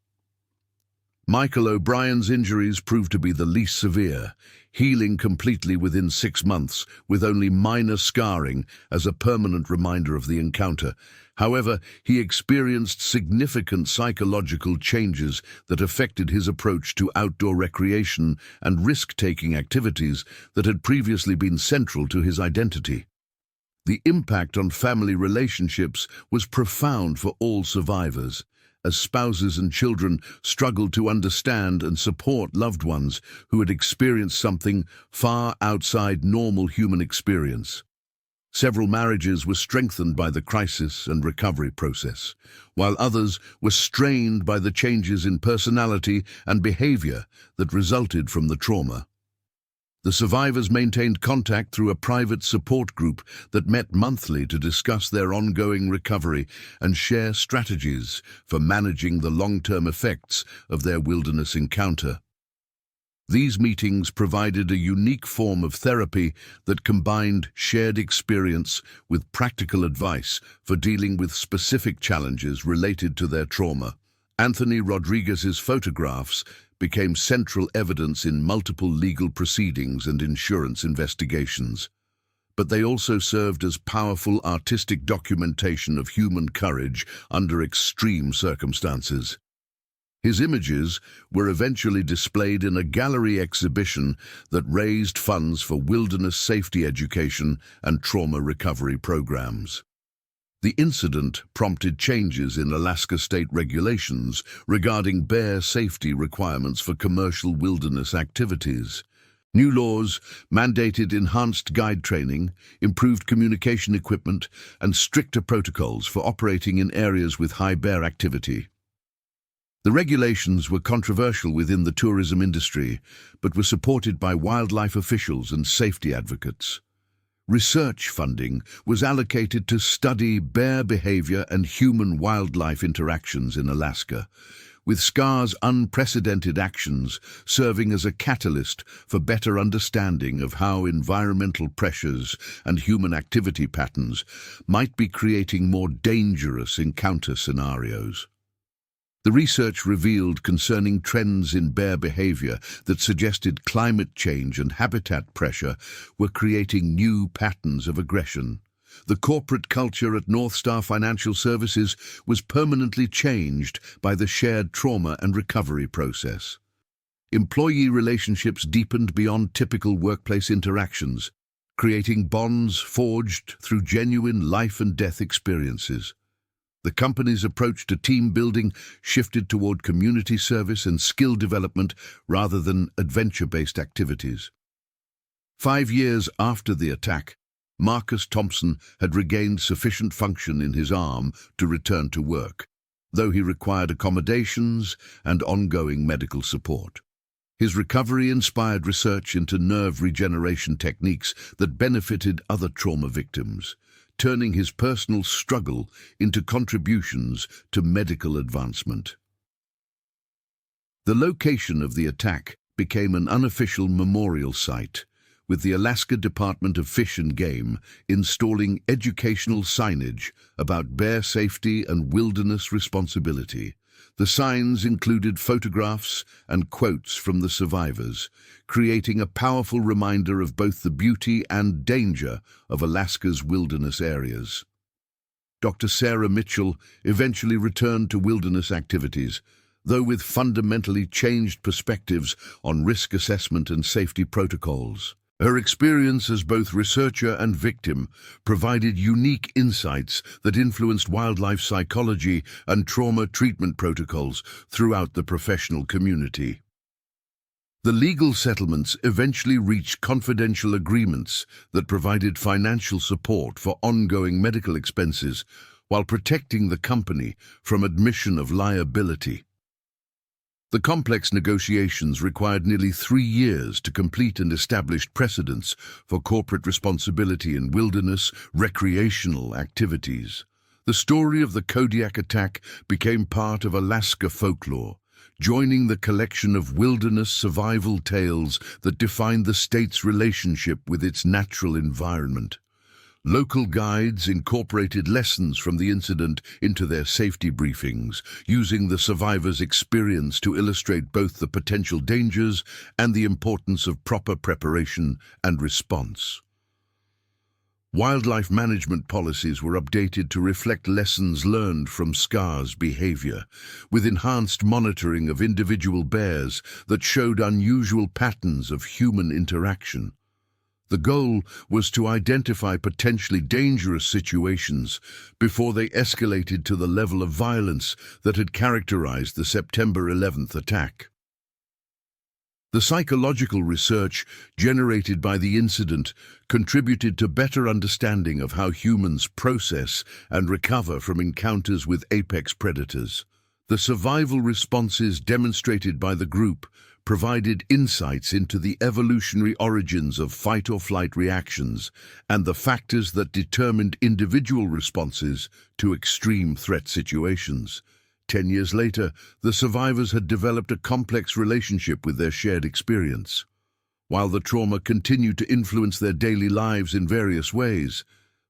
Michael O'Brien's injuries proved to be the least severe, healing completely within 6 months with only minor scarring as a permanent reminder of the encounter. However, he experienced significant psychological changes that affected his approach to outdoor recreation and risk-taking activities that had previously been central to his identity. The impact on family relationships was profound for all survivors, as spouses and children struggled to understand and support loved ones who had experienced something far outside normal human experience. Several marriages were strengthened by the crisis and recovery process, while others were strained by the changes in personality and behavior that resulted from the trauma. The survivors maintained contact through a private support group that met monthly to discuss their ongoing recovery and share strategies for managing the long-term effects of their wilderness encounter. These meetings provided a unique form of therapy that combined shared experience with practical advice for dealing with specific challenges related to their trauma. Anthony Rodriguez's photographs became central evidence in multiple legal proceedings and insurance investigations, but they also served as powerful artistic documentation of human courage under extreme circumstances. His images were eventually displayed in a gallery exhibition that raised funds for wilderness safety education and trauma recovery programs. The incident prompted changes in Alaska state regulations regarding bear safety requirements for commercial wilderness activities. New laws mandated enhanced guide training, improved communication equipment, and stricter protocols for operating in areas with high bear activity. The regulations were controversial within the tourism industry, but were supported by wildlife officials and safety advocates. Research funding was allocated to study bear behavior and human-wildlife interactions in Alaska, with SCAR's unprecedented actions serving as a catalyst for better understanding of how environmental pressures and human activity patterns might be creating more dangerous encounter scenarios. The research revealed concerning trends in bear behavior that suggested climate change and habitat pressure were creating new patterns of aggression. The corporate culture at North Star Financial Services was permanently changed by the shared trauma and recovery process. Employee relationships deepened beyond typical workplace interactions, creating bonds forged through genuine life and death experiences. The company's approach to team building shifted toward community service and skill development rather than adventure-based activities. 5 years after the attack, Marcus Thompson had regained sufficient function in his arm to return to work, though he required accommodations and ongoing medical support. His recovery inspired research into nerve regeneration techniques that benefited other trauma victims, turning his personal struggle into contributions to medical advancement. The location of the attack became an unofficial memorial site, with the Alaska Department of Fish and Game installing educational signage about bear safety and wilderness responsibility. The signs included photographs and quotes from the survivors, creating a powerful reminder of both the beauty and danger of Alaska's wilderness areas. Dr. Sarah Mitchell eventually returned to wilderness activities, though with fundamentally changed perspectives on risk assessment and safety protocols. Her experience as both researcher and victim provided unique insights that influenced wildlife psychology and trauma treatment protocols throughout the professional community. The legal settlements eventually reached confidential agreements that provided financial support for ongoing medical expenses while protecting the company from admission of liability. The complex negotiations required nearly 3 years to complete and established precedents for corporate responsibility in wilderness recreational activities. The story of the Kodiak attack became part of Alaska folklore, joining the collection of wilderness survival tales that defined the state's relationship with its natural environment. Local guides incorporated lessons from the incident into their safety briefings, using the survivors' experience to illustrate both the potential dangers and the importance of proper preparation and response. Wildlife management policies were updated to reflect lessons learned from SCAR's behavior, with enhanced monitoring of individual bears that showed unusual patterns of human interaction. The goal was to identify potentially dangerous situations before they escalated to the level of violence that had characterized the September 11th attack. The psychological research generated by the incident contributed to better understanding of how humans process and recover from encounters with apex predators. The survival responses demonstrated by the group provided insights into the evolutionary origins of fight-or-flight reactions and the factors that determined individual responses to extreme threat situations. 10 years later, the survivors had developed a complex relationship with their shared experience. While the trauma continued to influence their daily lives in various ways,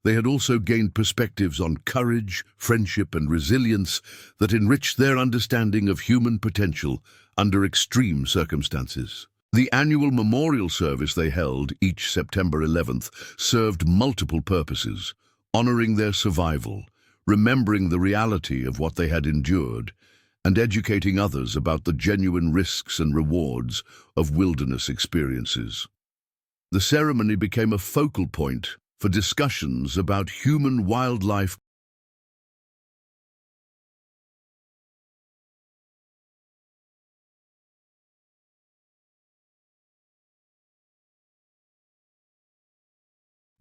they had also gained perspectives on courage, friendship, and resilience that enriched their understanding of human potential under extreme circumstances. The annual memorial service they held each September 11th served multiple purposes, honoring their survival, remembering the reality of what they had endured, and educating others about the genuine risks and rewards of wilderness experiences. The ceremony became a focal point for discussions about human-wildlife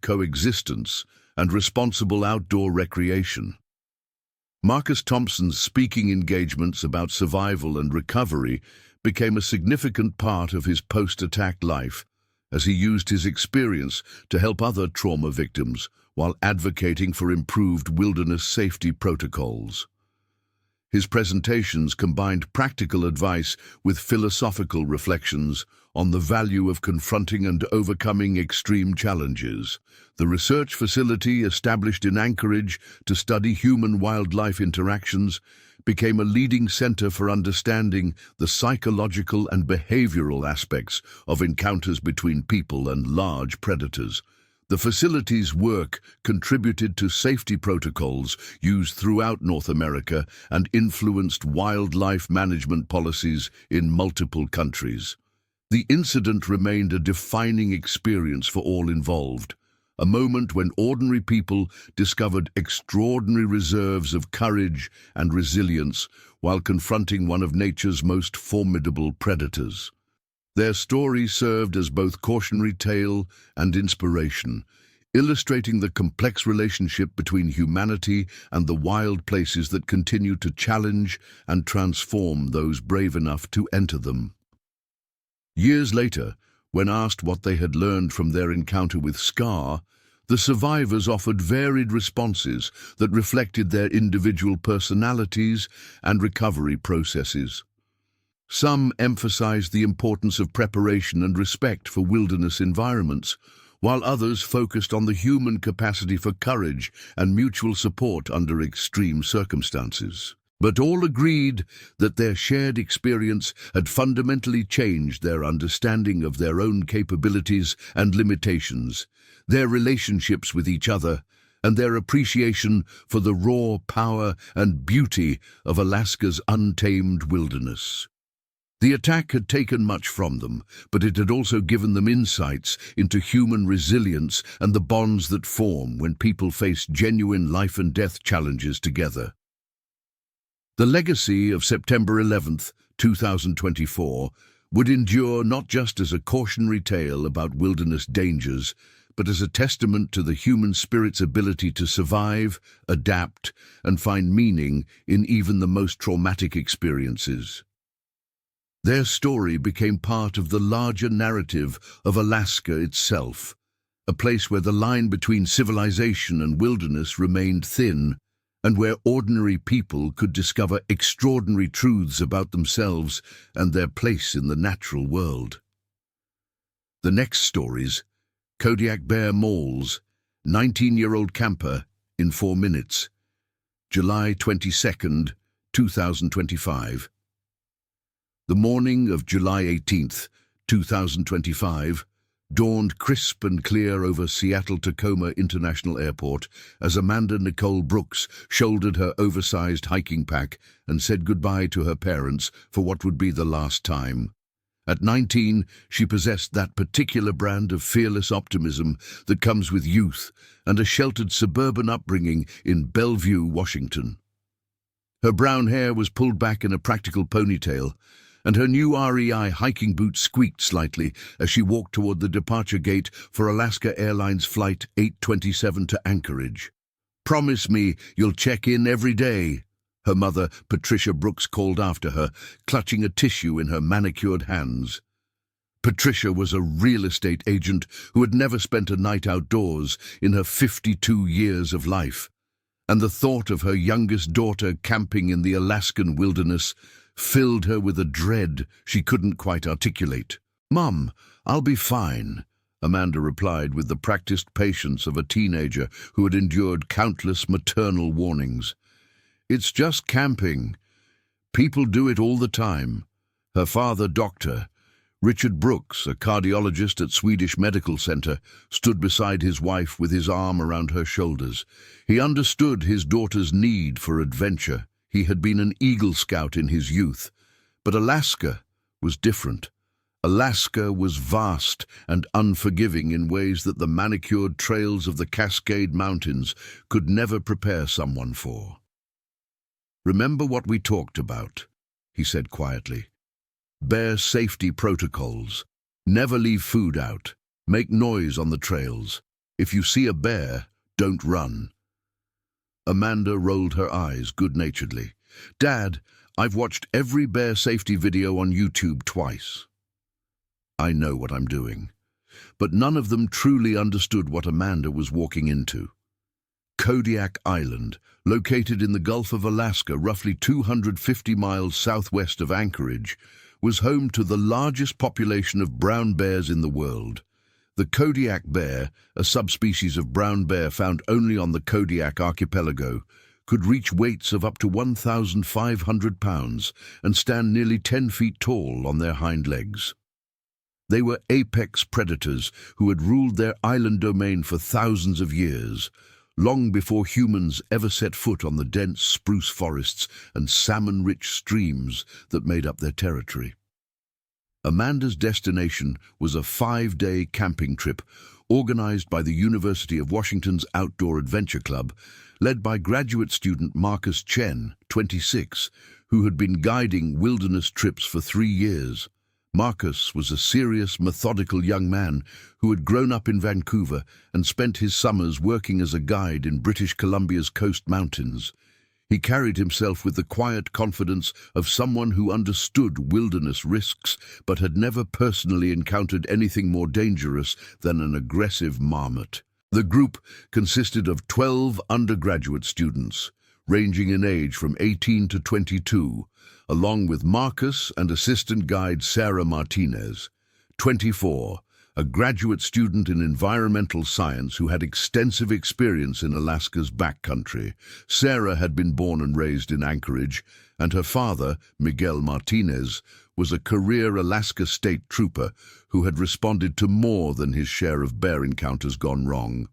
coexistence and responsible outdoor recreation. Marcus Thompson's speaking engagements about survival and recovery became a significant part of his post-attack life, as he used his experience to help other trauma victims while advocating for improved wilderness safety protocols. His presentations combined practical advice with philosophical reflections on the value of confronting and overcoming extreme challenges. The research facility established in Anchorage to study human-wildlife interactions became a leading center for understanding the psychological and behavioral aspects of encounters between people and large predators. The facility's work contributed to safety protocols used throughout North America and influenced wildlife management policies in multiple countries. The incident remained a defining experience for all involved, a moment when ordinary people discovered extraordinary reserves of courage and resilience while confronting one of nature's most formidable predators. Their story served as both cautionary tale and inspiration, illustrating the complex relationship between humanity and the wild places that continue to challenge and transform those brave enough to enter them. Years later, when asked what they had learned from their encounter with Scar, the survivors offered varied responses that reflected their individual personalities and recovery processes. Some emphasized the importance of preparation and respect for wilderness environments, while others focused on the human capacity for courage and mutual support under extreme circumstances. But all agreed that their shared experience had fundamentally changed their understanding of their own capabilities and limitations, their relationships with each other, and their appreciation for the raw power and beauty of Alaska's untamed wilderness. The attack had taken much from them, but it had also given them insights into human resilience and the bonds that form when people face genuine life-and-death challenges together. The legacy of September 11th, 2024, would endure not just as a cautionary tale about wilderness dangers, but as a testament to the human spirit's ability to survive, adapt, and find meaning in even the most traumatic experiences. Their story became part of the larger narrative of Alaska itself, a place where the line between civilization and wilderness remained thin, and where ordinary people could discover extraordinary truths about themselves and their place in the natural world. The next stories: Kodiak Bear Malls, 19-year-old camper in 4 minutes, July 22nd, 2025. The morning of July 18th, 2025, dawned crisp and clear over Seattle-Tacoma International Airport as Amanda Nicole Brooks shouldered her oversized hiking pack and said goodbye to her parents for what would be the last time. At 19, she possessed that particular brand of fearless optimism that comes with youth and a sheltered suburban upbringing in Bellevue, Washington. Her brown hair was pulled back in a practical ponytail, and her new REI hiking boots squeaked slightly as she walked toward the departure gate for Alaska Airlines Flight 827 to Anchorage. "Promise me you'll check in every day," her mother, Patricia Brooks, called after her, clutching a tissue in her manicured hands. Patricia was a real estate agent who had never spent a night outdoors in her 52 years of life, and the thought of her youngest daughter camping in the Alaskan wilderness filled her with a dread she couldn't quite articulate. "Mum, I'll be fine," Amanda replied with the practiced patience of a teenager who had endured countless maternal warnings. "It's just camping. People do it all the time." Her father, Dr. Richard Brooks, a cardiologist at Swedish Medical Center, stood beside his wife with his arm around her shoulders. He understood his daughter's need for adventure. He had been an Eagle Scout in his youth. But Alaska was different. Alaska was vast and unforgiving in ways that the manicured trails of the Cascade Mountains could never prepare someone for. "Remember what we talked about," he said quietly. "Bear safety protocols. Never leave food out. Make noise on the trails. If you see a bear, don't run." Amanda rolled her eyes good-naturedly. "Dad, I've watched every bear safety video on YouTube twice." "I know what I'm doing." But none of them truly understood what Amanda was walking into. Kodiak Island, located in the Gulf of Alaska, roughly 250 miles southwest of Anchorage, was home to the largest population of brown bears in the world. The Kodiak bear, a subspecies of brown bear found only on the Kodiak archipelago, could reach weights of up to 1,500 pounds and stand nearly 10 feet tall on their hind legs. They were apex predators who had ruled their island domain for thousands of years, long before humans ever set foot on the dense spruce forests and salmon-rich streams that made up their territory. Amanda's destination was a 5-day camping trip organized by the University of Washington's Outdoor Adventure Club, led by graduate student Marcus Chen, 26, who had been guiding wilderness trips for 3 years. Marcus was a serious, methodical young man who had grown up in Vancouver and spent his summers working as a guide in British Columbia's coast mountains. He carried himself with the quiet confidence of someone who understood wilderness risks but had never personally encountered anything more dangerous than an aggressive marmot. The group consisted of 12 undergraduate students, ranging in age from 18 to 22, along with Marcus and assistant guide Sarah Martinez, 24, a graduate student in environmental science who had extensive experience in Alaska's backcountry. Sarah had been born and raised in Anchorage, and her father, Miguel Martinez, was a career Alaska State Trooper who had responded to more than his share of bear encounters gone wrong.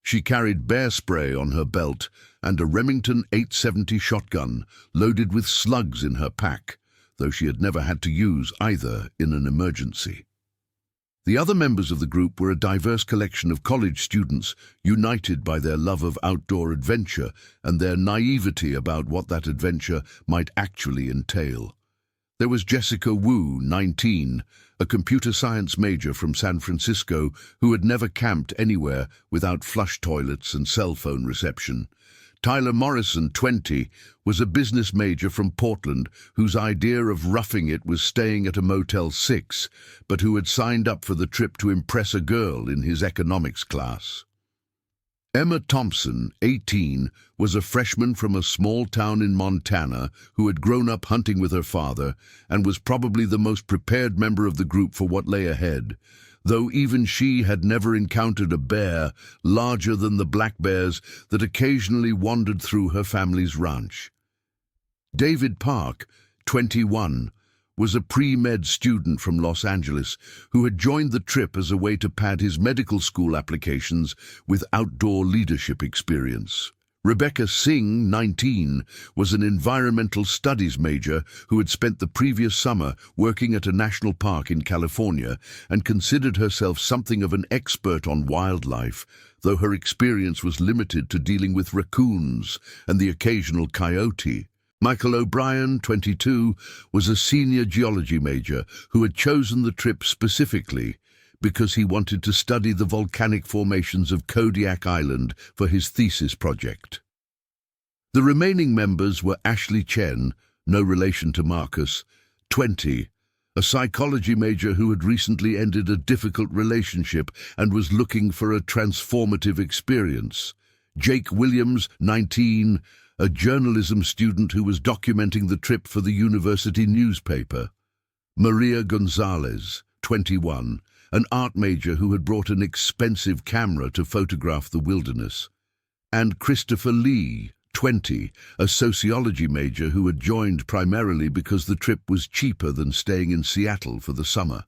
She carried bear spray on her belt and a Remington 870 shotgun loaded with slugs in her pack, though she had never had to use either in an emergency. The other members of the group were a diverse collection of college students united by their love of outdoor adventure and their naivety about what that adventure might actually entail. There was Jessica Wu, 19, a computer science major from San Francisco who had never camped anywhere without flush toilets and cell phone reception. Tyler Morrison, 20, was a business major from Portland whose idea of roughing it was staying at a Motel 6, but who had signed up for the trip to impress a girl in his economics class. Emma Thompson, 18, was a freshman from a small town in Montana who had grown up hunting with her father and was probably the most prepared member of the group for what lay ahead, though even she had never encountered a bear larger than the black bears that occasionally wandered through her family's ranch. David Park, 21, was a pre-med student from Los Angeles who had joined the trip as a way to pad his medical school applications with outdoor leadership experience. Rebecca Singh, 19, was an environmental studies major who had spent the previous summer working at a national park in California and considered herself something of an expert on wildlife, though her experience was limited to dealing with raccoons and the occasional coyote. Michael O'Brien, 22, was a senior geology major who had chosen the trip specifically because he wanted to study the volcanic formations of Kodiak Island for his thesis project. The remaining members were Ashley Chen, no relation to Marcus, 20, a psychology major who had recently ended a difficult relationship and was looking for a transformative experience. Jake Williams, 19, a journalism student who was documenting the trip for the university newspaper. Maria Gonzalez, 21, an art major who had brought an expensive camera to photograph the wilderness. And Christopher Lee, 20, a sociology major who had joined primarily because the trip was cheaper than staying in Seattle for the summer.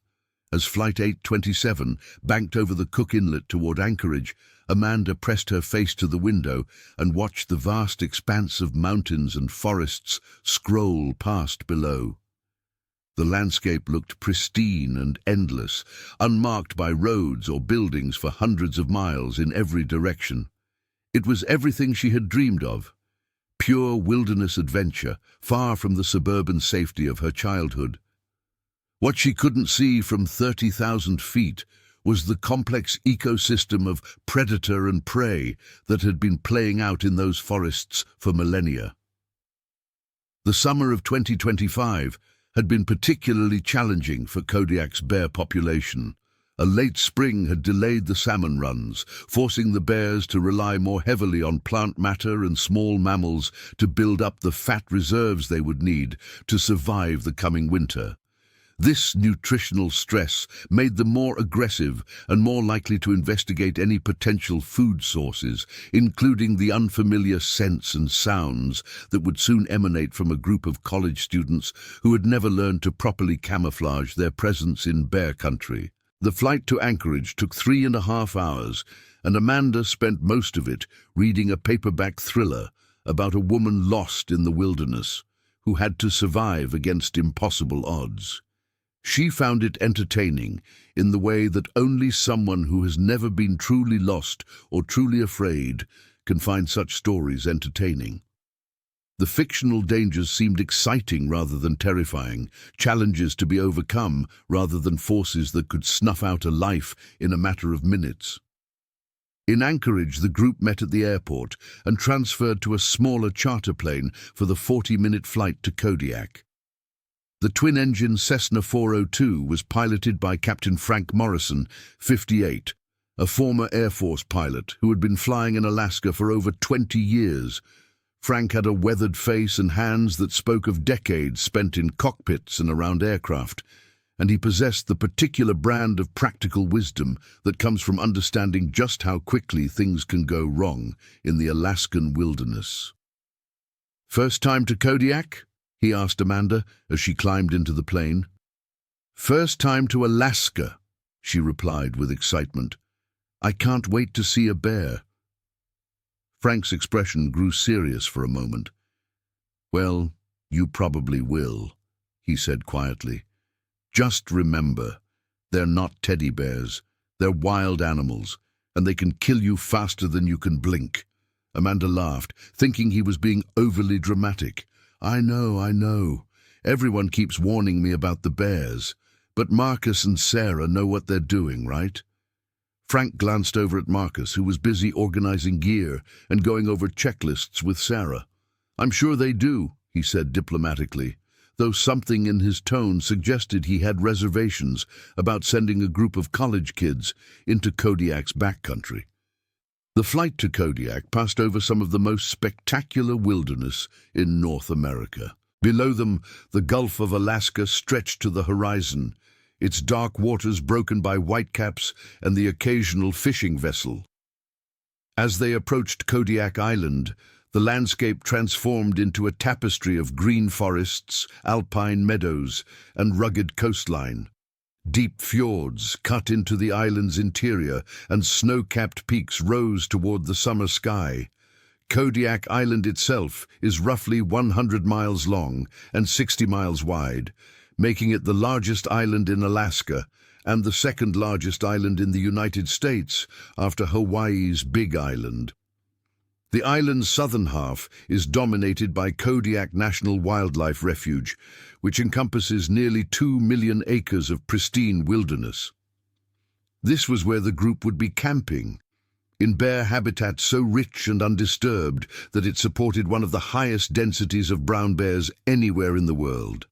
As Flight 827 banked over the Cook Inlet toward Anchorage, Amanda pressed her face to the window and watched the vast expanse of mountains and forests scroll past below. The landscape looked pristine and endless, unmarked by roads or buildings for hundreds of miles in every direction. It was everything she had dreamed of. Pure wilderness adventure, far from the suburban safety of her childhood. What she couldn't see from 30,000 feet was the complex ecosystem of predator and prey that had been playing out in those forests for millennia. The summer of 2025 had been particularly challenging for Kodiak's bear population. A late spring had delayed the salmon runs, forcing the bears to rely more heavily on plant matter and small mammals to build up the fat reserves they would need to survive the coming winter. This nutritional stress made them more aggressive and more likely to investigate any potential food sources, including the unfamiliar scents and sounds that would soon emanate from a group of college students who had never learned to properly camouflage their presence in bear country. The flight to Anchorage took 3.5 hours, and Amanda spent most of it reading a paperback thriller about a woman lost in the wilderness who had to survive against impossible odds. She found it entertaining in the way that only someone who has never been truly lost or truly afraid can find such stories entertaining. The fictional dangers seemed exciting rather than terrifying, challenges to be overcome rather than forces that could snuff out a life in a matter of minutes. In Anchorage, the group met at the airport and transferred to a smaller charter plane for the 40-minute flight to Kodiak. The twin-engine Cessna 402 was piloted by Captain Frank Morrison, 58, a former Air Force pilot who had been flying in Alaska for over 20 years. Frank had a weathered face and hands that spoke of decades spent in cockpits and around aircraft, and he possessed the particular brand of practical wisdom that comes from understanding just how quickly things can go wrong in the Alaskan wilderness. "First time to Kodiak?" he asked Amanda as she climbed into the plane. "First time to Alaska," she replied with excitement. "I can't wait to see a bear." Frank's expression grew serious for a moment. "Well, you probably will," he said quietly. "Just remember, they're not teddy bears. They're wild animals, and they can kill you faster than you can blink." Amanda laughed, thinking he was being overly dramatic. I know. Everyone keeps warning me about the bears, but Marcus and Sarah know what they're doing, right?" Frank glanced over at Marcus, who was busy organizing gear and going over checklists with Sarah. "I'm sure they do," he said diplomatically, though something in his tone suggested he had reservations about sending a group of college kids into Kodiak's backcountry. The flight to Kodiak passed over some of the most spectacular wilderness in North America. Below them, the Gulf of Alaska stretched to the horizon, its dark waters broken by whitecaps and the occasional fishing vessel. As they approached Kodiak Island, the landscape transformed into a tapestry of green forests, alpine meadows, and rugged coastline. Deep fjords cut into the island's interior, and snow-capped peaks rose toward the summer sky. Kodiak Island itself is roughly 100 miles long and 60 miles wide, making it the largest island in Alaska and the second largest island in the United States after Hawaii's Big Island. The island's southern half is dominated by Kodiak National Wildlife Refuge, which encompasses nearly 2 million acres of pristine wilderness. This was where the group would be camping, in bear habitat so rich and undisturbed that it supported one of the highest densities of brown bears anywhere in the world.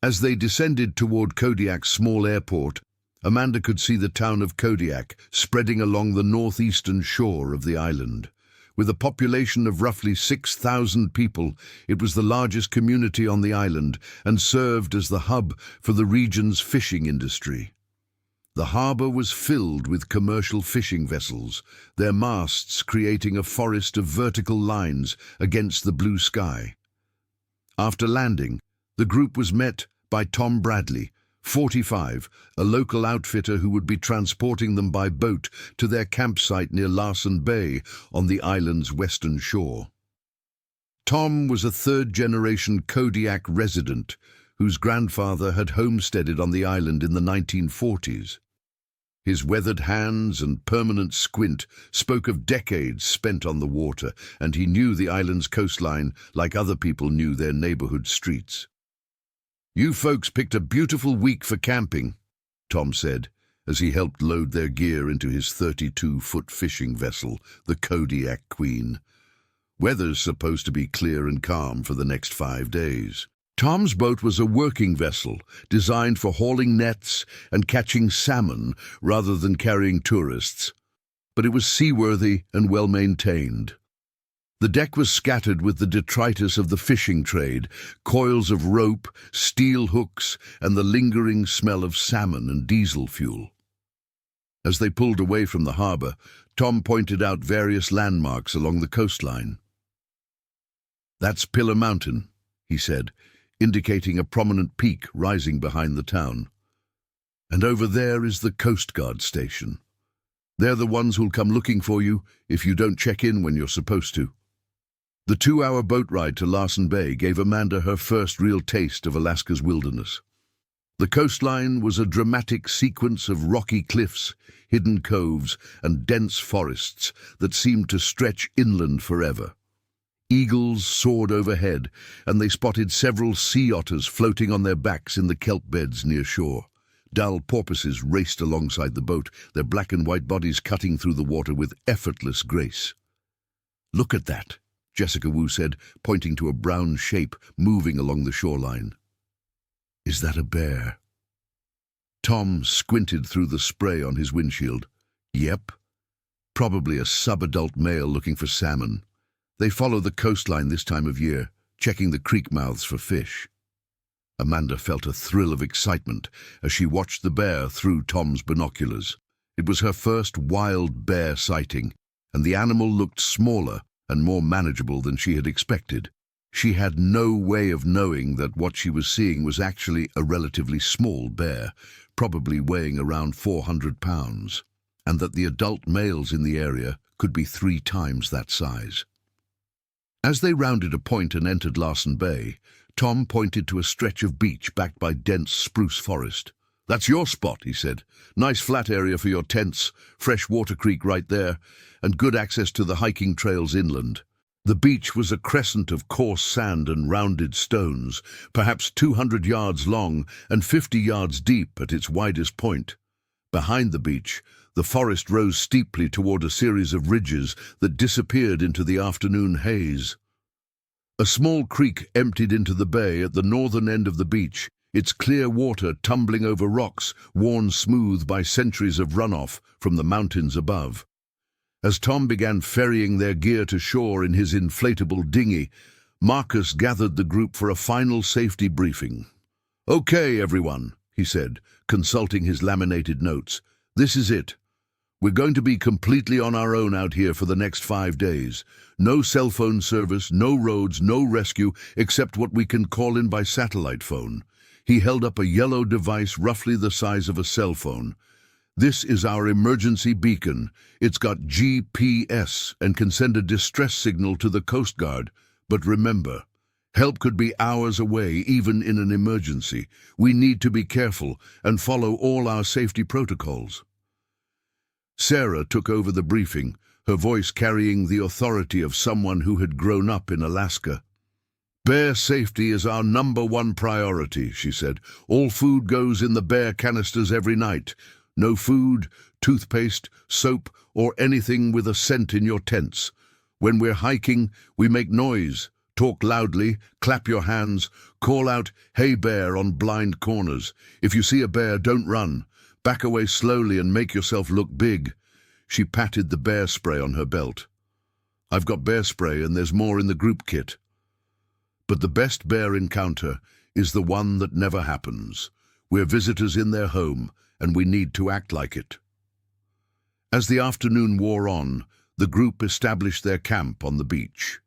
As they descended toward Kodiak's small airport, Amanda could see the town of Kodiak spreading along the northeastern shore of the island. With a population of roughly 6,000 people, it was the largest community on the island and served as the hub for the region's fishing industry. The harbor was filled with commercial fishing vessels, their masts creating a forest of vertical lines against the blue sky. After landing, the group was met by Tom Bradley, 45, a local outfitter who would be transporting them by boat to their campsite near Larsen Bay on the island's western shore. Tom was a third-generation Kodiak resident whose grandfather had homesteaded on the island in the 1940s. His weathered hands and permanent squint spoke of decades spent on the water, and he knew the island's coastline like other people knew their neighborhood streets. "You folks picked a beautiful week for camping," Tom said, as he helped load their gear into his 32-foot fishing vessel, the Kodiak Queen. "Weather's supposed to be clear and calm for the next 5 days." Tom's boat was a working vessel designed for hauling nets and catching salmon rather than carrying tourists, but it was seaworthy and well-maintained. The deck was scattered with the detritus of the fishing trade, coils of rope, steel hooks, and the lingering smell of salmon and diesel fuel. As they pulled away from the harbor, Tom pointed out various landmarks along the coastline. "That's Pillar Mountain," he said, indicating a prominent peak rising behind the town. "And over there is the Coast Guard station. They're the ones who'll come looking for you if you don't check in when you're supposed to." The 2-hour boat ride to Larsen Bay gave Amanda her first real taste of Alaska's wilderness. The coastline was a dramatic sequence of rocky cliffs, hidden coves, and dense forests that seemed to stretch inland forever. Eagles soared overhead, and they spotted several sea otters floating on their backs in the kelp beds near shore. Dull porpoises raced alongside the boat, their black and white bodies cutting through the water with effortless grace. "Look at that," Jessica Wu said, pointing to a brown shape moving along the shoreline. "Is that a bear?" Tom squinted through the spray on his windshield. "Yep. Probably a subadult male looking for salmon. They follow the coastline this time of year, checking the creek mouths for fish." Amanda felt a thrill of excitement as she watched the bear through Tom's binoculars. It was her first wild bear sighting, and the animal looked smaller and more manageable than she had expected. She had no way of knowing that what she was seeing was actually a relatively small bear, probably weighing around 400 pounds, and that the adult males in the area could be 3 times that size. As they rounded a point and entered Larsen Bay, Tom pointed to a stretch of beach backed by dense spruce forest. "That's your spot," he said. "Nice flat area for your tents, fresh water creek right there, and good access to the hiking trails inland." The beach was a crescent of coarse sand and rounded stones, perhaps 200 yards long and 50 yards deep at its widest point. Behind the beach, the forest rose steeply toward a series of ridges that disappeared into the afternoon haze. A small creek emptied into the bay at the northern end of the beach, its clear water tumbling over rocks worn smooth by centuries of runoff from the mountains above. As Tom began ferrying their gear to shore in his inflatable dinghy, Marcus gathered the group for a final safety briefing. "Okay, everyone," he said, consulting his laminated notes. "This is it. We're going to be completely on our own out here for the next 5 days. No cell phone service, no roads, no rescue, except what we can call in by satellite phone." He held up a yellow device roughly the size of a cell phone. This is our emergency beacon. It's got GPS and can send a distress signal to the Coast Guard. But remember, help could be hours away, even in an emergency. We need to be careful and follow all our safety protocols. Sarah took over the briefing, her voice carrying the authority of someone who had grown up in Alaska. Bear safety is our #1 priority, she said. All food goes in the bear canisters every night. No food, toothpaste, soap, or anything with a scent in your tents. When we're hiking, we make noise, talk loudly, clap your hands, call out, "Hey bear," on blind corners. If you see a bear, don't run. Back away slowly and make yourself look big. She patted the bear spray on her belt. I've got bear spray and there's more in the group kit. But the best bear encounter is the one that never happens. We're visitors in their home, and we need to act like it. As the afternoon wore on, the group established their camp on the beach.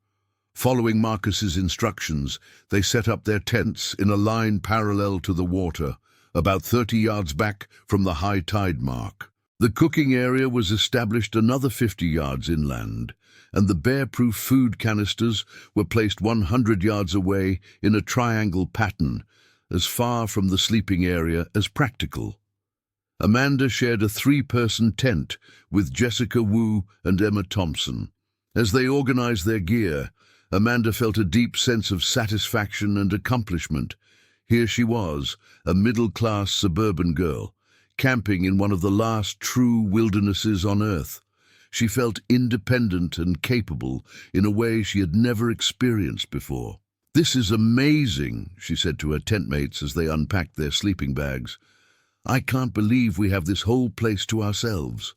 Following Marcus's instructions, they set up their tents in a line parallel to the water, about 30 yards back from the high tide mark. The cooking area was established another 50 yards inland, and the bear-proof food canisters were placed 100 yards away in a triangle pattern, as far from the sleeping area as practical. Amanda shared a 3-person tent with Jessica Wu and Emma Thompson. As they organized their gear, Amanda felt a deep sense of satisfaction and accomplishment. Here she was, a middle-class suburban girl, camping in one of the last true wildernesses on Earth. She felt independent and capable in a way she had never experienced before. "This is amazing," she said to her tent mates as they unpacked their sleeping bags. "I can't believe we have this whole place to ourselves."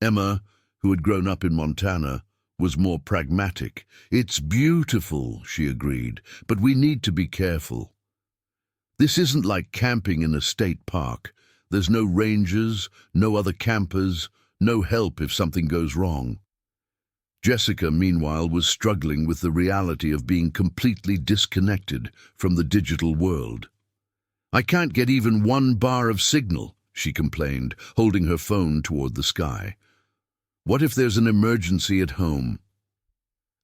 Emma, who had grown up in Montana, was more pragmatic. "It's beautiful," she agreed, "but we need to be careful. This isn't like camping in a state park. There's no rangers, no other campers, no help if something goes wrong." Jessica, meanwhile, was struggling with the reality of being completely disconnected from the digital world. "I can't get even 1 bar of signal," she complained, holding her phone toward the sky. "What if there's an emergency at home?"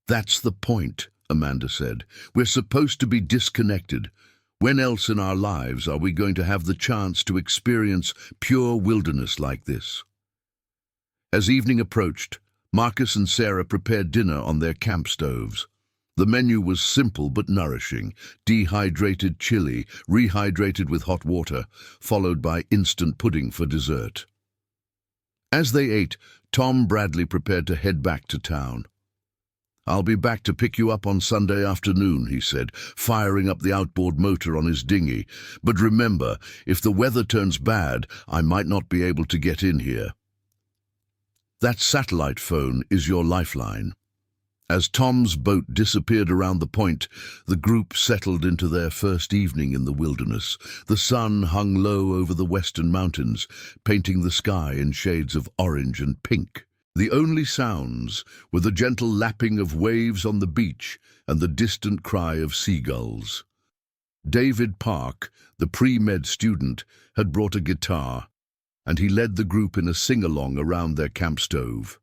"That's the point," Amanda said. "We're supposed to be disconnected. When else in our lives are we going to have the chance to experience pure wilderness like this?" As evening approached, Marcus and Sarah prepared dinner on their camp stoves. The menu was simple but nourishing: dehydrated chili, rehydrated with hot water, followed by instant pudding for dessert. As they ate, Tom Bradley prepared to head back to town. "I'll be back to pick you up on Sunday afternoon," he said, firing up the outboard motor on his dinghy. "But remember, if the weather turns bad, I might not be able to get in here." That satellite phone is your lifeline. As Tom's boat disappeared around the point, the group settled into their first evening in the wilderness. The sun hung low over the western mountains, painting the sky in shades of orange and pink. The only sounds were the gentle lapping of waves on the beach and the distant cry of seagulls. David Park, the pre-med student, had brought a guitar, and he led the group in a sing-along around their camp stove.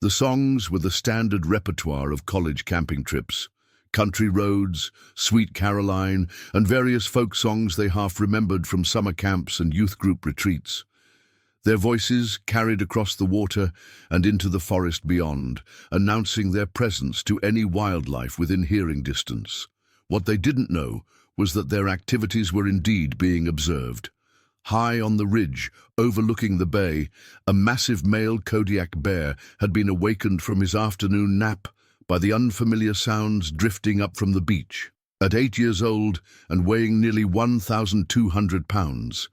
The songs were the standard repertoire of college camping trips: Country Roads, Sweet Caroline, and various folk songs they half remembered from summer camps and youth group retreats. Their voices carried across the water and into the forest beyond, announcing their presence to any wildlife within hearing distance. What they didn't know was that their activities were indeed being observed. High on the ridge, overlooking the bay, a massive male Kodiak bear had been awakened from his afternoon nap by the unfamiliar sounds drifting up from the beach. At 8 years old and weighing nearly 1,200 pounds,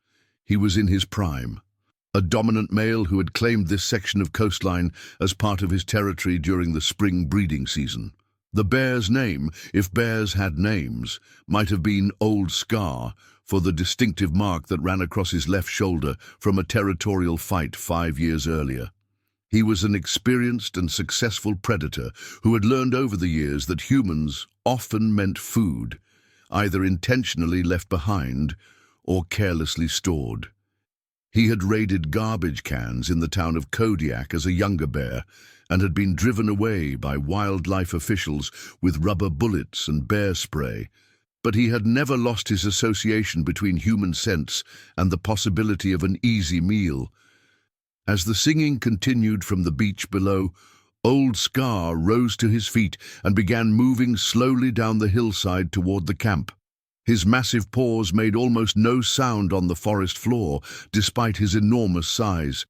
he was in his prime. A dominant male who had claimed this section of coastline as part of his territory during the spring breeding season. The bear's name, if bears had names, might have been Old Scar, for the distinctive mark that ran across his left shoulder from a territorial fight 5 years earlier. He was an experienced and successful predator who had learned over the years that humans often meant food, either intentionally left behind or carelessly stored. He had raided garbage cans in the town of Kodiak as a younger bear and had been driven away by wildlife officials with rubber bullets and bear spray, but he had never lost his association between human scents and the possibility of an easy meal. As the singing continued from the beach below, Old Scar rose to his feet and began moving slowly down the hillside toward the camp. His massive paws made almost no sound on the forest floor, despite his enormous size.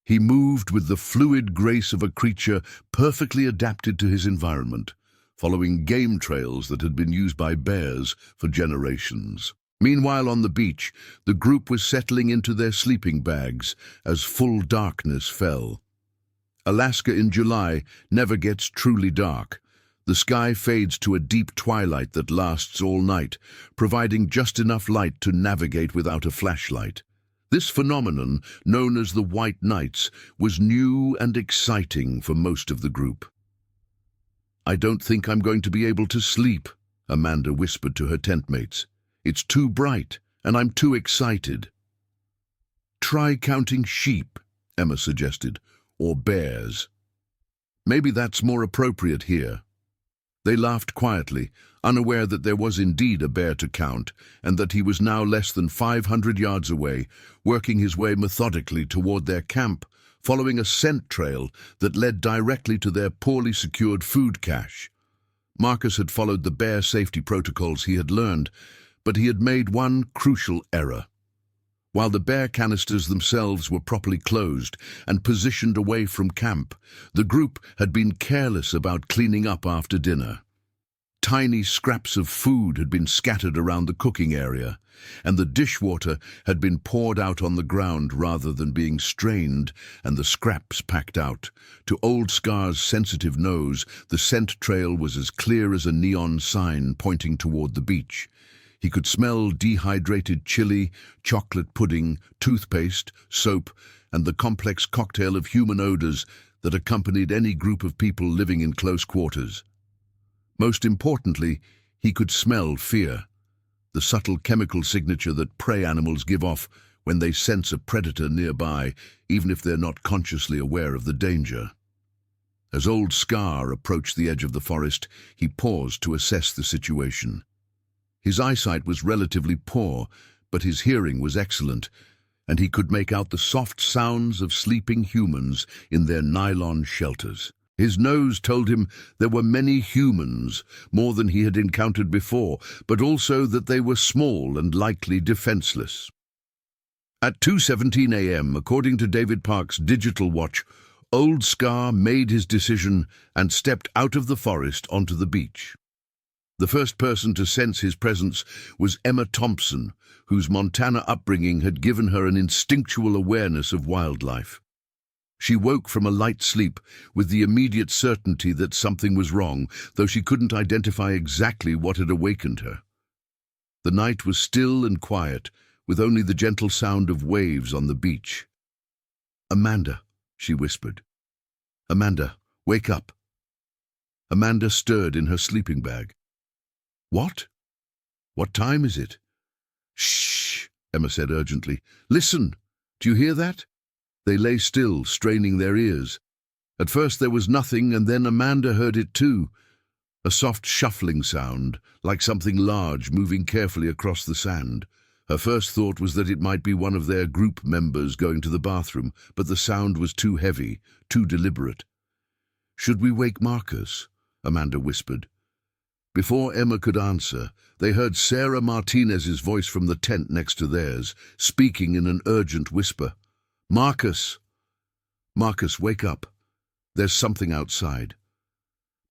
He moved with the fluid grace of a creature perfectly adapted to his environment, following game trails that had been used by bears for generations. Meanwhile, on the beach, the group was settling into their sleeping bags as full darkness fell. Alaska in July never gets truly dark. The sky fades to a deep twilight that lasts all night, providing just enough light to navigate without a flashlight. This phenomenon, known as the White Nights, was new and exciting for most of the group. "I don't think I'm going to be able to sleep," Amanda whispered to her tent mates. "It's too bright, and I'm too excited." "Try counting sheep," Emma suggested, "or bears. Maybe that's more appropriate here." They laughed quietly, unaware that there was indeed a bear to count, and that he was now less than 500 yards away, working his way methodically toward their camp, following a scent trail that led directly to their poorly secured food cache. Marcus had followed the bear safety protocols he had learned, but he had made one crucial error. While the bear canisters themselves were properly closed and positioned away from camp, the group had been careless about cleaning up after dinner. Tiny scraps of food had been scattered around the cooking area, and the dishwater had been poured out on the ground rather than being strained and the scraps packed out. To Old Scar's sensitive nose, the scent trail was as clear as a neon sign pointing toward the beach. He could smell dehydrated chili, chocolate pudding, toothpaste, soap, and the complex cocktail of human odors that accompanied any group of people living in close quarters. Most importantly, he could smell fear, the subtle chemical signature that prey animals give off when they sense a predator nearby, even if they're not consciously aware of the danger. As Old Scar approached the edge of the forest, he paused to assess the situation. His eyesight was relatively poor, but his hearing was excellent, and he could make out the soft sounds of sleeping humans in their nylon shelters. His nose told him there were many humans, more than he had encountered before, but also that they were small and likely defenseless. At 2:17 a.m., according to David Park's digital watch, Old Scar made his decision and stepped out of the forest onto the beach. The first person to sense his presence was Emma Thompson, whose Montana upbringing had given her an instinctual awareness of wildlife. She woke from a light sleep with the immediate certainty that something was wrong, though she couldn't identify exactly what had awakened her. The night was still and quiet, with only the gentle sound of waves on the beach. "Amanda," she whispered. "Amanda, wake up." Amanda stirred in her sleeping bag. "What? What time is it?" "Shh," Emma said urgently. "Listen, do you hear that?" They lay still, straining their ears. At first there was nothing, and then Amanda heard it too. A soft shuffling sound, like something large moving carefully across the sand. Her first thought was that it might be one of their group members going to the bathroom, but the sound was too heavy, too deliberate. "Should we wake Marcus?" Amanda whispered. Before Emma could answer, they heard Sarah Martinez's voice from the tent next to theirs, speaking in an urgent whisper. "Marcus! Marcus, wake up. There's something outside."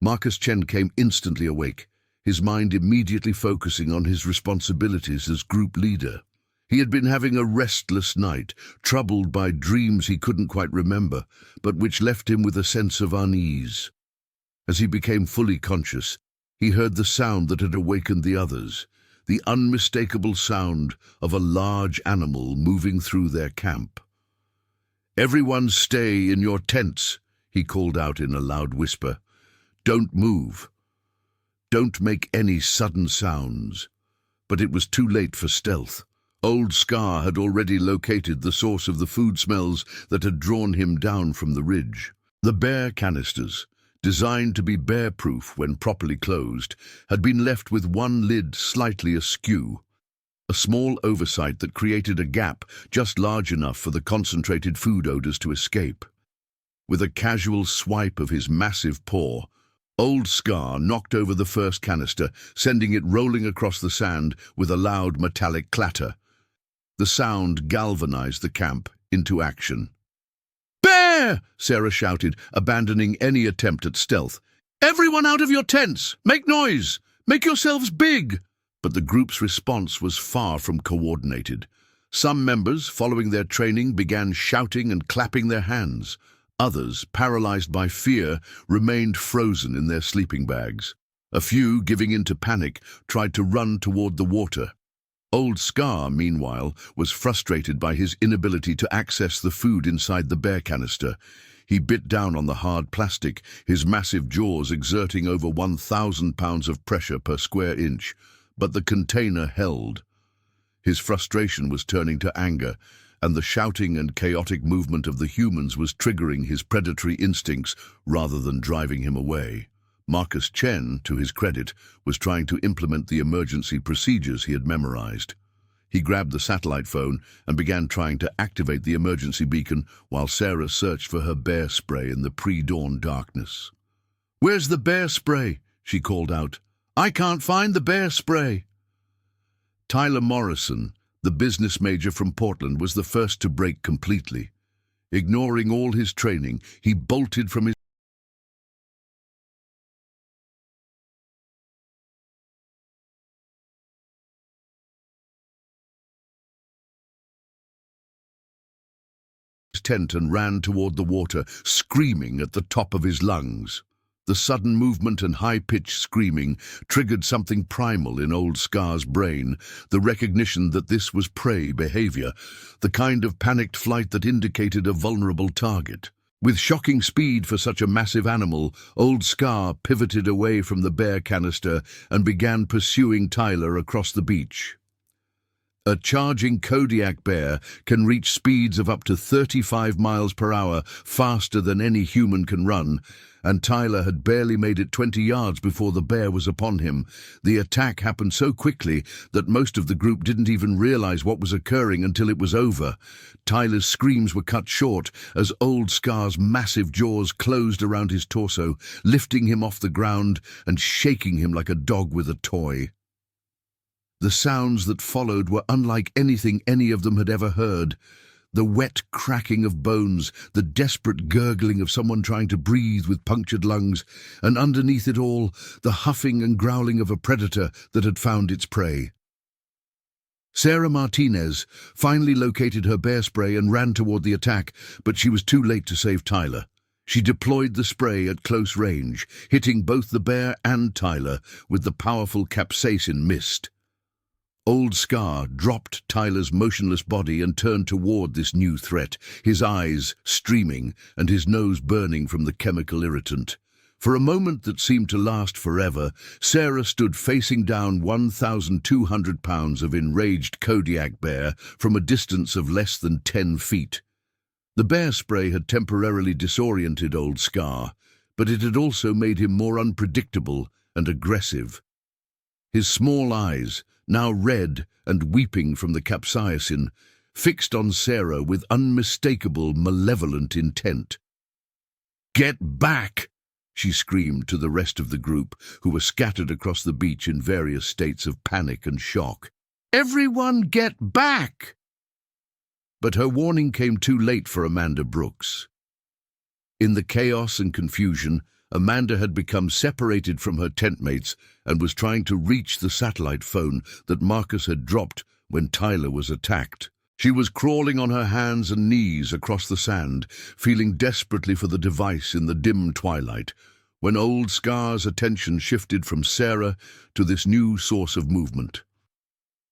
Marcus Chen came instantly awake, his mind immediately focusing on his responsibilities as group leader. He had been having a restless night, troubled by dreams he couldn't quite remember, but which left him with a sense of unease. As he became fully conscious, he heard the sound that had awakened the others, the unmistakable sound of a large animal moving through their camp. "Everyone stay in your tents," he called out in a loud whisper. "Don't move. Don't make any sudden sounds." But it was too late for stealth. Old Scar had already located the source of the food smells that had drawn him down from the ridge. The bear canisters, designed to be bear-proof when properly closed, had been left with one lid slightly askew, a small oversight that created a gap just large enough for the concentrated food odors to escape. With a casual swipe of his massive paw, Old Scar knocked over the first canister, sending it rolling across the sand with a loud metallic clatter. The sound galvanized the camp into action. "Bear!" Sarah shouted, abandoning any attempt at stealth. "Everyone out of your tents! Make noise! Make yourselves big!" But the group's response was far from coordinated. Some members, following their training, began shouting and clapping their hands. Others, paralyzed by fear, remained frozen in their sleeping bags. A few, giving in to panic, tried to run toward the water. Old Scar, meanwhile, was frustrated by his inability to access the food inside the bear canister. He bit down on the hard plastic, his massive jaws exerting over 1,000 pounds of pressure per square inch. But the container held. His frustration was turning to anger, and the shouting and chaotic movement of the humans was triggering his predatory instincts rather than driving him away. Marcus Chen, to his credit, was trying to implement the emergency procedures he had memorized. He grabbed the satellite phone and began trying to activate the emergency beacon while Sarah searched for her bear spray in the pre-dawn darkness. "Where's the bear spray?" she called out. "I can't find the bear spray." Tyler Morrison, the business major from Portland, was the first to break completely. Ignoring all his training, he bolted from his tent and ran toward the water, screaming at the top of his lungs. The sudden movement and high-pitched screaming triggered something primal in Old Scar's brain, the recognition that this was prey behavior, the kind of panicked flight that indicated a vulnerable target. With shocking speed for such a massive animal, Old Scar pivoted away from the bear canister and began pursuing Tyler across the beach. A charging Kodiak bear can reach speeds of up to 35 miles per hour, faster than any human can run, and Tyler had barely made it 20 yards before the bear was upon him. The attack happened so quickly that most of the group didn't even realize what was occurring until it was over. Tyler's screams were cut short as Old Scar's massive jaws closed around his torso, lifting him off the ground and shaking him like a dog with a toy. The sounds that followed were unlike anything any of them had ever heard. The wet cracking of bones, the desperate gurgling of someone trying to breathe with punctured lungs, and underneath it all, the huffing and growling of a predator that had found its prey. Sarah Martinez finally located her bear spray and ran toward the attack, but she was too late to save Tyler. She deployed the spray at close range, hitting both the bear and Tyler with the powerful capsaicin mist. Old Scar dropped Tyler's motionless body and turned toward this new threat, his eyes streaming and his nose burning from the chemical irritant. For a moment that seemed to last forever, Sarah stood facing down 1,200 pounds of enraged Kodiak bear from a distance of less than 10 feet. The bear spray had temporarily disoriented Old Scar, but it had also made him more unpredictable and aggressive. His small eyes, now red and weeping from the capsaicin, fixed on Sarah with unmistakable malevolent intent. "Get back!" she screamed to the rest of the group, who were scattered across the beach in various states of panic and shock. "Everyone get back!" But her warning came too late for Amanda Brooks. In the chaos and confusion, Amanda had become separated from her tentmates and was trying to reach the satellite phone that Marcus had dropped when Tyler was attacked. She was crawling on her hands and knees across the sand, feeling desperately for the device in the dim twilight, when Old Scar's attention shifted from Sarah to this new source of movement.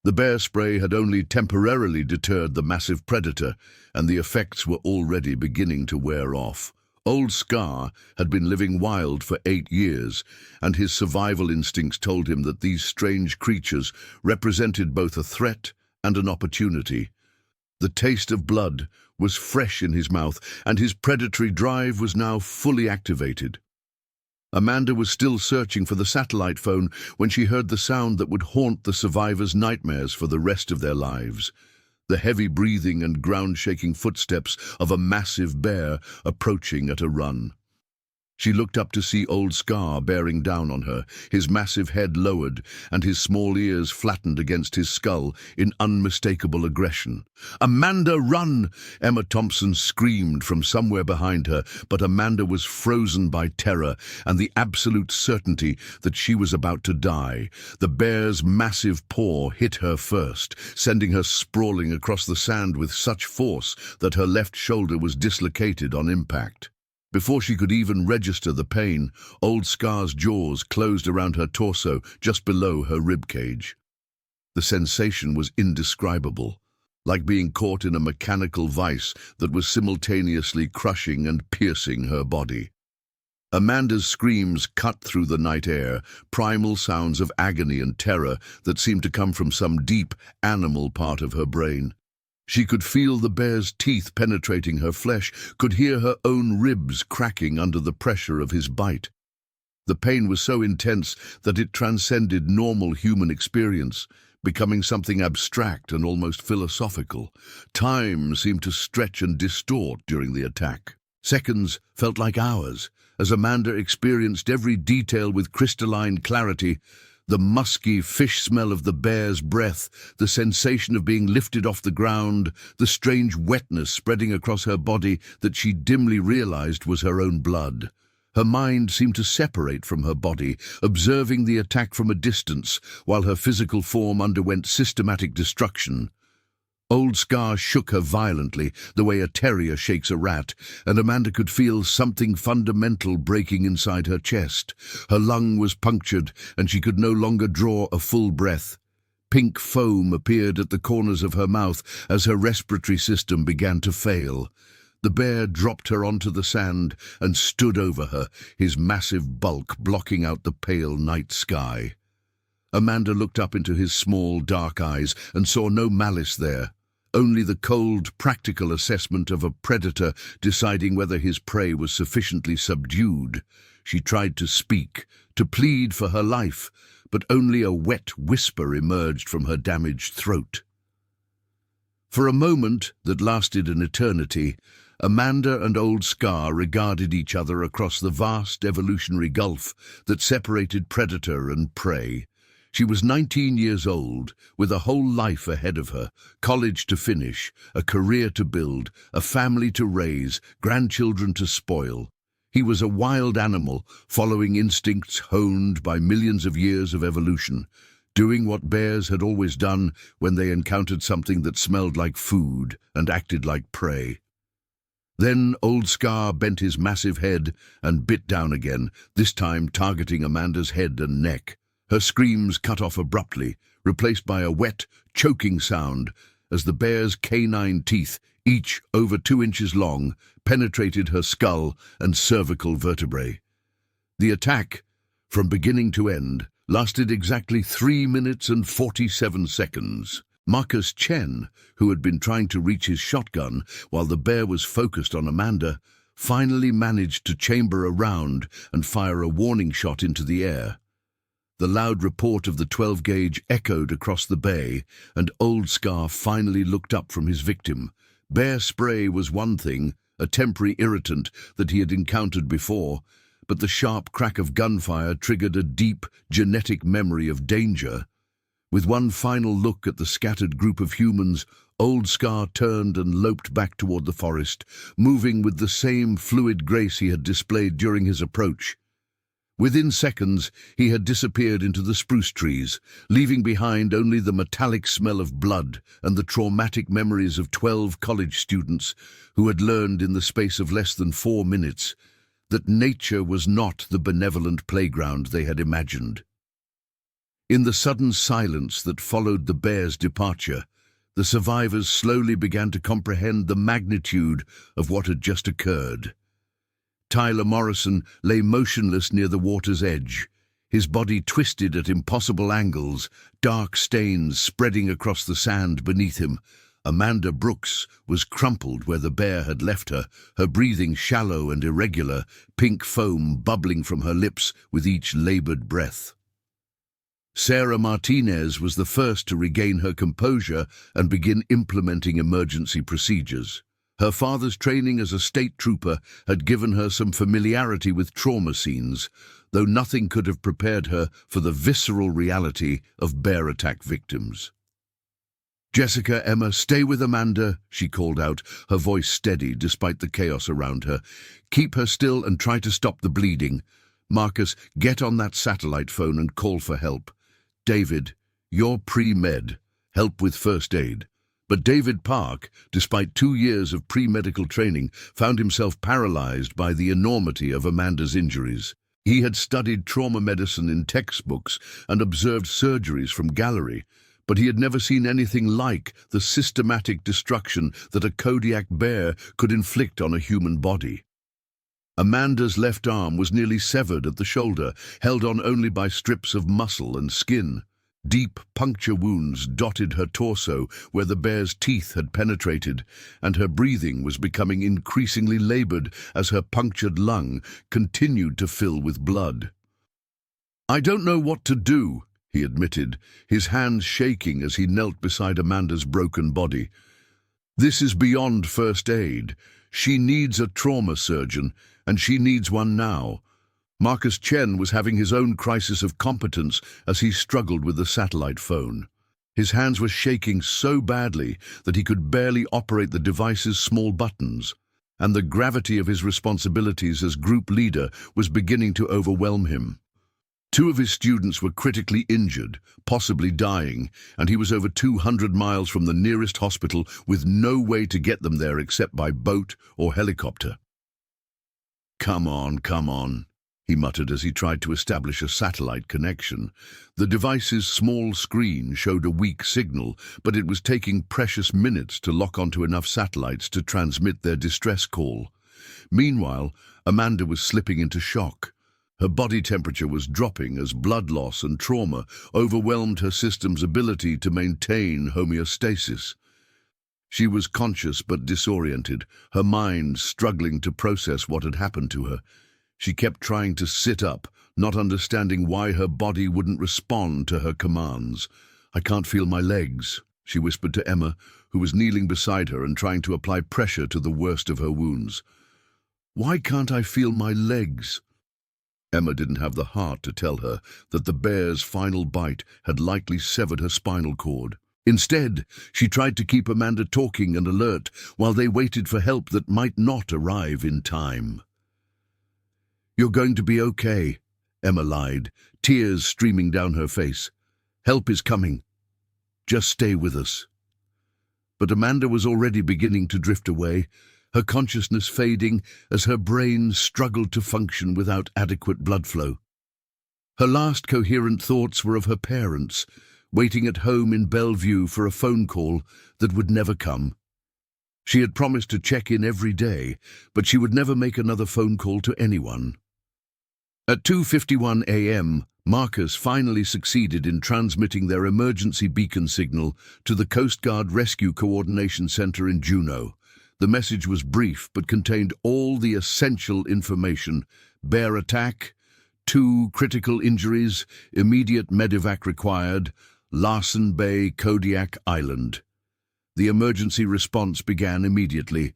The bear spray had only temporarily deterred the massive predator, and the effects were already beginning to wear off. Old Scar had been living wild for 8 years, and his survival instincts told him that these strange creatures represented both a threat and an opportunity. The taste of blood was fresh in his mouth, and his predatory drive was now fully activated. Amanda was still searching for the satellite phone when she heard the sound that would haunt the survivors' nightmares for the rest of their lives. The heavy breathing and ground-shaking footsteps of a massive bear approaching at a run. She looked up to see Old Scar bearing down on her, his massive head lowered and his small ears flattened against his skull in unmistakable aggression. "Amanda, run!" Emma Thompson screamed from somewhere behind her, but Amanda was frozen by terror and the absolute certainty that she was about to die. The bear's massive paw hit her first, sending her sprawling across the sand with such force that her left shoulder was dislocated on impact. Before she could even register the pain, Old Scar's jaws closed around her torso just below her ribcage. The sensation was indescribable, like being caught in a mechanical vice that was simultaneously crushing and piercing her body. Amanda's screams cut through the night air, primal sounds of agony and terror that seemed to come from some deep, animal part of her brain. She could feel the bear's teeth penetrating her flesh, could hear her own ribs cracking under the pressure of his bite. The pain was so intense that it transcended normal human experience, becoming something abstract and almost philosophical. Time seemed to stretch and distort during the attack. Seconds felt like hours, as Amanda experienced every detail with crystalline clarity. The musky fish smell of the bear's breath, the sensation of being lifted off the ground, the strange wetness spreading across her body that she dimly realized was her own blood. Her mind seemed to separate from her body, observing the attack from a distance, while her physical form underwent systematic destruction. Old Scar shook her violently, the way a terrier shakes a rat, and Amanda could feel something fundamental breaking inside her chest. Her lung was punctured, and she could no longer draw a full breath. Pink foam appeared at the corners of her mouth as her respiratory system began to fail. The bear dropped her onto the sand and stood over her, his massive bulk blocking out the pale night sky. Amanda looked up into his small, dark eyes and saw no malice there. Only the cold, practical assessment of a predator deciding whether his prey was sufficiently subdued. She tried to speak, to plead for her life, but only a wet whisper emerged from her damaged throat. For a moment that lasted an eternity, Amanda and Old Scar regarded each other across the vast evolutionary gulf that separated predator and prey. She was 19 years old, with a whole life ahead of her, college to finish, a career to build, a family to raise, grandchildren to spoil. He was a wild animal, following instincts honed by millions of years of evolution, doing what bears had always done when they encountered something that smelled like food and acted like prey. Then Old Scar bent his massive head and bit down again, this time targeting Amanda's head and neck. Her screams cut off abruptly, replaced by a wet, choking sound as the bear's canine teeth, each over 2 inches long, penetrated her skull and cervical vertebrae. The attack, from beginning to end, lasted exactly 3 minutes and 47 seconds. Marcus Chen, who had been trying to reach his shotgun while the bear was focused on Amanda, finally managed to chamber a round and fire a warning shot into the air. The loud report of the 12-gauge echoed across the bay, and Old Scar finally looked up from his victim. Bear spray was one thing, a temporary irritant that he had encountered before, but the sharp crack of gunfire triggered a deep, genetic memory of danger. With one final look at the scattered group of humans, Old Scar turned and loped back toward the forest, moving with the same fluid grace he had displayed during his approach. Within seconds, he had disappeared into the spruce trees, leaving behind only the metallic smell of blood and the traumatic memories of 12 college students who had learned in the space of less than 4 minutes that nature was not the benevolent playground they had imagined. In the sudden silence that followed the bear's departure, the survivors slowly began to comprehend the magnitude of what had just occurred. Tyler Morrison lay motionless near the water's edge, his body twisted at impossible angles, dark stains spreading across the sand beneath him. Amanda Brooks was crumpled where the bear had left her, her breathing shallow and irregular, pink foam bubbling from her lips with each labored breath. Sarah Martinez was the first to regain her composure and begin implementing emergency procedures. Her father's training as a state trooper had given her some familiarity with trauma scenes, though nothing could have prepared her for the visceral reality of bear attack victims. "Jessica, Emma, stay with Amanda," she called out, her voice steady despite the chaos around her. "Keep her still and try to stop the bleeding. Marcus, get on that satellite phone and call for help. David, you're pre-med. Help with first aid." But David Park, despite 2 years of pre-medical training, found himself paralyzed by the enormity of Amanda's injuries. He had studied trauma medicine in textbooks and observed surgeries from gallery, but he had never seen anything like the systematic destruction that a Kodiak bear could inflict on a human body. Amanda's left arm was nearly severed at the shoulder, held on only by strips of muscle and skin. Deep puncture wounds dotted her torso where the bear's teeth had penetrated, and her breathing was becoming increasingly labored as her punctured lung continued to fill with blood. "I don't know what to do," he admitted, his hands shaking as he knelt beside Amanda's broken body. "This is beyond first aid. She needs a trauma surgeon, and she needs one now." Marcus Chen was having his own crisis of competence as he struggled with the satellite phone. His hands were shaking so badly that he could barely operate the device's small buttons, and the gravity of his responsibilities as group leader was beginning to overwhelm him. 2 of his students were critically injured, possibly dying, and he was over 200 miles from the nearest hospital with no way to get them there except by boat or helicopter. Come on," he muttered as he tried to establish a satellite connection. The device's small screen showed a weak signal, but it was taking precious minutes to lock onto enough satellites to transmit their distress call. Meanwhile, Amanda was slipping into shock. Her body temperature was dropping as blood loss and trauma overwhelmed her system's ability to maintain homeostasis. She was conscious but disoriented, her mind struggling to process what had happened to her. She kept trying to sit up, not understanding why her body wouldn't respond to her commands. "I can't feel my legs," she whispered to Emma, who was kneeling beside her and trying to apply pressure to the worst of her wounds. "Why can't I feel my legs?" Emma didn't have the heart to tell her that the bear's final bite had likely severed her spinal cord. Instead, she tried to keep Amanda talking and alert while they waited for help that might not arrive in time. "You're going to be okay," Emma lied, tears streaming down her face. "Help is coming. Just stay with us." But Amanda was already beginning to drift away, her consciousness fading as her brain struggled to function without adequate blood flow. Her last coherent thoughts were of her parents, waiting at home in Bellevue for a phone call that would never come. She had promised to check in every day, but she would never make another phone call to anyone. At 2:51 a.m., Marcus finally succeeded in transmitting their emergency beacon signal to the Coast Guard Rescue Coordination Center in Juneau. The message was brief but contained all the essential information: bear attack, 2 critical injuries, immediate medevac required, Larsen Bay, Kodiak Island. The emergency response began immediately,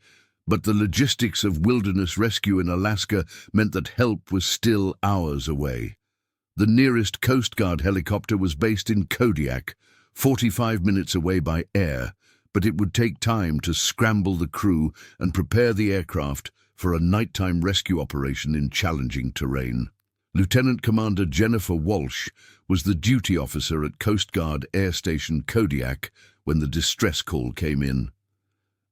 but the logistics of wilderness rescue in Alaska meant that help was still hours away. The nearest Coast Guard helicopter was based in Kodiak, 45 minutes away by air, but it would take time to scramble the crew and prepare the aircraft for a nighttime rescue operation in challenging terrain. Lieutenant Commander Jennifer Walsh was the duty officer at Coast Guard Air Station Kodiak when the distress call came in.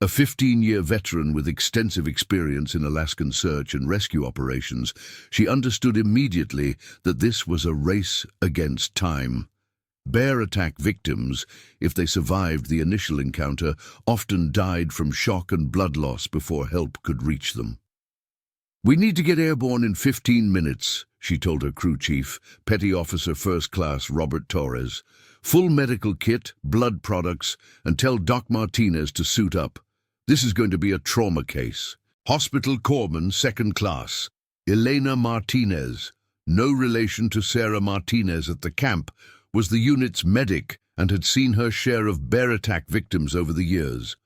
A 15-year veteran with extensive experience in Alaskan search and rescue operations, she understood immediately that this was a race against time. Bear attack victims, if they survived the initial encounter, often died from shock and blood loss before help could reach them. "We need to get airborne in 15 minutes, she told her crew chief, Petty Officer First Class Robert Torres. "Full medical kit, blood products, and tell Doc Martinez to suit up. This is going to be a trauma case." Hospital Corpsman Second Class Elena Martinez, no relation to Sarah Martinez at the camp, was the unit's medic and had seen her share of bear attack victims over the years.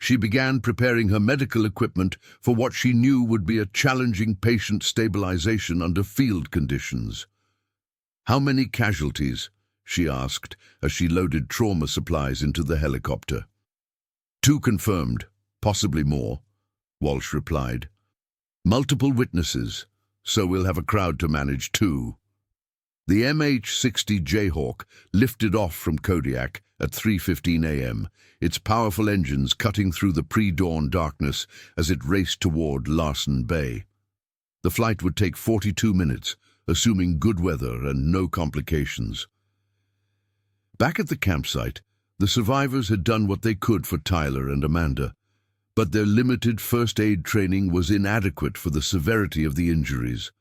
She began preparing her medical equipment for what she knew would be a challenging patient stabilization under field conditions. "How many casualties?" she asked as she loaded trauma supplies into the helicopter. "2 confirmed, possibly more," Walsh replied. "Multiple witnesses, so we'll have a crowd to manage too." The MH-60 Jayhawk lifted off from Kodiak at 3:15 a.m., its powerful engines cutting through the pre-dawn darkness as it raced toward Larsen Bay. The flight would take 42 minutes, assuming good weather and no complications. Back at the campsite, the survivors had done what they could for Tyler and Amanda, but their limited first aid training was inadequate for the severity of the injuries.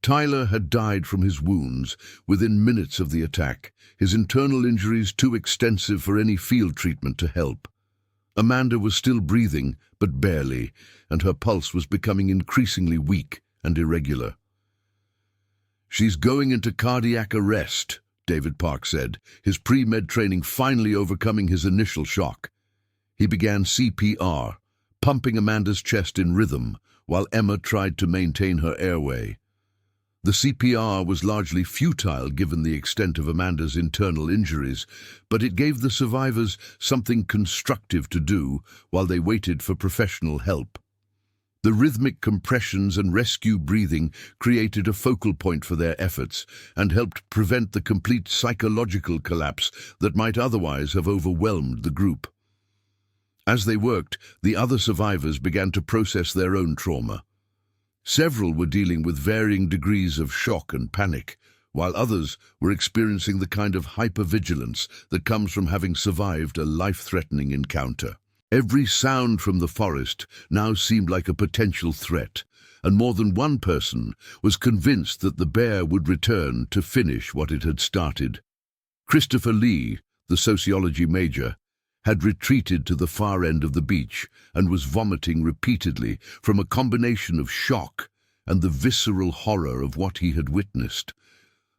Tyler had died from his wounds within minutes of the attack, his internal injuries too extensive for any field treatment to help. Amanda was still breathing, but barely, and her pulse was becoming increasingly weak and irregular. "She's going into cardiac arrest," David Park said, his pre-med training finally overcoming his initial shock. He began CPR, pumping Amanda's chest in rhythm, while Emma tried to maintain her airway. The CPR was largely futile given the extent of Amanda's internal injuries, but it gave the survivors something constructive to do while they waited for professional help. The rhythmic compressions and rescue breathing created a focal point for their efforts and helped prevent the complete psychological collapse that might otherwise have overwhelmed the group. As they worked, the other survivors began to process their own trauma. Several were dealing with varying degrees of shock and panic, while others were experiencing the kind of hypervigilance that comes from having survived a life-threatening encounter. Every sound from the forest now seemed like a potential threat, and more than one person was convinced that the bear would return to finish what it had started. Christopher Lee, the sociology major, had retreated to the far end of the beach and was vomiting repeatedly from a combination of shock and the visceral horror of what he had witnessed.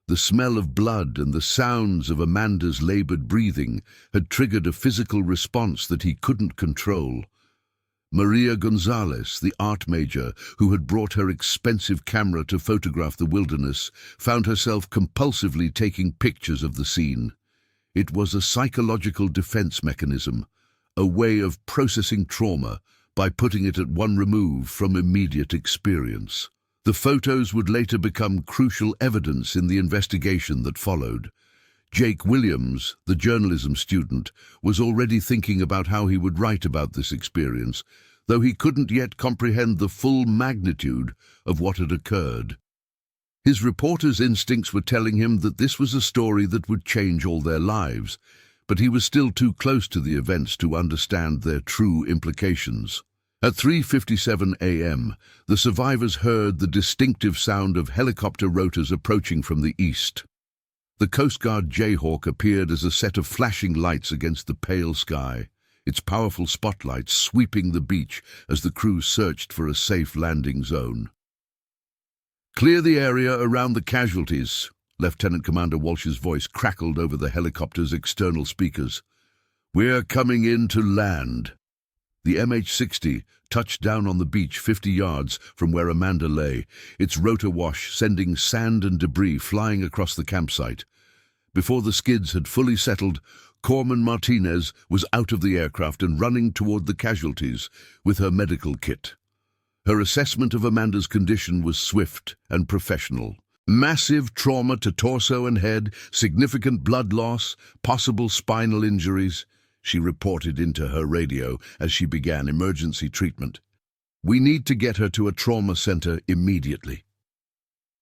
The smell of blood and the sounds of Amanda's labored breathing had triggered a physical response that he couldn't control. Maria Gonzalez, the art major who had brought her expensive camera to photograph the wilderness, found herself compulsively taking pictures of the scene. It was a psychological defense mechanism, a way of processing trauma by putting it at one remove from immediate experience. The photos would later become crucial evidence in the investigation that followed. Jake Williams, the journalism student, was already thinking about how he would write about this experience, though he couldn't yet comprehend the full magnitude of what had occurred. His reporter's instincts were telling him that this was a story that would change all their lives, but he was still too close to the events to understand their true implications. At 3:57 a.m., the survivors heard the distinctive sound of helicopter rotors approaching from the east. The Coast Guard Jayhawk appeared as a set of flashing lights against the pale sky, its powerful spotlights sweeping the beach as the crew searched for a safe landing zone. "Clear the area around the casualties," Lieutenant Commander Walsh's voice crackled over the helicopter's external speakers. "We're coming in to land." The MH-60 touched down on the beach 50 yards from where Amanda lay, its rotor wash sending sand and debris flying across the campsite. Before the skids had fully settled, Corpsman Martinez was out of the aircraft and running toward the casualties with her medical kit. Her assessment of Amanda's condition was swift and professional. Massive trauma to torso and head, significant blood loss, possible spinal injuries, she reported into her radio as she began emergency treatment. "We need to get her to a trauma center immediately."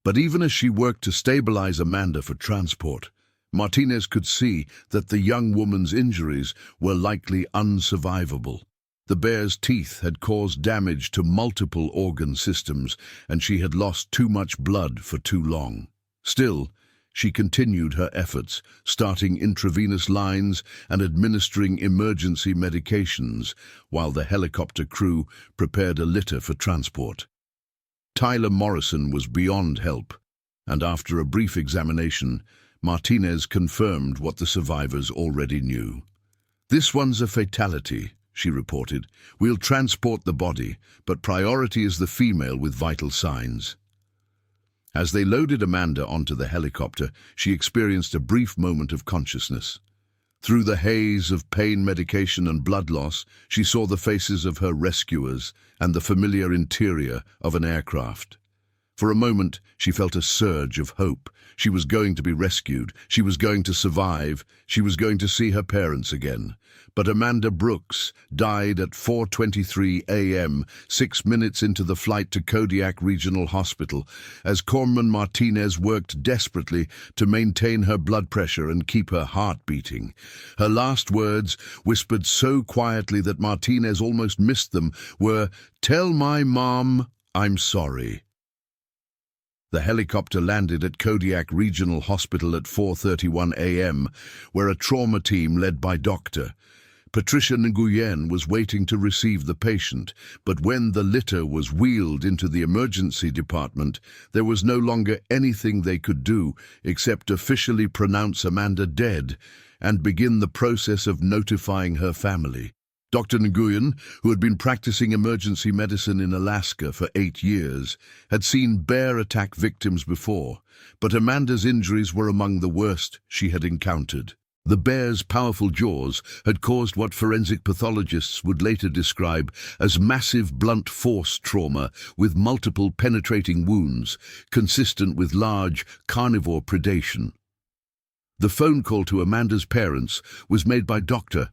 But even as she worked to stabilize Amanda for transport, Martinez could see that the young woman's injuries were likely unsurvivable. The bear's teeth had caused damage to multiple organ systems, and she had lost too much blood for too long. Still, she continued her efforts, starting intravenous lines and administering emergency medications, while the helicopter crew prepared a litter for transport. Tyler Morrison was beyond help, and after a brief examination, Martinez confirmed what the survivors already knew. "This one's a fatality," she reported. "We'll transport the body, but priority is the female with vital signs." As they loaded Amanda onto the helicopter, she experienced a brief moment of consciousness. Through the haze of pain medication and blood loss, she saw the faces of her rescuers and the familiar interior of an aircraft. For a moment, she felt a surge of hope. She was going to be rescued. She was going to survive. She was going to see her parents again. But Amanda Brooks died at 4:23 a.m., 6 minutes into the flight to Kodiak Regional Hospital, as Corman Martinez worked desperately to maintain her blood pressure and keep her heart beating. Her last words, whispered so quietly that Martinez almost missed them, were, "Tell my mom I'm sorry." The helicopter landed at Kodiak Regional Hospital at 4:31 a.m., where a trauma team led by Dr. Patricia Nguyen was waiting to receive the patient, but when the litter was wheeled into the emergency department, there was no longer anything they could do except officially pronounce Amanda dead and begin the process of notifying her family. Dr. Nguyen, who had been practicing emergency medicine in Alaska for 8 years, had seen bear attack victims before, but Amanda's injuries were among the worst she had encountered. The bear's powerful jaws had caused what forensic pathologists would later describe as massive blunt force trauma with multiple penetrating wounds, consistent with large carnivore predation. The phone call to Amanda's parents was made by Dr.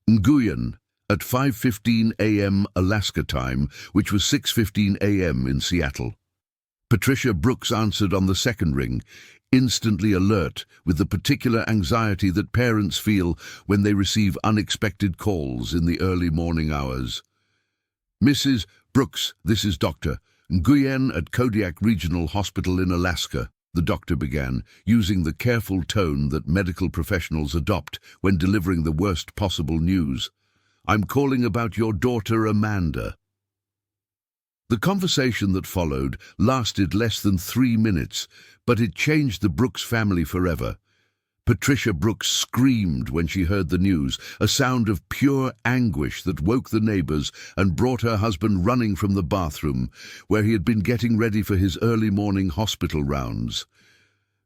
Nguyen at 5:15 a.m. Alaska time, which was 6:15 a.m. in Seattle. Patricia Brooks answered on the second ring, instantly alert with the particular anxiety that parents feel when they receive unexpected calls in the early morning hours. "Mrs. Brooks, this is Dr. Nguyen at Kodiak Regional Hospital in Alaska," the doctor began, using the careful tone that medical professionals adopt when delivering the worst possible news. "I'm calling about your daughter Amanda." The conversation that followed lasted less than 3 minutes, but it changed the Brooks family forever. Patricia Brooks screamed when she heard the news, a sound of pure anguish that woke the neighbors and brought her husband running from the bathroom, where he had been getting ready for his early morning hospital rounds.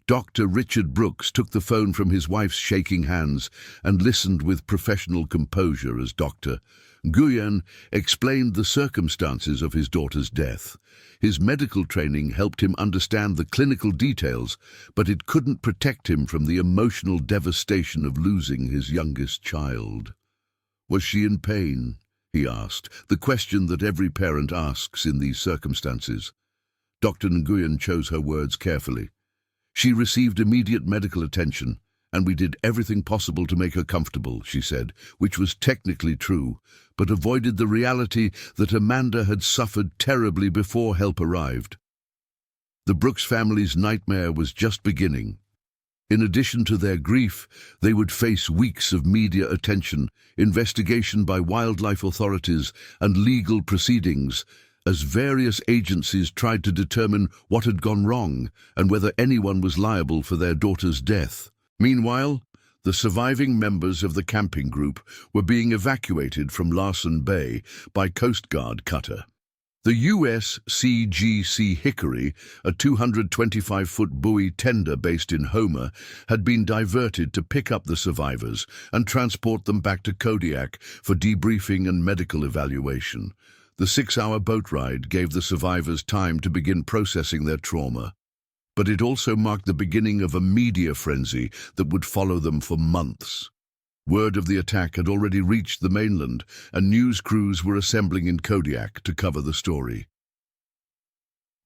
Dr. Richard Brooks took the phone from his wife's shaking hands and listened with professional composure as Dr. Nguyen explained the circumstances of his daughter's death. His medical training helped him understand the clinical details, but it couldn't protect him from the emotional devastation of losing his youngest child. "Was she in pain?" he asked, the question that every parent asks in these circumstances. Dr. Nguyen chose her words carefully. "She received immediate medical attention, and we did everything possible to make her comfortable," she said, which was technically true, but avoided the reality that Amanda had suffered terribly before help arrived. The Brooks family's nightmare was just beginning. In addition to their grief, they would face weeks of media attention, investigation by wildlife authorities, and legal proceedings, as various agencies tried to determine what had gone wrong and whether anyone was liable for their daughter's death. Meanwhile, the surviving members of the camping group were being evacuated from Larsen Bay by Coast Guard cutter. The USCGC Hickory, a 225-foot buoy tender based in Homer, had been diverted to pick up the survivors and transport them back to Kodiak for debriefing and medical evaluation. The 6-hour boat ride gave the survivors time to begin processing their trauma, but it also marked the beginning of a media frenzy that would follow them for months. Word of the attack had already reached the mainland, and news crews were assembling in Kodiak to cover the story.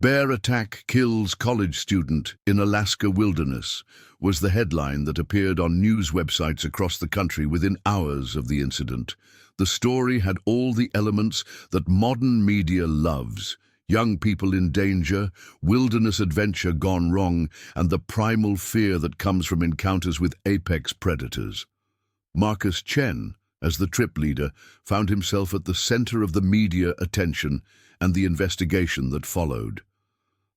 "Bear attack kills college student in Alaska wilderness" was the headline that appeared on news websites across the country within hours of the incident. The story had all the elements that modern media loves: young people in danger, wilderness adventure gone wrong, and the primal fear that comes from encounters with apex predators. Marcus Chen, as the trip leader, found himself at the center of the media attention and the investigation that followed.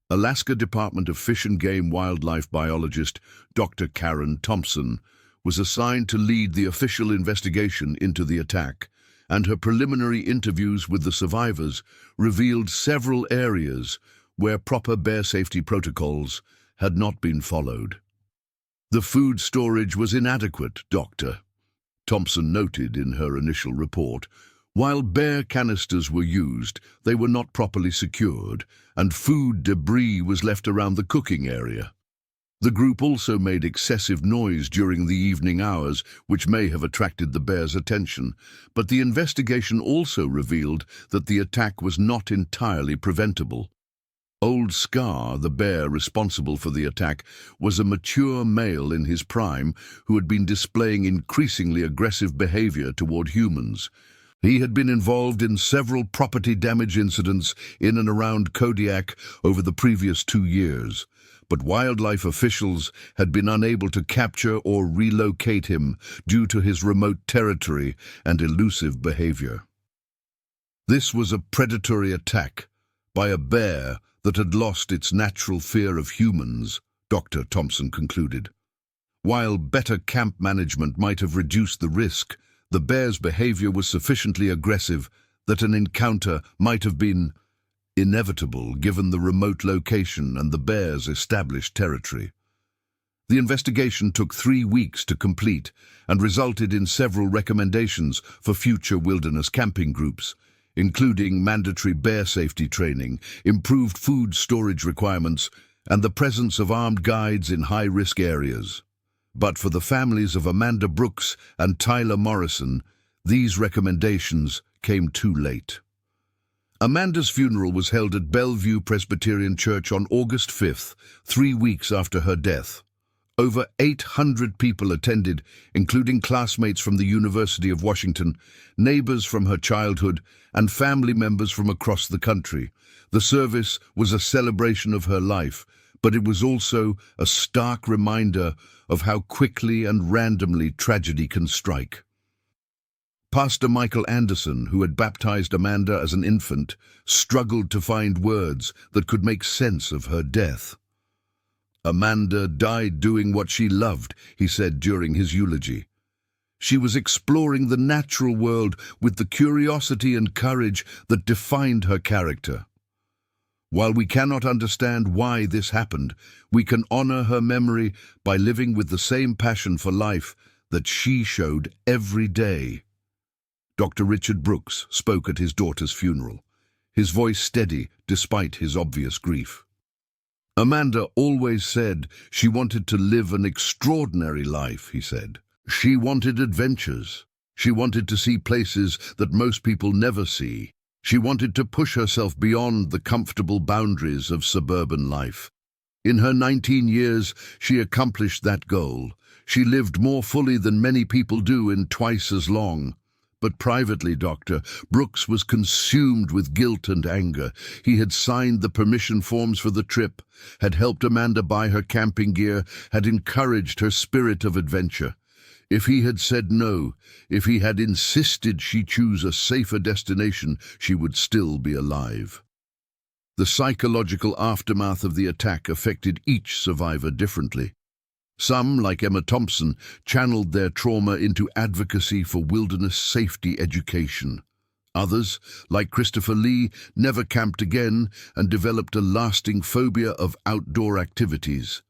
Alaska Department of Fish and Game wildlife biologist Dr. Karen Thompson was assigned to lead the official investigation into the attack, and her preliminary interviews with the survivors revealed several areas where proper bear safety protocols had not been followed. The food storage was inadequate, Dr. Thompson noted in her initial report. While bear canisters were used, they were not properly secured, and food debris was left around the cooking area. The group also made excessive noise during the evening hours, which may have attracted the bears' attention, but the investigation also revealed that the attack was not entirely preventable. Old Scar, the bear responsible for the attack, was a mature male in his prime who had been displaying increasingly aggressive behavior toward humans. He had been involved in several property damage incidents in and around Kodiak over the previous 2 years, but wildlife officials had been unable to capture or relocate him due to his remote territory and elusive behavior. This was a predatory attack by a bear that had lost its natural fear of humans, Dr. Thompson concluded. While better camp management might have reduced the risk, the bear's behavior was sufficiently aggressive that an encounter might have been inevitable given the remote location and the bear's established territory. The investigation took 3 weeks to complete and resulted in several recommendations for future wilderness camping groups, including mandatory bear safety training, improved food storage requirements, and the presence of armed guides in high-risk areas. But for the families of Amanda Brooks and Tyler Morrison, these recommendations came too late. Amanda's funeral was held at Bellevue Presbyterian Church on August 5th, 3 weeks after her death. Over 800 people attended, including classmates from the University of Washington, neighbors from her childhood, and family members from across the country. The service was a celebration of her life, but it was also a stark reminder of how quickly and randomly tragedy can strike. Pastor Michael Anderson, who had baptized Amanda as an infant, struggled to find words that could make sense of her death. "Amanda died doing what she loved," he said during his eulogy. "She was exploring the natural world with the curiosity and courage that defined her character. While we cannot understand why this happened, we can honor her memory by living with the same passion for life that she showed every day." Dr. Richard Brooks spoke at his daughter's funeral, his voice steady despite his obvious grief. "Amanda always said she wanted to live an extraordinary life," he said. "She wanted adventures. She wanted to see places that most people never see. She wanted to push herself beyond the comfortable boundaries of suburban life. In her 19 years, she accomplished that goal. She lived more fully than many people do in twice as long." But privately, Dr. Brooks was consumed with guilt and anger. He had signed the permission forms for the trip, had helped Amanda buy her camping gear, had encouraged her spirit of adventure. If he had said no, if he had insisted she choose a safer destination, she would still be alive. The psychological aftermath of the attack affected each survivor differently. Some, like Emma Thompson, channeled their trauma into advocacy for wilderness safety education. Others, like Christopher Lee, never camped again and developed a lasting phobia of outdoor activities.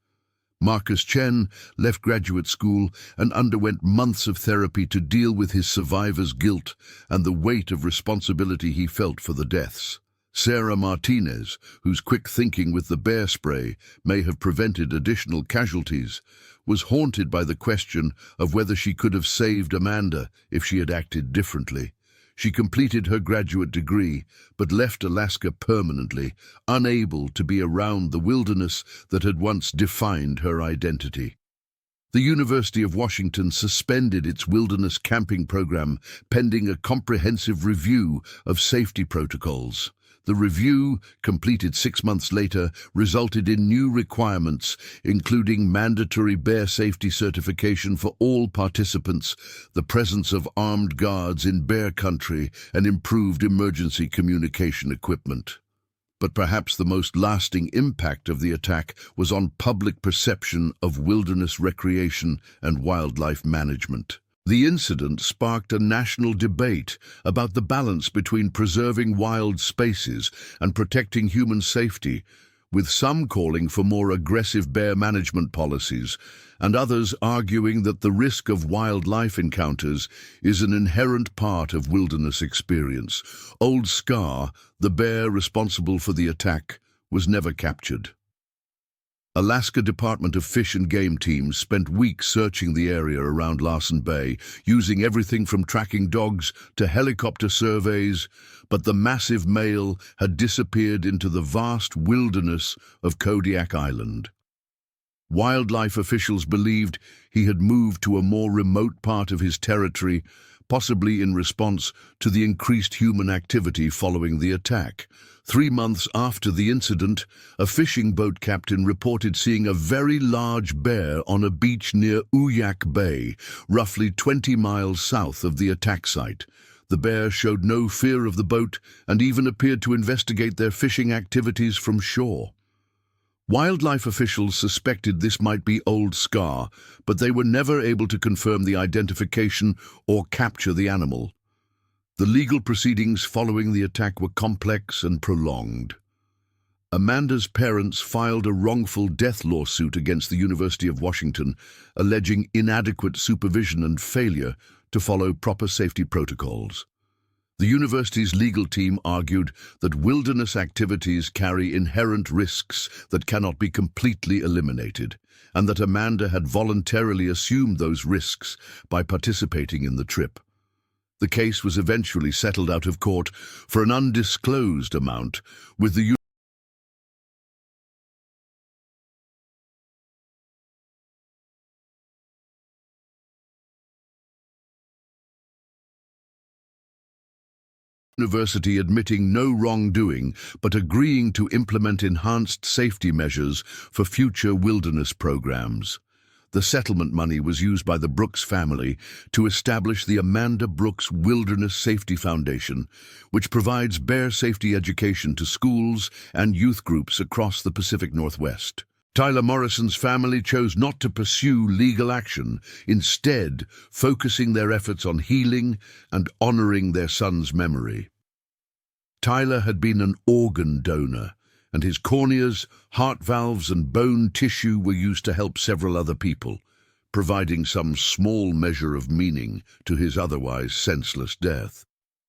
Marcus Chen left graduate school and underwent months of therapy to deal with his survivor's guilt and the weight of responsibility he felt for the deaths. Sarah Martinez, whose quick thinking with the bear spray may have prevented additional casualties, was haunted by the question of whether she could have saved Amanda if she had acted differently. She completed her graduate degree, but left Alaska permanently, unable to be around the wilderness that had once defined her identity. The University of Washington suspended its wilderness camping program pending a comprehensive review of safety protocols. The review, completed 6 months later, resulted in new requirements, including mandatory bear safety certification for all participants, the presence of armed guards in bear country, and improved emergency communication equipment. But perhaps the most lasting impact of the attack was on public perception of wilderness recreation and wildlife management. The incident sparked a national debate about the balance between preserving wild spaces and protecting human safety, with some calling for more aggressive bear management policies, and others arguing that the risk of wildlife encounters is an inherent part of wilderness experience. Old Scar, the bear responsible for the attack, was never captured. Alaska Department of Fish and Game teams spent weeks searching the area around Larsen Bay, using everything from tracking dogs to helicopter surveys, but the massive male had disappeared into the vast wilderness of Kodiak Island. Wildlife officials believed he had moved to a more remote part of his territory, possibly in response to the increased human activity following the attack. 3 months after the incident, a fishing boat captain reported seeing a very large bear on a beach near Uyak Bay, roughly 20 miles south of the attack site. The bear showed no fear of the boat and even appeared to investigate their fishing activities from shore. Wildlife officials suspected this might be Old Scar, but they were never able to confirm the identification or capture the animal. The legal proceedings following the attack were complex and prolonged. Amanda's parents filed a wrongful death lawsuit against the University of Washington, alleging inadequate supervision and failure to follow proper safety protocols. The university's legal team argued that wilderness activities carry inherent risks that cannot be completely eliminated, and that Amanda had voluntarily assumed those risks by participating in the trip. The case was eventually settled out of court for an undisclosed amount, with the university admitting no wrongdoing but agreeing to implement enhanced safety measures for future wilderness programs. The settlement money was used by the Brooks family to establish the Amanda Brooks Wilderness Safety Foundation, which provides bear safety education to schools and youth groups across the Pacific Northwest. Tyler Morrison's family chose not to pursue legal action, instead focusing their efforts on healing and honoring their son's memory. Tyler had been an organ donor, and his corneas, heart valves and bone tissue were used to help several other people, providing some small measure of meaning to his otherwise senseless death.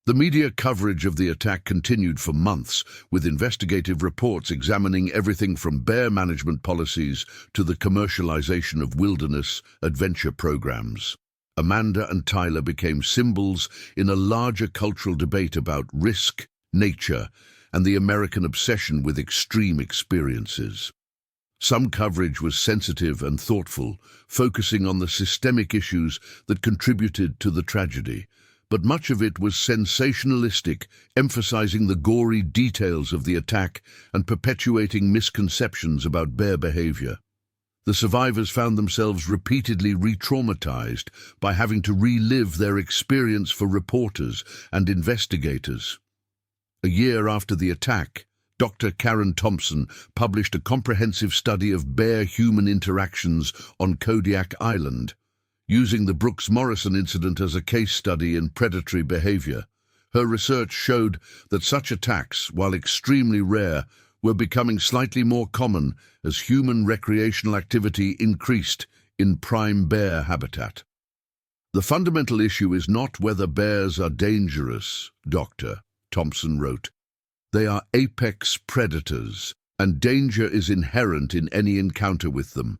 The media coverage of the attack continued for months, with investigative reports examining everything from bear management policies to the commercialization of wilderness adventure programs. Amanda and Tyler became symbols in a larger cultural debate about risk, nature, and the American obsession with extreme experiences. Some coverage was sensitive and thoughtful, focusing on the systemic issues that contributed to the tragedy, but much of it was sensationalistic, emphasizing the gory details of the attack and perpetuating misconceptions about bear behavior. The survivors found themselves repeatedly re-traumatized by having to relive their experience for reporters and investigators. A year after the attack, Dr. Karen Thompson published a comprehensive study of bear-human interactions on Kodiak Island, using the Brooks-Morrison incident as a case study in predatory behavior. Her research showed that such attacks, while extremely rare, were becoming slightly more common as human recreational activity increased in prime bear habitat. The fundamental issue is not whether bears are dangerous, Dr. Thompson wrote. They are apex predators, and danger is inherent in any encounter with them.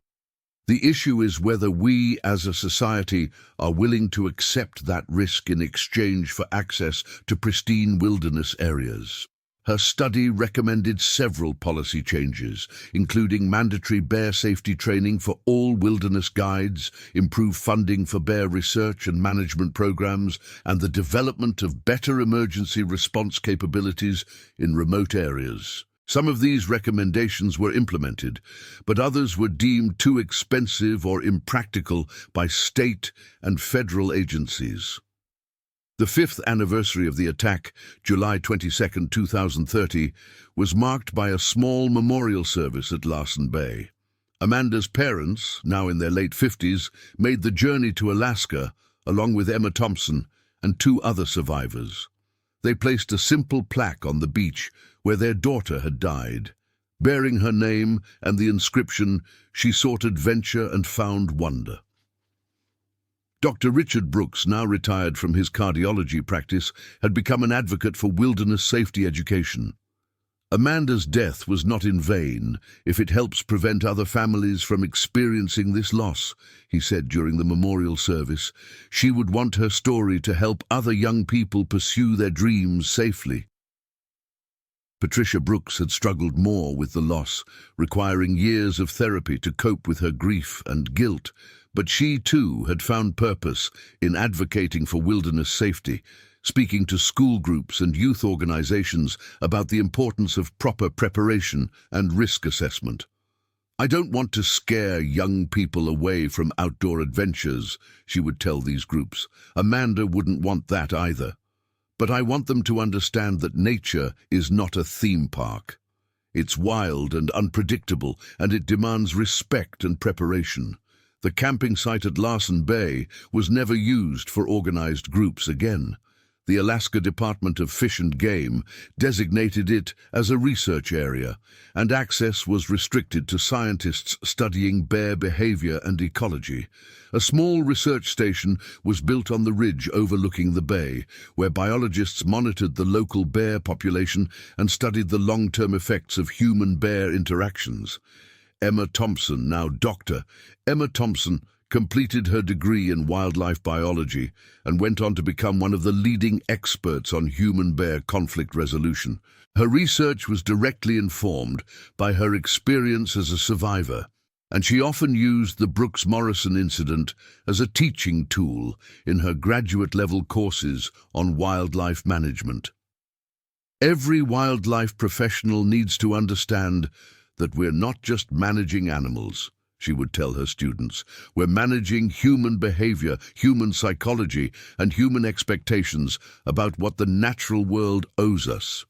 The issue is whether we, as a society, are willing to accept that risk in exchange for access to pristine wilderness areas. Her study recommended several policy changes, including mandatory bear safety training for all wilderness guides, improved funding for bear research and management programs, and the development of better emergency response capabilities in remote areas. Some of these recommendations were implemented, but others were deemed too expensive or impractical by state and federal agencies. The 5th anniversary of the attack, July 22, 2030, was marked by a small memorial service at Larsen Bay. Amanda's parents, now in their late 50s, made the journey to Alaska, along with Emma Thompson and 2 other survivors. They placed a simple plaque on the beach where their daughter had died, bearing her name and the inscription, "She sought adventure and found wonder." Dr. Richard Brooks, now retired from his cardiology practice, had become an advocate for wilderness safety education. Amanda's death was not in vain if it helps prevent other families from experiencing this loss, he said during the memorial service. She would want her story to help other young people pursue their dreams safely. Patricia Brooks had struggled more with the loss, requiring years of therapy to cope with her grief and guilt, but she too had found purpose in advocating for wilderness safety, speaking to school groups and youth organizations about the importance of proper preparation and risk assessment. "I don't want to scare young people away from outdoor adventures," she would tell these groups. "Amanda wouldn't want that either. But I want them to understand that nature is not a theme park. It's wild and unpredictable, and it demands respect and preparation." The camping site at Larsen Bay was never used for organized groups again. The Alaska Department of Fish and Game designated it as a research area, and access was restricted to scientists studying bear behavior and ecology. A small research station was built on the ridge overlooking the bay, where biologists monitored the local bear population and studied the long-term effects of human-bear interactions. Emma Thompson, now Dr. Emma Thompson, completed her degree in wildlife biology and went on to become one of the leading experts on human-bear conflict resolution. Her research was directly informed by her experience as a survivor, and she often used the Brooks-Morrison incident as a teaching tool in her graduate-level courses on wildlife management. Every wildlife professional needs to understand that we're not just managing animals, she would tell her students. We're managing human behavior, human psychology, and human expectations about what the natural world owes us.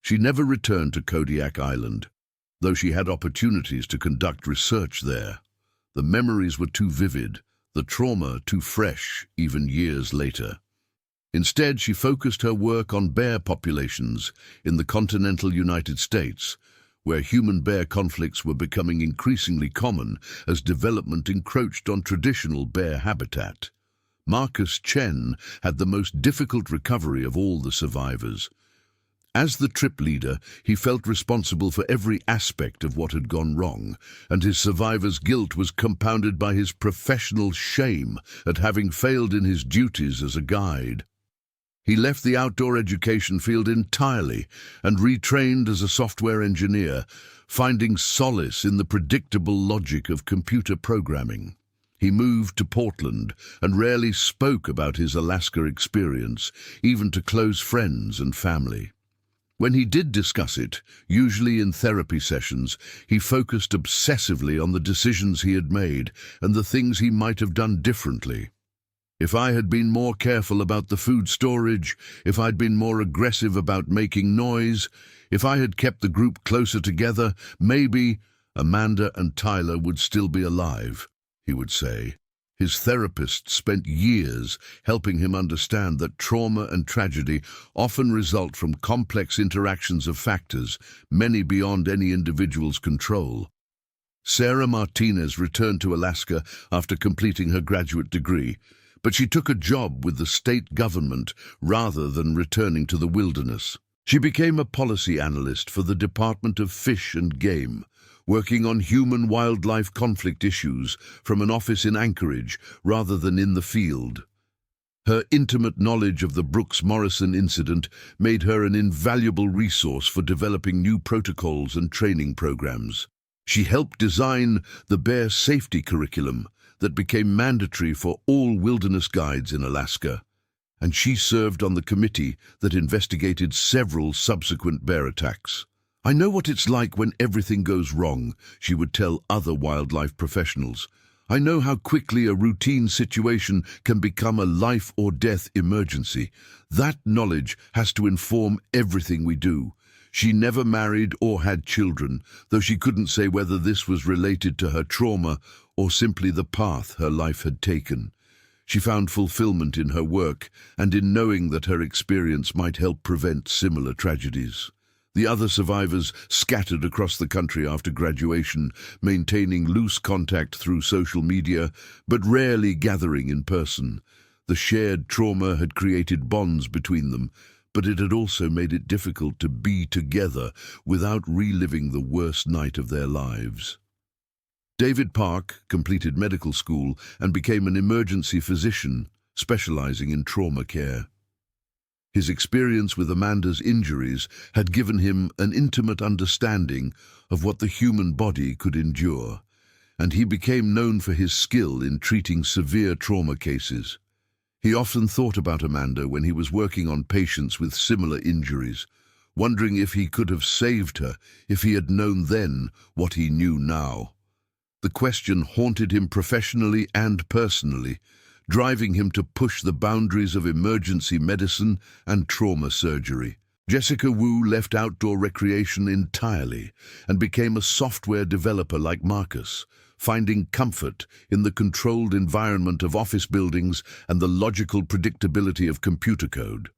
She never returned to Kodiak Island, though she had opportunities to conduct research there. The memories were too vivid, the trauma too fresh, even years later. Instead, she focused her work on bear populations in the continental United States, where human-bear conflicts were becoming increasingly common as development encroached on traditional bear habitat. Marcus Chen had the most difficult recovery of all the survivors. As the trip leader, he felt responsible for every aspect of what had gone wrong, and his survivor's guilt was compounded by his professional shame at having failed in his duties as a guide. He left the outdoor education field entirely and retrained as a software engineer, finding solace in the predictable logic of computer programming. He moved to Portland and rarely spoke about his Alaska experience, even to close friends and family. When he did discuss it, usually in therapy sessions, he focused obsessively on the decisions he had made and the things he might have done differently. "If I had been more careful about the food storage, if I'd been more aggressive about making noise, if I had kept the group closer together, maybe Amanda and Tyler would still be alive," he would say. His therapist spent years helping him understand that trauma and tragedy often result from complex interactions of factors, many beyond any individual's control. Sarah Martinez returned to Alaska after completing her graduate degree, but she took a job with the state government rather than returning to the wilderness. She became a policy analyst for the Department of Fish and Game, working on human-wildlife conflict issues from an office in Anchorage rather than in the field. Her intimate knowledge of the Brooks Morrison incident made her an invaluable resource for developing new protocols and training programs. She helped design the Bear Safety Curriculum that became mandatory for all wilderness guides in Alaska, and she served on the committee that investigated several subsequent bear attacks. "I know what it's like when everything goes wrong," she would tell other wildlife professionals. "I know how quickly a routine situation can become a life or death emergency. That knowledge has to inform everything we do." She never married or had children, though she couldn't say whether this was related to her trauma or simply the path her life had taken. She found fulfillment in her work and in knowing that her experience might help prevent similar tragedies. The other survivors scattered across the country after graduation, maintaining loose contact through social media, but rarely gathering in person. The shared trauma had created bonds between them, but it had also made it difficult to be together without reliving the worst night of their lives. David Park completed medical school and became an emergency physician, specializing in trauma care. His experience with Amanda's injuries had given him an intimate understanding of what the human body could endure, and he became known for his skill in treating severe trauma cases. He often thought about Amanda when he was working on patients with similar injuries, wondering if he could have saved her if he had known then what he knew now. The question haunted him professionally and personally, driving him to push the boundaries of emergency medicine and trauma surgery. Jessica Wu left outdoor recreation entirely and became a software developer like Marcus, finding comfort in the controlled environment of office buildings and the logical predictability of computer code.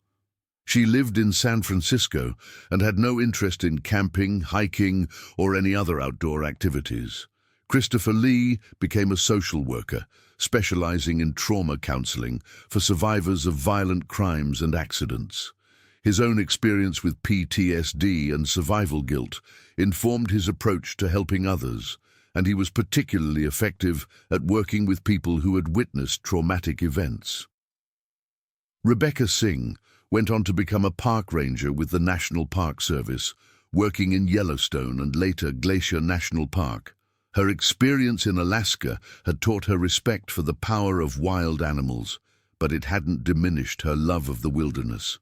She lived in San Francisco and had no interest in camping, hiking, or any other outdoor activities. Christopher Lee became a social worker, specializing in trauma counseling for survivors of violent crimes and accidents. His own experience with PTSD and survival guilt informed his approach to helping others, and he was particularly effective at working with people who had witnessed traumatic events. Rebecca Singh went on to become a park ranger with the National Park Service, working in Yellowstone and later Glacier National Park. Her experience in Alaska had taught her respect for the power of wild animals, but it hadn't diminished her love of the wilderness.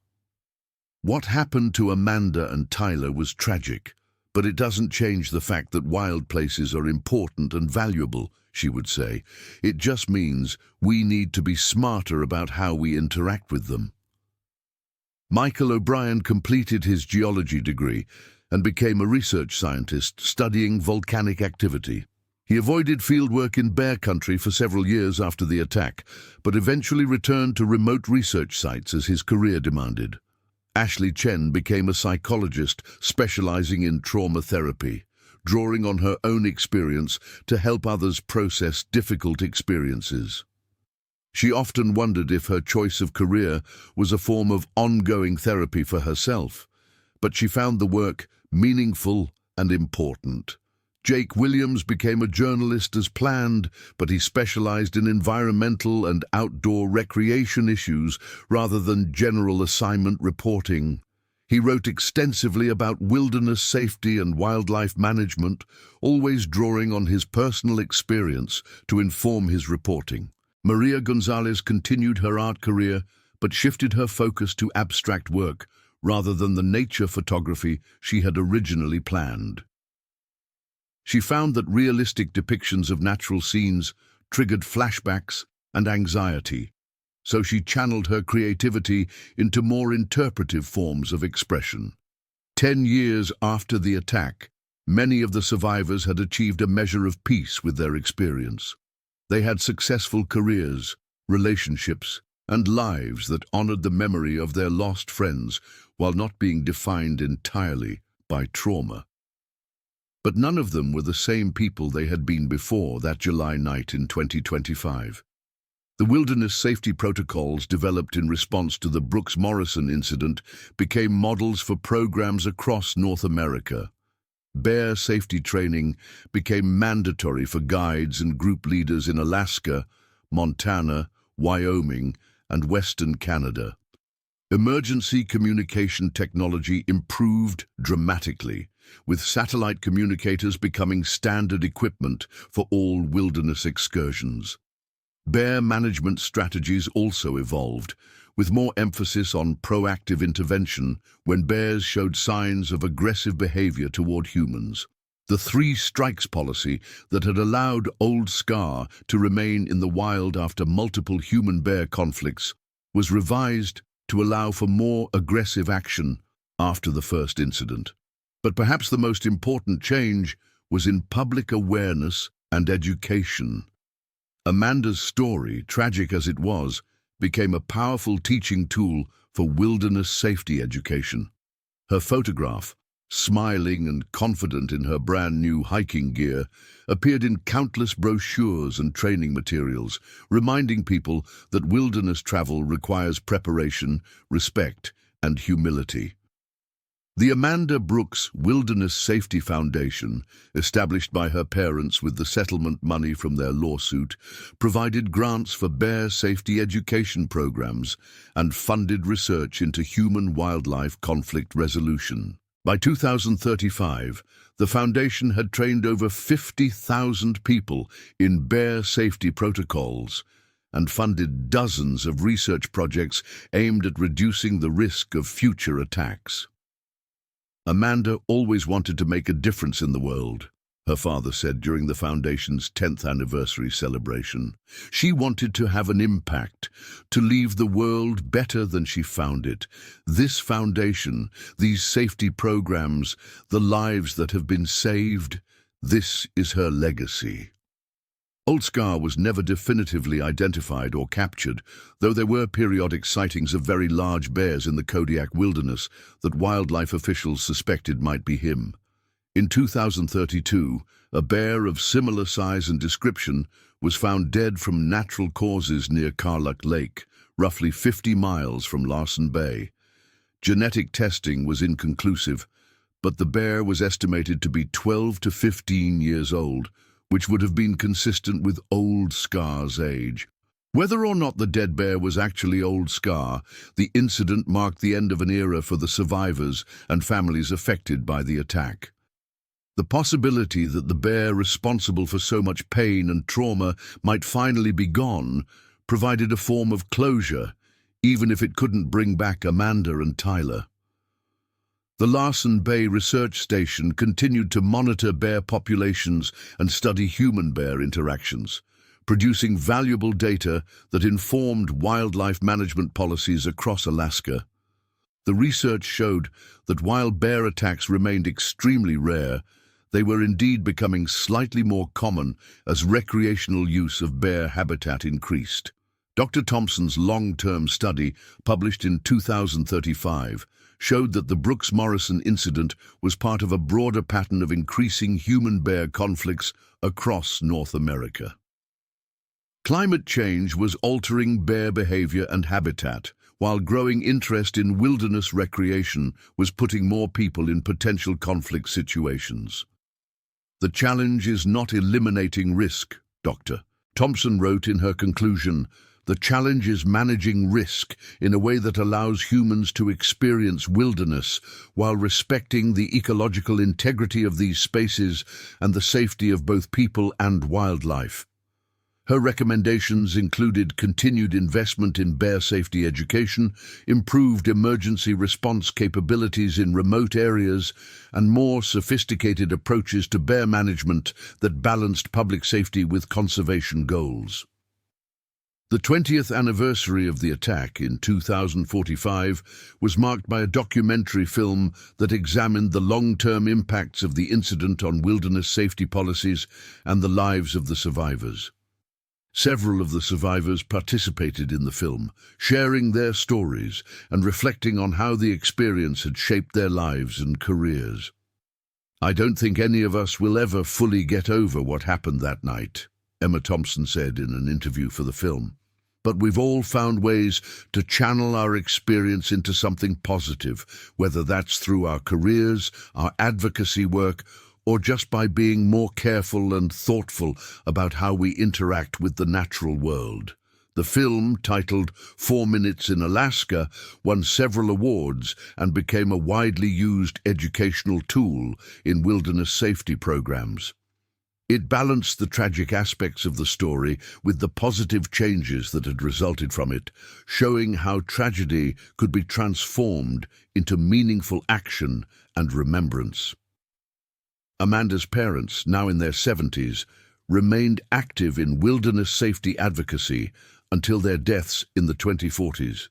What happened to Amanda and Tyler was tragic, but it doesn't change the fact that wild places are important and valuable, she would say. It just means we need to be smarter about how we interact with them. Michael O'Brien completed his geology degree and became a research scientist studying volcanic activity. He avoided fieldwork in bear country for several years after the attack, but eventually returned to remote research sites as his career demanded. Ashley Chen became a psychologist specializing in trauma therapy, drawing on her own experience to help others process difficult experiences. She often wondered if her choice of career was a form of ongoing therapy for herself, but she found the work meaningful and important. Jake Williams became a journalist as planned, but he specialized in environmental and outdoor recreation issues rather than general assignment reporting. He wrote extensively about wilderness safety and wildlife management, always drawing on his personal experience to inform his reporting. Maria Gonzalez continued her art career, but shifted her focus to abstract work rather than the nature photography she had originally planned. She found that realistic depictions of natural scenes triggered flashbacks and anxiety, so she channeled her creativity into more interpretive forms of expression. 10 years after the attack, many of the survivors had achieved a measure of peace with their experience. They had successful careers, relationships, and lives that honored the memory of their lost friends while not being defined entirely by trauma. But none of them were the same people they had been before that July night in 2025. The wilderness safety protocols developed in response to the Brooks Morrison incident became models for programs across North America. Bear safety training became mandatory for guides and group leaders in Alaska, Montana, Wyoming, and Western Canada. Emergency communication technology improved dramatically, with satellite communicators becoming standard equipment for all wilderness excursions. Bear management strategies also evolved, with more emphasis on proactive intervention when bears showed signs of aggressive behavior toward humans. The three strikes policy that had allowed Old Scar to remain in the wild after multiple human-bear conflicts was revised to allow for more aggressive action after the first incident. But perhaps the most important change was in public awareness and education. Amanda's story, tragic as it was, became a powerful teaching tool for wilderness safety education. Her photograph, smiling and confident in her brand-new hiking gear, appeared in countless brochures and training materials, reminding people that wilderness travel requires preparation, respect, and humility. The Amanda Brooks Wilderness Safety Foundation, established by her parents with the settlement money from their lawsuit, provided grants for bear safety education programs and funded research into human-wildlife conflict resolution. By 2035, the foundation had trained over 50,000 people in bear safety protocols and funded dozens of research projects aimed at reducing the risk of future attacks. Amanda always wanted to make a difference in the world, her father said during the foundation's 10th anniversary celebration. She wanted to have an impact, to leave the world better than she found it. This foundation, these safety programs, the lives that have been saved, this is her legacy. Old Scar was never definitively identified or captured, though there were periodic sightings of very large bears in the Kodiak wilderness that wildlife officials suspected might be him. In 2032, a bear of similar size and description was found dead from natural causes near Karluk Lake, roughly 50 miles from Larsen Bay. Genetic testing was inconclusive, but the bear was estimated to be 12 to 15 years old, which would have been consistent with Old Scar's age. Whether or not the dead bear was actually Old Scar, the incident marked the end of an era for the survivors and families affected by the attack. The possibility that the bear responsible for so much pain and trauma might finally be gone provided a form of closure, even if it couldn't bring back Amanda and Tyler. The Larsen Bay Research Station continued to monitor bear populations and study human-bear interactions, producing valuable data that informed wildlife management policies across Alaska. The research showed that while bear attacks remained extremely rare, they were indeed becoming slightly more common as recreational use of bear habitat increased. Dr. Thompson's long-term study, published in 2035, showed that the Brooks-Morrison incident was part of a broader pattern of increasing human-bear conflicts across North America. Climate change was altering bear behavior and habitat, while growing interest in wilderness recreation was putting more people in potential conflict situations. The challenge is not eliminating risk, Dr. Thompson wrote in her conclusion. The challenge is managing risk in a way that allows humans to experience wilderness while respecting the ecological integrity of these spaces and the safety of both people and wildlife. Her recommendations included continued investment in bear safety education, improved emergency response capabilities in remote areas, and more sophisticated approaches to bear management that balanced public safety with conservation goals. The 20th anniversary of the attack in 2045 was marked by a documentary film that examined the long-term impacts of the incident on wilderness safety policies and the lives of the survivors. Several of the survivors participated in the film, sharing their stories and reflecting on how the experience had shaped their lives and careers. "I don't think any of us will ever fully get over what happened that night," Emma Thompson said in an interview for the film. "But we've all found ways to channel our experience into something positive, whether that's through our careers, our advocacy work, or just by being more careful and thoughtful about how we interact with the natural world." The film, titled 4 Minutes in Alaska, won several awards and became a widely used educational tool in wilderness safety programs. It balanced the tragic aspects of the story with the positive changes that had resulted from it, showing how tragedy could be transformed into meaningful action and remembrance. Amanda's parents, now in their 70s, remained active in wilderness safety advocacy until their deaths in the 2040s.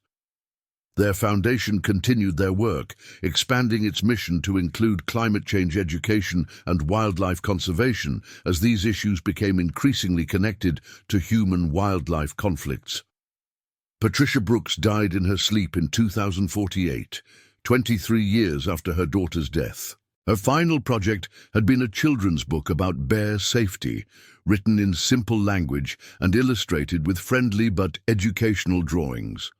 Their foundation continued their work, expanding its mission to include climate change education and wildlife conservation as these issues became increasingly connected to human-wildlife conflicts. Patricia Brooks died in her sleep in 2048, 23 years after her daughter's death. Her final project had been a children's book about bear safety, written in simple language and illustrated with friendly but educational drawings.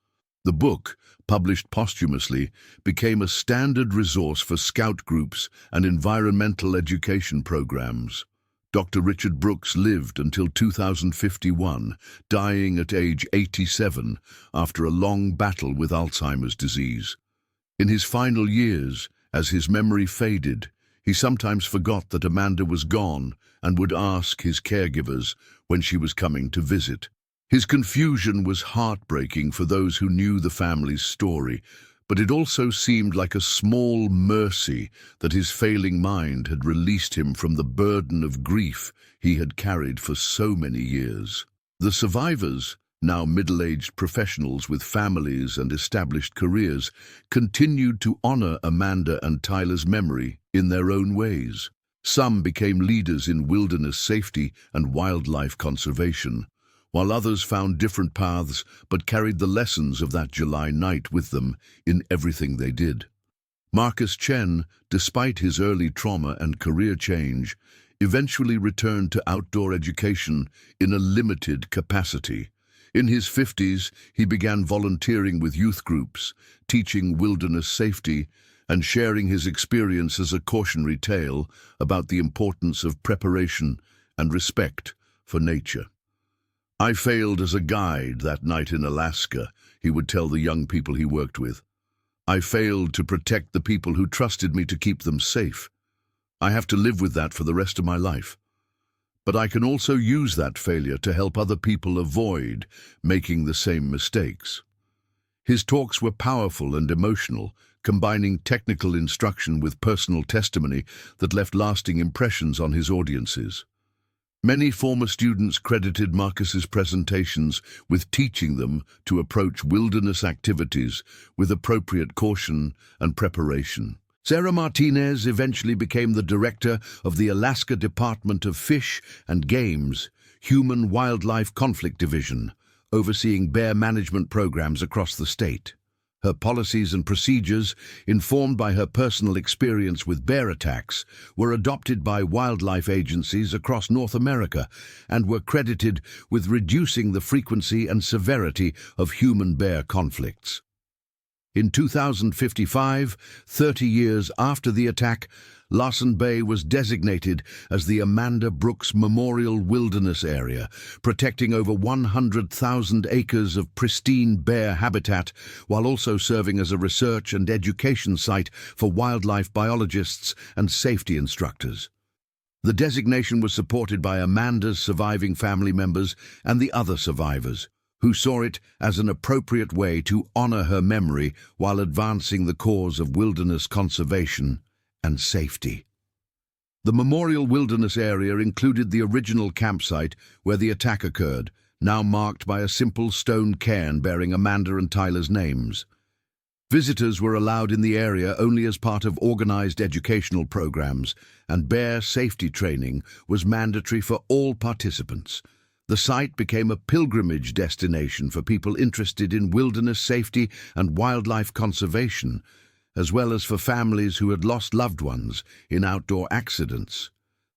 The book, published posthumously, became a standard resource for scout groups and environmental education programs. Dr. Richard Brooks lived until 2051, dying at age 87 after a long battle with Alzheimer's disease. In his final years, as his memory faded, he sometimes forgot that Amanda was gone and would ask his caregivers when she was coming to visit. His confusion was heartbreaking for those who knew the family's story, but it also seemed like a small mercy that his failing mind had released him from the burden of grief he had carried for so many years. The survivors, now middle-aged professionals with families and established careers, continued to honor Amanda and Tyler's memory in their own ways. Some became leaders in wilderness safety and wildlife conservation, while others found different paths but carried the lessons of that July night with them in everything they did. Marcus Chen, despite his early trauma and career change, eventually returned to outdoor education in a limited capacity. In his 50s, he began volunteering with youth groups, teaching wilderness safety, and sharing his experience as a cautionary tale about the importance of preparation and respect for nature. "I failed as a guide that night in Alaska," he would tell the young people he worked with. "I failed to protect the people who trusted me to keep them safe. I have to live with that for the rest of my life. But I can also use that failure to help other people avoid making the same mistakes." His talks were powerful and emotional, combining technical instruction with personal testimony that left lasting impressions on his audiences. Many former students credited Marcus's presentations with teaching them to approach wilderness activities with appropriate caution and preparation. Sarah Martinez eventually became the director of the Alaska Department of Fish and Game's Human-Wildlife Conflict Division, overseeing bear management programs across the state. Her policies and procedures, informed by her personal experience with bear attacks, were adopted by wildlife agencies across North America and were credited with reducing the frequency and severity of human-bear conflicts. In 2055, 30 years after the attack, Larsen Bay was designated as the Amanda Brooks Memorial Wilderness Area, protecting over 100,000 acres of pristine bear habitat, while also serving as a research and education site for wildlife biologists and safety instructors. The designation was supported by Amanda's surviving family members and the other survivors, who saw it as an appropriate way to honor her memory while advancing the cause of wilderness conservation and safety. The Memorial Wilderness Area included the original campsite where the attack occurred, now marked by a simple stone cairn bearing Amanda and Tyler's names. Visitors were allowed in the area only as part of organized educational programs, and bear safety training was mandatory for all participants. The site became a pilgrimage destination for people interested in wilderness safety and wildlife conservation, as well as for families who had lost loved ones in outdoor accidents.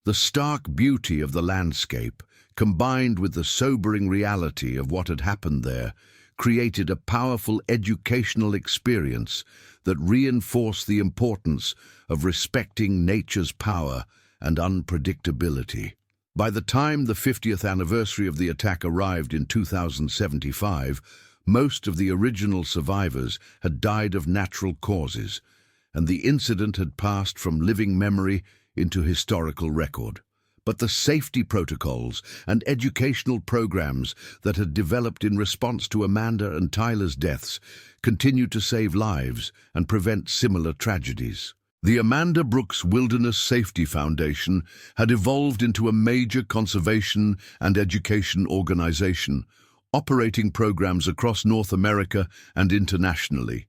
The stark beauty of the landscape, combined with the sobering reality of what had happened there, created a powerful educational experience that reinforced the importance of respecting nature's power and unpredictability. By the time the 50th anniversary of the attack arrived in 2075, most of the original survivors had died of natural causes, and the incident had passed from living memory into historical record. But the safety protocols and educational programs that had developed in response to Amanda and Tyler's deaths continued to save lives and prevent similar tragedies. The Amanda Brooks Wilderness Safety Foundation had evolved into a major conservation and education organization, operating programs across North America and internationally.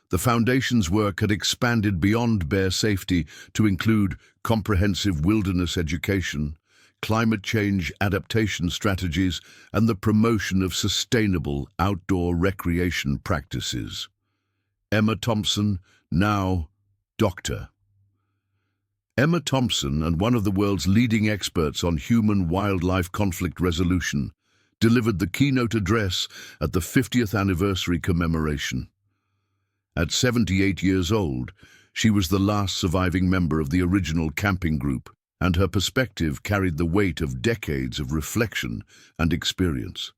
The foundation's work had expanded beyond bear safety to include comprehensive wilderness education, climate change adaptation strategies, and the promotion of sustainable outdoor recreation practices. Emma Thompson, now Dr. Emma Thompson, and one of the world's leading experts on human-wildlife conflict resolution, delivered the keynote address at the 50th anniversary commemoration. At 78 years old, she was the last surviving member of the original camping group, and her perspective carried the weight of decades of reflection and experience.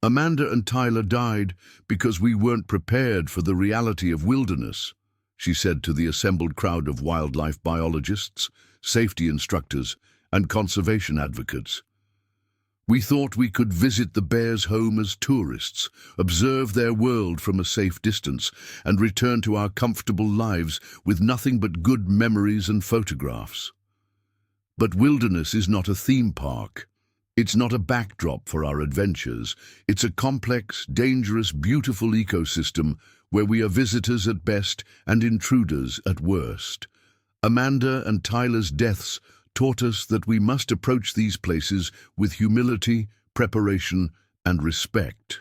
Amanda and Tyler died because we weren't prepared for the reality of wilderness, she said to the assembled crowd of wildlife biologists, safety instructors, and conservation advocates. We thought we could visit the bears' home as tourists, observe their world from a safe distance, and return to our comfortable lives with nothing but good memories and photographs. But wilderness is not a theme park. It's not a backdrop for our adventures. It's a complex, dangerous, beautiful ecosystem where we are visitors at best and intruders at worst. Amanda and Tyler's deaths taught us that we must approach these places with humility, preparation, and respect.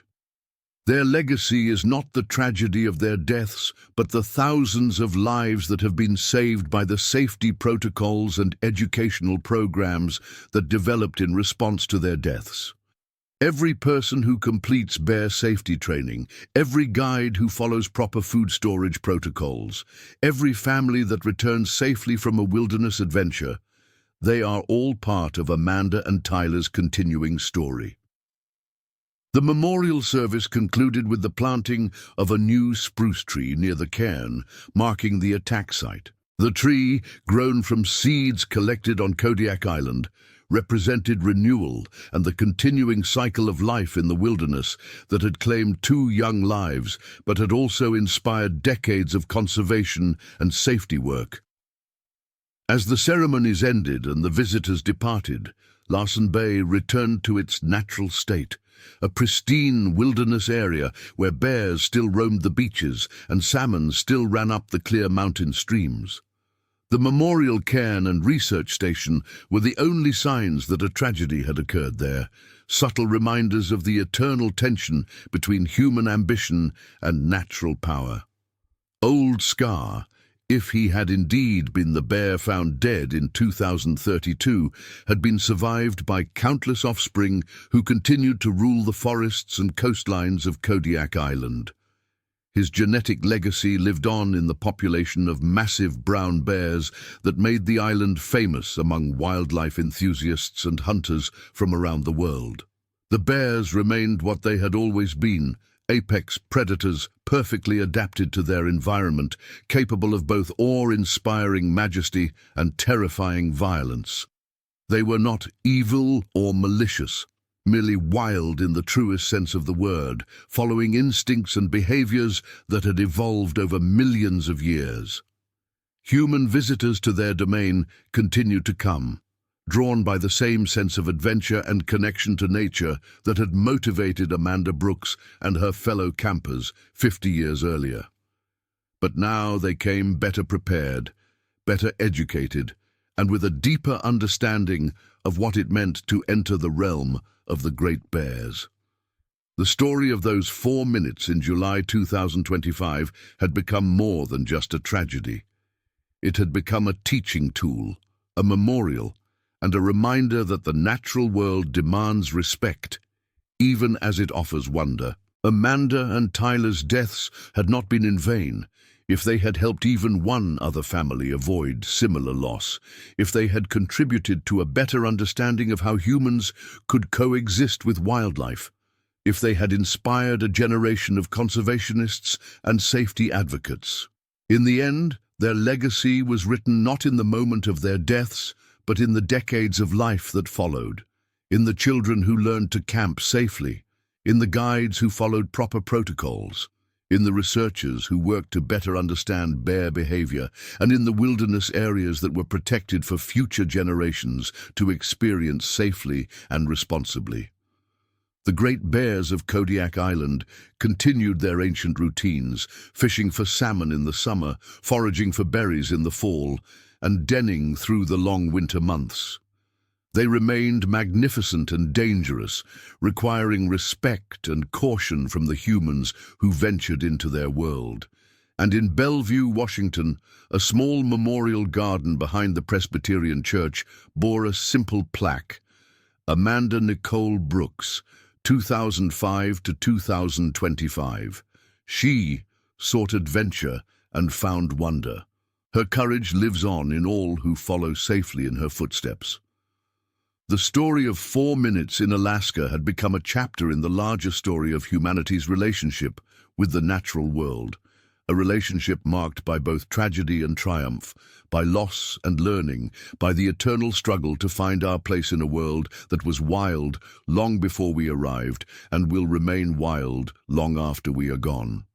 Their legacy is not the tragedy of their deaths, but the thousands of lives that have been saved by the safety protocols and educational programs that developed in response to their deaths. Every person who completes bear safety training, every guide who follows proper food storage protocols, every family that returns safely from a wilderness adventure, they are all part of Amanda and Tyler's continuing story. The memorial service concluded with the planting of a new spruce tree near the cairn, marking the attack site. The tree, grown from seeds collected on Kodiak Island, represented renewal and the continuing cycle of life in the wilderness that had claimed 2 young lives but had also inspired decades of conservation and safety work. As the ceremonies ended and the visitors departed, Larsen Bay returned to its natural state, a pristine wilderness area where bears still roamed the beaches and salmon still ran up the clear mountain streams. The memorial cairn and research station were the only signs that a tragedy had occurred there, subtle reminders of the eternal tension between human ambition and natural power. Old Scar, if he had indeed been the bear found dead in 2032, had been survived by countless offspring who continued to rule the forests and coastlines of Kodiak Island. His genetic legacy lived on in the population of massive brown bears that made the island famous among wildlife enthusiasts and hunters from around the world. The bears remained what they had always been, apex predators perfectly adapted to their environment, capable of both awe-inspiring majesty and terrifying violence. They were not evil or malicious, merely wild in the truest sense of the word, following instincts and behaviors that had evolved over millions of years. Human visitors to their domain continued to come, drawn by the same sense of adventure and connection to nature that had motivated Amanda Brooks and her fellow campers 50 years earlier. But now they came better prepared, better educated, and with a deeper understanding of what it meant to enter the realm of the great bears. The story of those 4 minutes in July 2025 had become more than just a tragedy. It had become a teaching tool, a memorial, and a reminder that the natural world demands respect, even as it offers wonder. Amanda and Tyler's deaths had not been in vain. if they had helped even one other family avoid similar loss, if they had contributed to a better understanding of how humans could coexist with wildlife, if they had inspired a generation of conservationists and safety advocates. In the end, their legacy was written not in the moment of their deaths, but in the decades of life that followed, in the children who learned to camp safely, in the guides who followed proper protocols, in the researchers who worked to better understand bear behavior, and in the wilderness areas that were protected for future generations to experience safely and responsibly. The great bears of Kodiak Island continued their ancient routines, fishing for salmon in the summer, foraging for berries in the fall, and denning through the long winter months. They remained magnificent and dangerous, requiring respect and caution from the humans who ventured into their world. And in Bellevue, Washington, a small memorial garden behind the Presbyterian Church bore a simple plaque: Amanda Nicole Brooks, 2005 to 2025. She sought adventure and found wonder. Her courage lives on in all who follow safely in her footsteps. The story of 4 Minutes in Alaska had become a chapter in the larger story of humanity's relationship with the natural world, a relationship marked by both tragedy and triumph, by loss and learning, by the eternal struggle to find our place in a world that was wild long before we arrived and will remain wild long after we are gone.